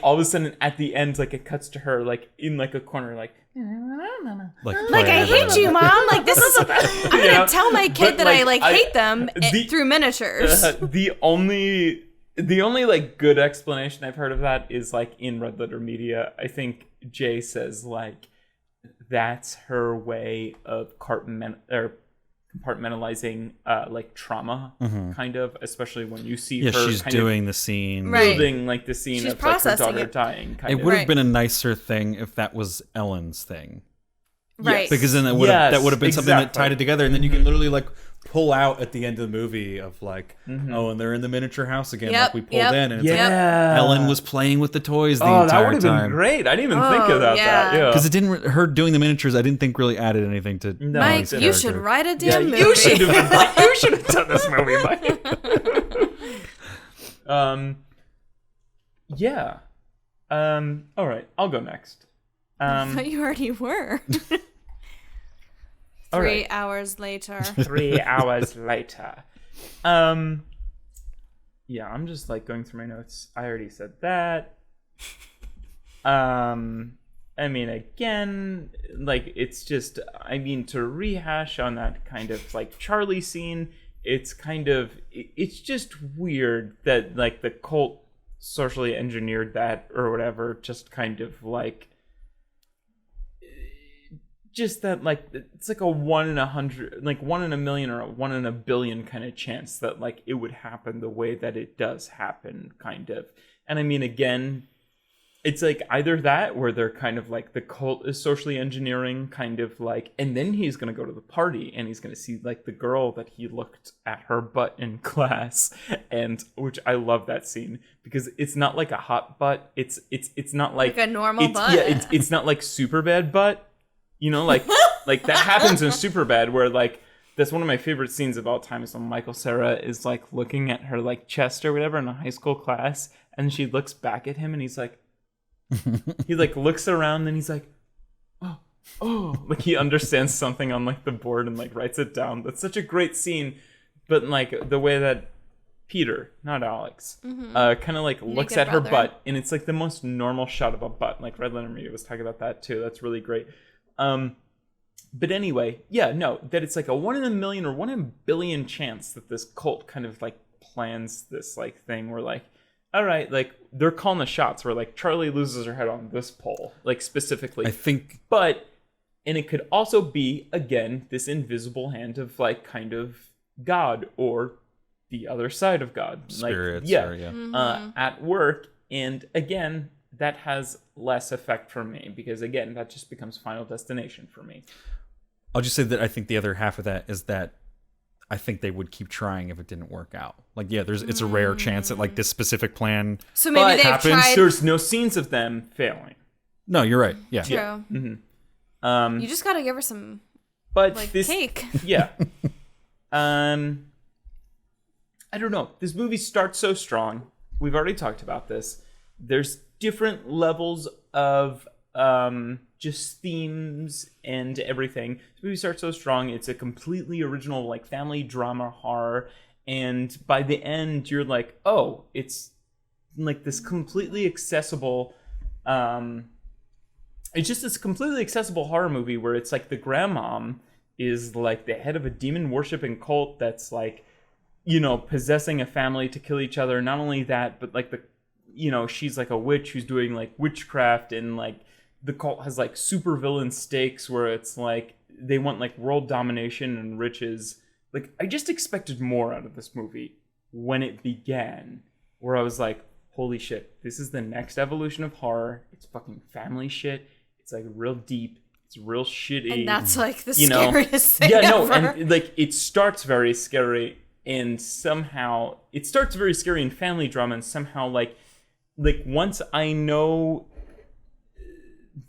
all of a sudden at the end, like it cuts to her like in like a corner, like I hate you, mom. Like this is I'm gonna tell my kid that I hate them through miniatures. The only like good explanation I've heard of that is like in Red Letter Media. I think Jay says like that's her way of compartmentalizing like trauma, kind of, especially when you see her she's kind doing of the scene. Right. building like the scene She's of like her processing daughter it. dying. Kind It of. would have been a nicer thing if that was Ellen's thing. Right. Because then that would have been something that tied it together, and then you can literally like pull out at the end of the movie of like, oh, and they're in the miniature house again, like we pulled in, and it's like Ellen was playing with the toys the that entire would have time. been great. I didn't even think about that. Yeah, Because it didn't. Her doing the miniatures, I didn't think really added anything to. No, Mike, it you didn't. should write a damn movie. You should have done this movie, Mike. Yeah. All right, I'll go next. I thought you already were. All 3 right. hours later. 3 hours later. Yeah, I'm just like going through my notes. I already said that. I mean, again, like it's just, I mean, to rehash on that kind of like Charlie scene, it's just weird that like the cult socially engineered that or whatever, just kind of like just that, like, it's like a 1 in 100, like 1 in a million or a 1 in a billion kind of chance that, like, it would happen the way that it does happen, kind of. And I mean, again, it's like either that, where they're kind of like the cult is socially engineering, kind of like, and then he's going to go to the party and he's going to see, like, the girl that he looked at her butt in class, and which I love that scene because it's not like a hot butt. It's not like a normal butt. Yeah, it's not like super bad butt. You know, like that happens in Superbad, where, like, that's one of my favorite scenes of all time is when Michael Cera is, like, looking at her, like, chest or whatever in a high school class, and she looks back at him, and he's like, he, like, looks around, and he's like, oh, like, he understands something on, like, the board and, like, writes it down. That's such a great scene, but, like, the way that Peter, not Alex, kind of, like, looks at her butt, and it's, like, the most normal shot of a butt. Like, Red Letter Media was talking about that, too. That's really great. But anyway, yeah, no, that it's like a 1 in a million or 1 in a billion chance that this cult kind of, like, plans this, like, thing where, like, all right, like, they're calling the shots where, like, Charlie loses her head on this pole, like, specifically. I think, but, and it could also be, again, this invisible hand of, like, kind of God or the other side of God. spirits, like, or, at work. And again, that has less effect for me because, again, that just becomes Final Destination for me. I'll just say that I think the other half of that is that I think they would keep trying if it didn't work out. Like, yeah, it's a rare chance that, like, this specific plan So maybe they've happens. tried. There's no scenes of them failing. No, you're right. Yeah. True. Yeah. You just gotta give her some, But like, this, cake. yeah. I don't know. This movie starts so strong. We've already talked about this. There's different levels of just themes and everything. This movie starts so strong. It's a completely original, like, family drama horror. And by the end, you're like, oh, it's like this completely accessible... it's just this completely accessible horror movie where it's like the grandmom is, like, the head of a demon-worshipping cult that's, like, you know, possessing a family to kill each other. Not only that, but, like, the, you know, she's, like, a witch who's doing, like, witchcraft, and, like, the cult has, like, super villain stakes where it's, like, they want, like, world domination and riches. Like, I just expected more out of this movie when it began, where I was like, holy shit, this is the next evolution of horror. It's fucking family shit. It's, like, real deep. It's real shitty. And that's, like, the you know? scariest thing Yeah, no, ever. and, like, it starts very scary, and somehow it starts very scary in family drama, and somehow, like once I know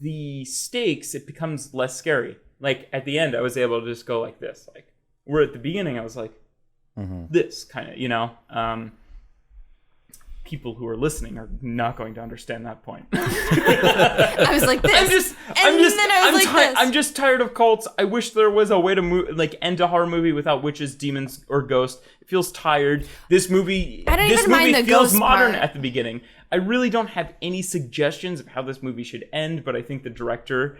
the stakes, it becomes less scary. Like, at the end, I was able to just go like this. Like, where at the beginning, I was like, this kind of, you know. People who are listening are not going to understand that point. I was like this. I'm just tired of cults. I wish there was a way to end a horror movie without witches, demons, or ghosts. It feels tired. This movie mind the feels ghost modern part. at the beginning. I really don't have any suggestions of how this movie should end, but I think the director,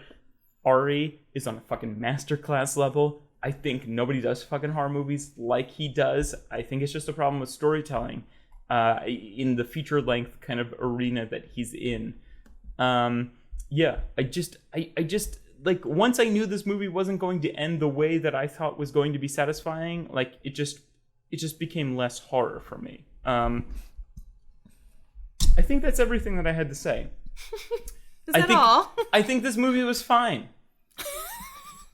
Ari, is on a fucking masterclass level. I think nobody does fucking horror movies like he does. I think it's just a problem with storytelling. In the feature-length kind of arena that he's in. Yeah, I just, like, once I knew this movie wasn't going to end the way that I thought was going to be satisfying, like, it just became less horror for me. I think that's everything that I had to say. All? I think this movie was fine.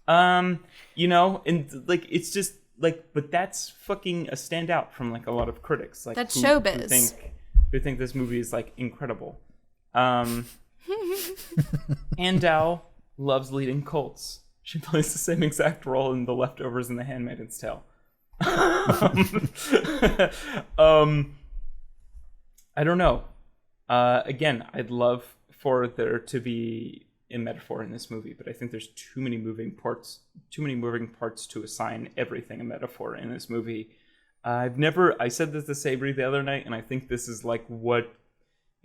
You know, and, like, it's just, like, but that's fucking a standout from, like, a lot of critics. Like, That's who showbiz. Who think this movie is, like, incredible. Andal loves leading cults. She plays the same exact role in The Leftovers and The Handmaid's Tale. I don't know. Again, I'd love for there to be a metaphor in this movie, but I think there's too many moving parts to assign everything a metaphor in this movie. I said this to Sabrie the other night, and I think this is, like, what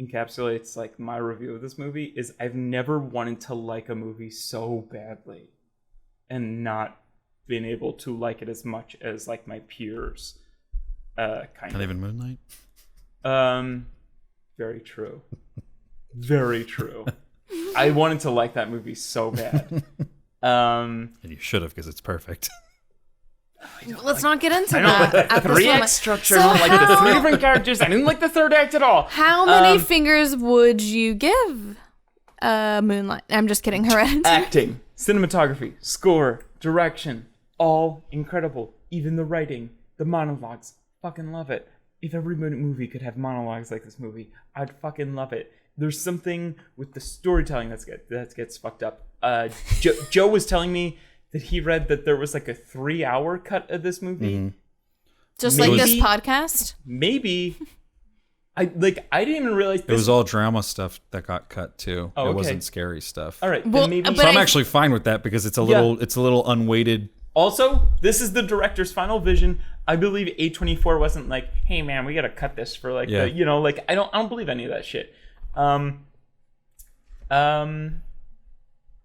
encapsulates, like, my review of this movie, is I've never wanted to like a movie so badly and not been able to like it as much as, like, my peers. Kind Not even Moonlight? Very true. Very true. I wanted to like that movie so bad. And you should have, because it's perfect. Let's not get into that. At this 3 moment. act structure. So I didn't like the 3 how- different characters. I didn't like the 3rd act at all. How many fingers would you give Moonlight? I'm just kidding. Hereditary. Acting, cinematography, score, direction, all incredible. Even the writing, the monologues, fucking love it. If every movie could have monologues like this movie, I'd fucking love it. There's something with the storytelling that gets fucked up. Joe was telling me that he read that there was like a 3-hour cut of this movie. Just Maybe- like this podcast. Maybe. I didn't even realize this. It was all drama stuff that got cut too. Oh, It okay. wasn't scary stuff. All right, Well, then maybe. but So I'm I- actually fine with that, because it's a little unweighted. Also, this is the director's final vision. I believe A24 wasn't like, "Hey man, we gotta cut this for like Yeah. the, I don't believe any of that shit."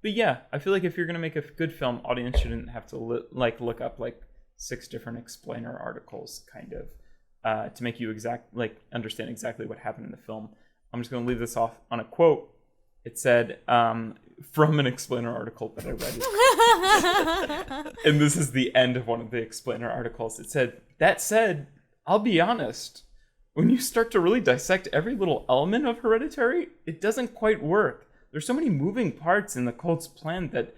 But yeah, I feel like if you're gonna make a good film, audience shouldn't have to look up like 6 different explainer articles, kind of, to make you understand exactly what happened in the film. I'm just gonna leave this off on a quote. It said from an explainer article that I read. And this is the end of one of the explainer articles. It said, "That said, I'll be honest. When you start to really dissect every little element of Hereditary, it doesn't quite work. There's so many moving parts in the cult's plan that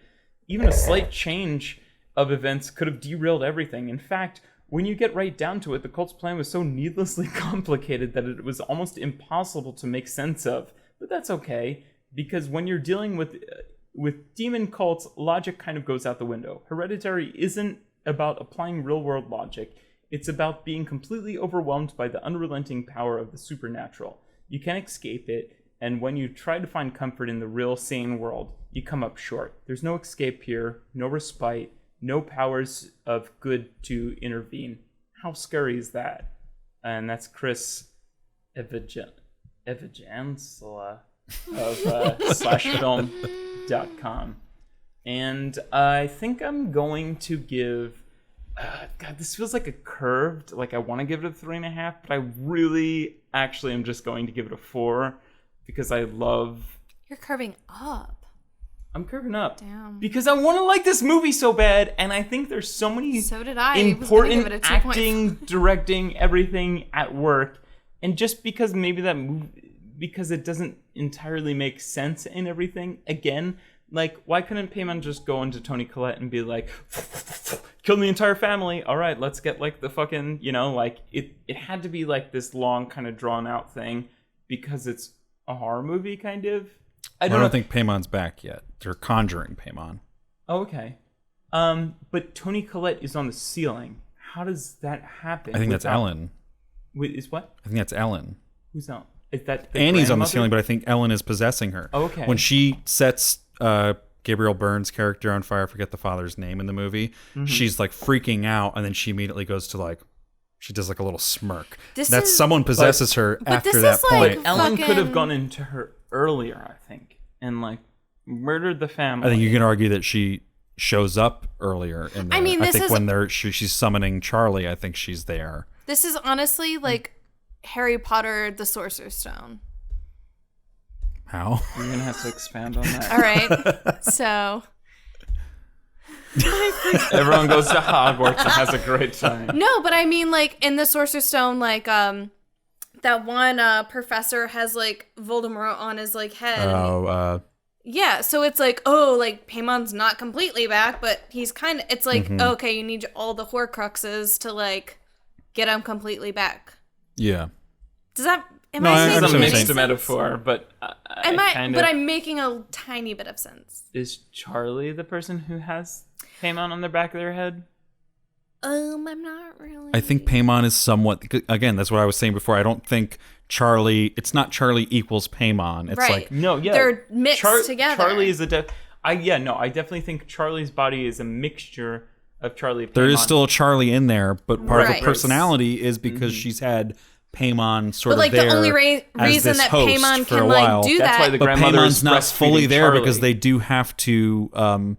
even a slight change of events could have derailed everything. In fact, when you get right down to it, the cult's plan was so needlessly complicated that it was almost impossible to make sense of. But that's okay, because when you're dealing with demon cults, logic kind of goes out the window. Hereditary isn't about applying real-world logic. It's about being completely overwhelmed by the unrelenting power of the supernatural. You can't escape it, and when you try to find comfort in the real, sane world, you come up short. There's no escape here, no respite, no powers of good to intervene. How scary is that?" And that's Chris Evangelista of slashfilm.com. And I think I'm going to give... God, this feels like a curved... Like, I want to give it a 3.5, but I really actually am just going to give it a 4, because I love... You're curving up. I'm curving up. Damn. Because I want to like this movie so bad, and I think there's so many So did I. important I was gonna give it a 2.5. acting, directing, everything at work. And just because maybe that movie... Because it doesn't entirely make sense in everything, again... Like, why couldn't Payman just go into Toni Collette and be like, kill the entire family? All right, let's get, like, the fucking, it had to be, like, this long, kind of drawn-out thing because it's a horror movie, kind of. I don't think Paymon's back yet. They're conjuring Paymon. Oh, okay. But Toni Collette is on the ceiling. How does that happen? I think that's Ellen. Wait, is what? I think that's Ellen. Who's that? Is that the Annie's on the grandmother? ceiling, but I think Ellen is possessing her. Oh, okay. When she sets Gabriel Byrne's character on fire, I forget the father's name in the movie, she's like freaking out, and then she immediately goes to like, she does like a little smirk. Someone possesses her after this that is like point. Ellen could have fucking- gone into her earlier, I think, and like murdered the family. I think you can argue that she shows up earlier. In I mean, I this think is- when she's summoning Charlie, I think she's there. This is honestly like Harry Potter, the Sorcerer's Stone. How? You're gonna have to expand on that. All right. So Everyone goes to Hogwarts and has a great time. no, but I mean, like in the Sorcerer's Stone, like that one professor has like Voldemort on his like head. Yeah, so it's like, oh, like Paymon's not completely back, but he's kind of. It's like, okay, you need all the Horcruxes to like get him completely back. Yeah. Does that? Am No, I I saying It's a understand what you're mixed saying. sense? metaphor, but I'm making a tiny bit of sense. Is Charlie the person who has Paimon on the back of their head? I'm not really. I think Paimon is somewhat, again, that's what I was saying before. I don't think Charlie, it's not Charlie equals Paimon. It's Right. like, No, yeah, They're mixed together. Charlie is I definitely think Charlie's body is a mixture of Charlie and Paimon. there is still a Charlie in there, but part of Right. her personality is because she's had Paimon sort But like of there the only as reason this that host Paimon for a can while. like do That's that, why the But grandmother is Paymon's not fully breastfeeding there Charlie. because they do have to, Paimon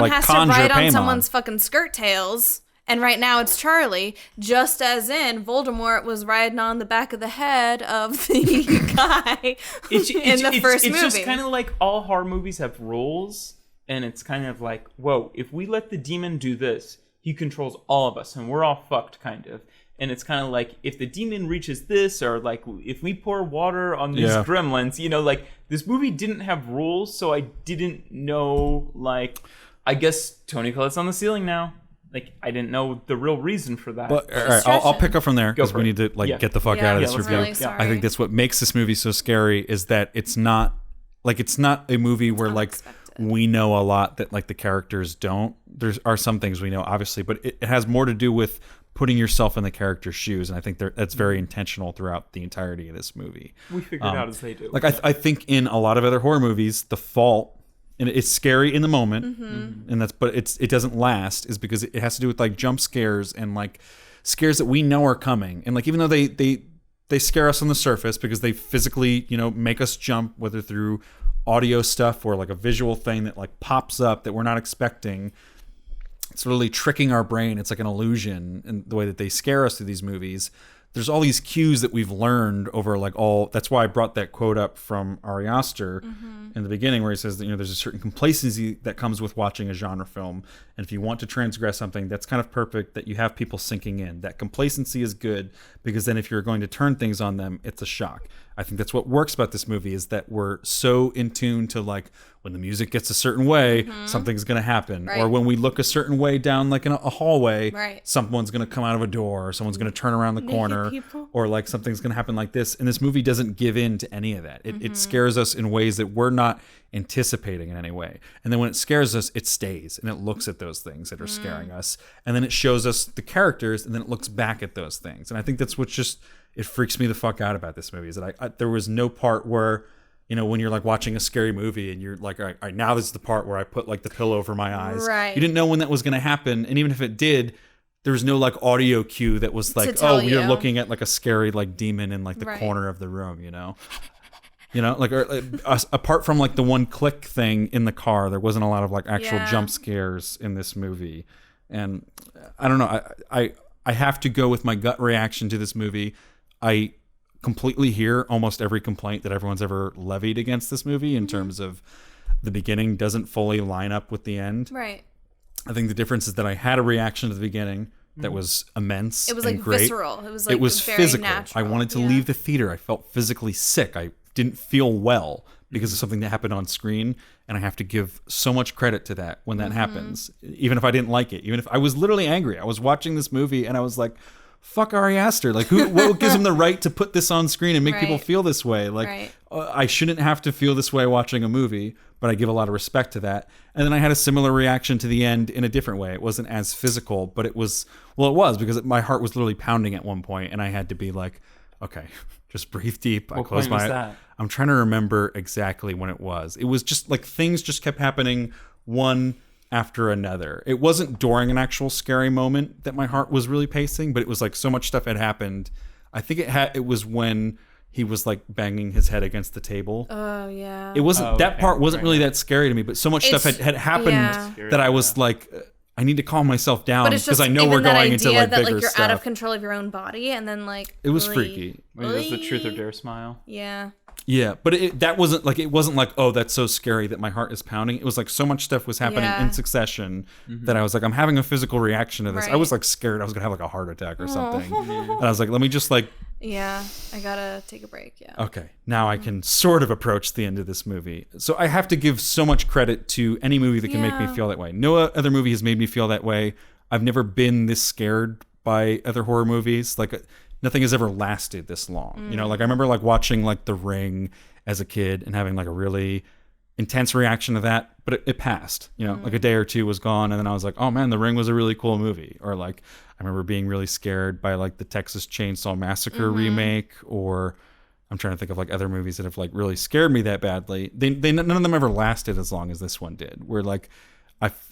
like, has to conjure ride on Paimon. someone's fucking skirt tails. And right now it's Charlie, just as in Voldemort was riding on the back of the head of the guy in the first movie. It's just kind of like all horror movies have rules, and it's kind of like, whoa, if we let the demon do this, he controls all of us, and we're all fucked, kind of. And it's kind of like, if the demon reaches this, or like, if we pour water on these gremlins, you know, like, this movie didn't have rules, so I didn't know, like, I guess Tony Collette's on the ceiling now. Like, I didn't know the real reason for that. But all right, I'll pick up from there because we need to get the fuck out of this review. Really sorry. I think that's what makes this movie so scary is that it's not a movie where like we know a lot that like the characters don't. There are some things we know obviously, but it has more to do with putting yourself in the character's shoes, and I think that's very intentional throughout the entirety of this movie. We figured out as they do. Like I think in a lot of other horror movies, the fault. And it's scary in the moment, and but it doesn't last, is because it has to do with like jump scares and like scares that we know are coming, and like even though they scare us on the surface because they physically make us jump, whether through audio stuff or like a visual thing that like pops up that we're not expecting. It's really tricking our brain. It's like an illusion, and the way that they scare us through these movies. There's all these cues that we've learned over like all. That's why I brought that quote up from Ari Aster in the beginning, where he says that there's a certain complacency that comes with watching a genre film, and if you want to transgress something, that's kind of perfect. That you have people sinking in. That complacency is good because then if you're going to turn things on them, it's a shock. I think that's what works about this movie is that we're so in tune to like when the music gets a certain way, something's going to happen. Right. Or when we look a certain way down like in a hallway, someone's going to come out of a door, or someone's going to turn around the corner, or like something's going to happen like this. And this movie doesn't give in to any of that. It scares us in ways that we're not anticipating in any way. And then when it scares us, it stays and it looks at those things that are scaring us. And then it shows us the characters, and then it looks back at those things. And I think that's what's just... it freaks me the fuck out about this movie is that I there was no part where, when you're like watching a scary movie and you're like, all right, now this is the part where I put like the pillow over my eyes. Right. You didn't know when that was going to happen. And even if it did, there was no like audio cue that was like, oh, you're looking at like a scary like demon in like the corner of the room, like apart from like the one click thing in the car, there wasn't a lot of like actual jump scares in this movie. And I don't know. I have to go with my gut reaction to this movie. I completely hear almost every complaint that everyone's ever levied against this movie in terms of the beginning doesn't fully line up with the end. Right. I think the difference is that I had a reaction to the beginning that was immense. It was like great. Visceral. It was like very physical. Natural. I wanted to leave the theater. I felt physically sick. I didn't feel well because of something that happened on screen, and I have to give so much credit to that when that happens, even if I didn't like it, even if I was literally angry. I was watching this movie and I was like, fuck Ari Aster. Like, what gives him the right to put this on screen and make people feel this way? Like, I shouldn't have to feel this way watching a movie, but I give a lot of respect to that. And then I had a similar reaction to the end in a different way. It wasn't as physical, but it was because my heart was literally pounding at one point, and I had to be like, okay, just breathe deep. I closed my eyes. I'm trying to remember exactly when it was. It was just like things just kept happening one after another. It wasn't during an actual scary moment that my heart was really pacing, but it was like so much stuff had happened. I think it was when he was like banging his head against the table. Oh yeah. It wasn't that part wasn't really that scary to me, but so much stuff had happened that I was like, I need to calm myself down because I know we're going into like bigger you're stuff. Out of control of your own body, and then like it was freaky. Maybe that's the truth or dare smile. Yeah. Yeah, but it wasn't like, oh, that's so scary that my heart is pounding. It was like so much stuff was happening in succession that I was like, I'm having a physical reaction to this. I was like scared I was gonna have like a heart attack or something. And I was like, let me just like, yeah, I gotta take a break. Yeah. Okay, now I can sort of approach the end of this movie. So I have to give so much credit to any movie that can make me feel that way. No other movie has made me feel that way. I've never been this scared by other horror movies. Like, nothing has ever lasted this long. Like I remember like watching like The Ring as a kid and having like a really intense reaction to that, but it passed. Like a day or two was gone, and then I was like, oh man, The Ring was a really cool movie. Or like I remember being really scared by like the Texas Chainsaw Massacre remake, or I'm trying to think of like other movies that have like really scared me that badly. They none of them ever lasted as long as this one did. Where like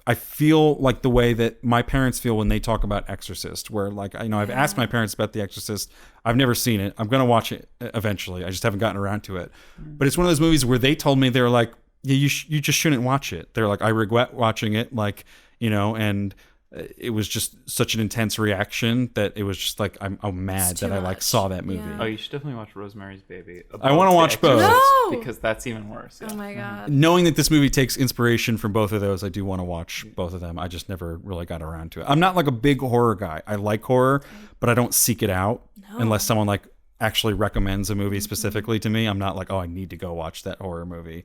I feel like the way that my parents feel when they talk about Exorcist, where like, I've asked my parents about The Exorcist. I've never seen it. I'm going to watch it eventually. I just haven't gotten around to it. But it's one of those movies where they told me, they were like, yeah, you just shouldn't watch it. They're like, I regret watching it. Like, and it was just such an intense reaction that it was just like I'm mad too that I like much. saw that movie. Yeah. Oh, you should definitely watch Rosemary's Baby. I want to watch both. No! Because that's even worse. Yeah. Oh my god. Knowing that this movie takes inspiration from both of those, I do want to watch both of them. I just never really got around to it. I'm not like a big horror guy. I like horror, but I don't seek it out unless someone like actually recommends a movie specifically to me. I'm not like, oh, I need to go watch that horror movie.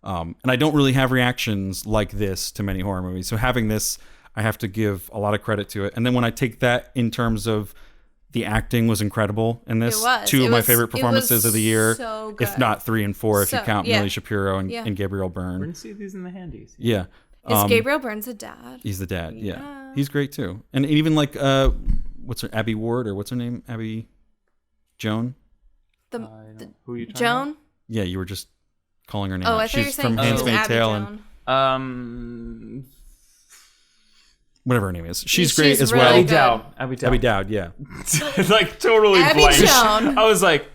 And I don't really have reactions like this to many horror movies. So having this, I have to give a lot of credit to it. And then when I take that in terms of the acting was incredible in this. It was. Two It of my was- favorite it was performances of the year, so if good. not 3 and 4, if you So- count yeah. Millie Shapiro and, Yeah. and Gabriel We're Byrne. going to see these in the handies. Yeah. Is Gabriel Byrne's a dad? He's the dad. Yeah. Yeah. He's great too. And even like, what's her, Abby Ward, or what's her name? Abby Joan? I don't- who are you talking Joan? Yeah, you were just calling her name. Oh, out. I thought you were She's saying from she was Handmaid's Abby Tale Joan. and about? whatever her name is. She's She's great as really well. Abby good. Dowd. Abby Dowd. Abby Dowd, yeah. Like totally Abby blank. Joan. I was like,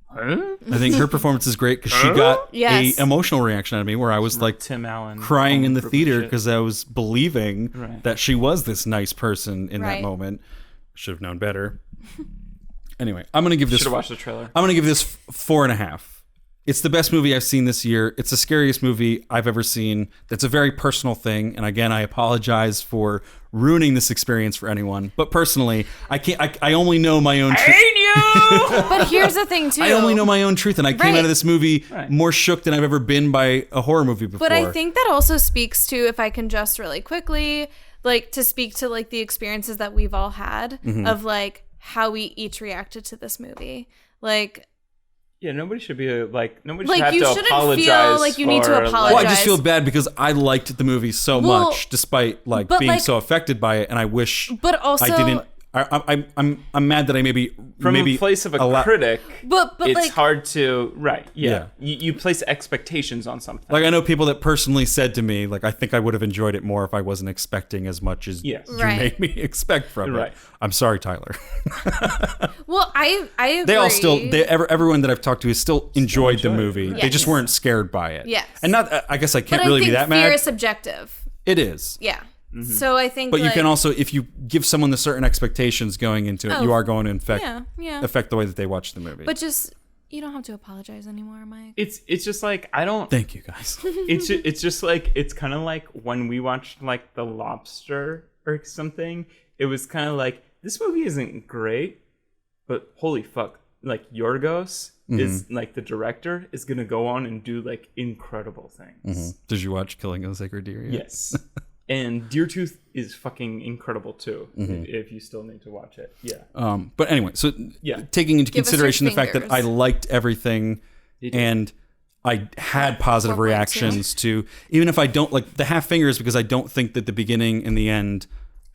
huh? I think her performance is great because she got Yes. a emotional reaction out of me where I was like Tim Allen crying in the for theater shit. because I was believing Right. that she was this nice person in that Right. moment. Should have known better. Anyway, I'm gonna give this. Should have watched the trailer. I'm gonna give this 4.5. It's the best movie I've seen this year. It's the scariest movie I've ever seen. That's a very personal thing, and again, I apologize for ruining this experience for anyone. But personally, I can't. I only know my own truth. But here's the thing too. I only know my own truth, and I came Right. out of this movie Right. more shook than I've ever been by a horror movie before. But I think that also speaks to, if I can just really quickly, like to speak to like the experiences that we've all had of like how we each reacted to this movie. Like Yeah, nobody should be nobody should Like, have you to shouldn't apologize. feel like you need to for, apologize. Well, I just feel bad because I liked the movie so Well, much, despite like but, being like- so affected by it, and I wish But also- I didn't. I'm mad that I maybe from maybe a place of a lot- critic. but It's like hard to Yeah. You place expectations on something. Like I know people that personally said to me, like I think I would have enjoyed it more if I wasn't expecting as much as Yes. you Right. made me expect from Right. it. I'm sorry, Tyler. well, I agree. They all still everyone that I've talked to has still enjoyed the enjoyed it, movie. right. They just Yes. weren't scared by it. Yes. And not I guess I can't but really I think be that fear mad. is subjective. It is. Yeah. So I think But you like, can also, if you give someone the certain expectations going into it, Oh, you are going to yeah. affect the way that they watch the movie. But just you don't have to apologize anymore, Mike. It's just like I don't. Thank you, guys. It's just like it's kind of like when we watched like The Lobster or something. It was kind of like this movie isn't great, but holy fuck, like Yorgos is like the director is gonna go on and do like incredible things. Did you watch Killing of a Sacred Deer yet? Yes. And Deertooth is fucking incredible too. If you still need to watch it, yeah. But anyway, so Yeah. taking into Give us your consideration the fact that fingers. I liked everything did. and I had positive 4.2. reactions to, even if I don't like the half fingers, because I don't think that the beginning and the end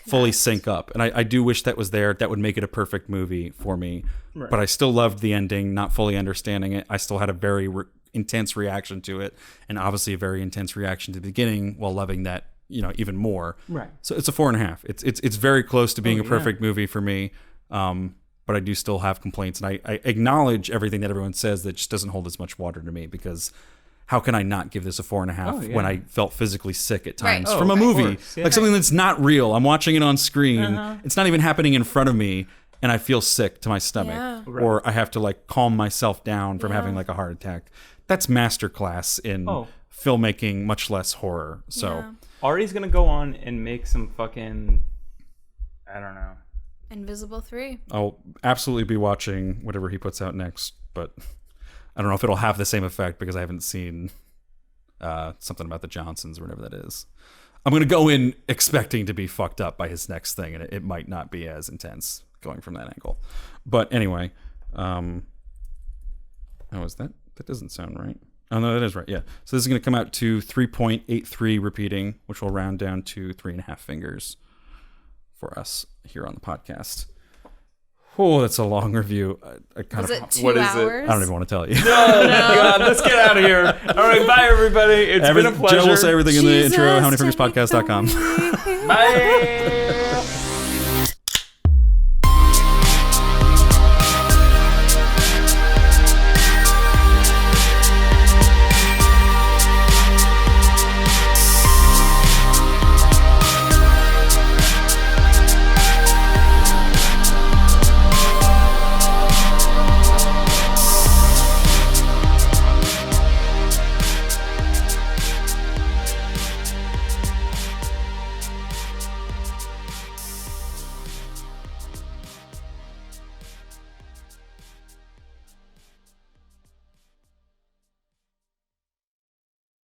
fully sync up. And I do wish that was there. That would make it a perfect movie for me. Right. But I still loved the ending, not fully understanding it. I still had a very intense reaction to it, and obviously a very intense reaction to the beginning while loving that, even more. Right. So it's a 4.5. It's very close to being a yeah. perfect movie for me. But I do still have complaints, and I acknowledge everything that everyone says that just doesn't hold as much water to me, because how can I not give this a 4.5 when I felt physically sick at times Right. from a of movie, course, yeah. like something that's not real. I'm watching it on screen. It's not even happening in front of me, and I feel sick to my stomach, Yeah. or I have to like calm myself down from Yeah. having like a heart attack. That's masterclass in filmmaking, much less horror. So. Yeah. Ari's gonna go on and make some fucking, I don't know. Invisible 3. I'll absolutely be watching whatever he puts out next, but I don't know if it'll have the same effect because I haven't seen something about the Johnsons or whatever that is. I'm going to go in expecting to be fucked up by his next thing, and it might not be as intense going from that angle. But anyway, is that? That doesn't sound right. Oh, no, that is right. Yeah. So this is going to come out to 3.83 repeating, which will round down to 3.5 fingers for us here on the podcast. Oh, that's a long review. I kind Was of, it 2 what is it? hours? I don't even want to tell you. Oh God, let's get out of here. All right, bye everybody. It's been a pleasure. Joe will say everything in the intro. Jesus, HowManyFingersPodcast.com. Bye.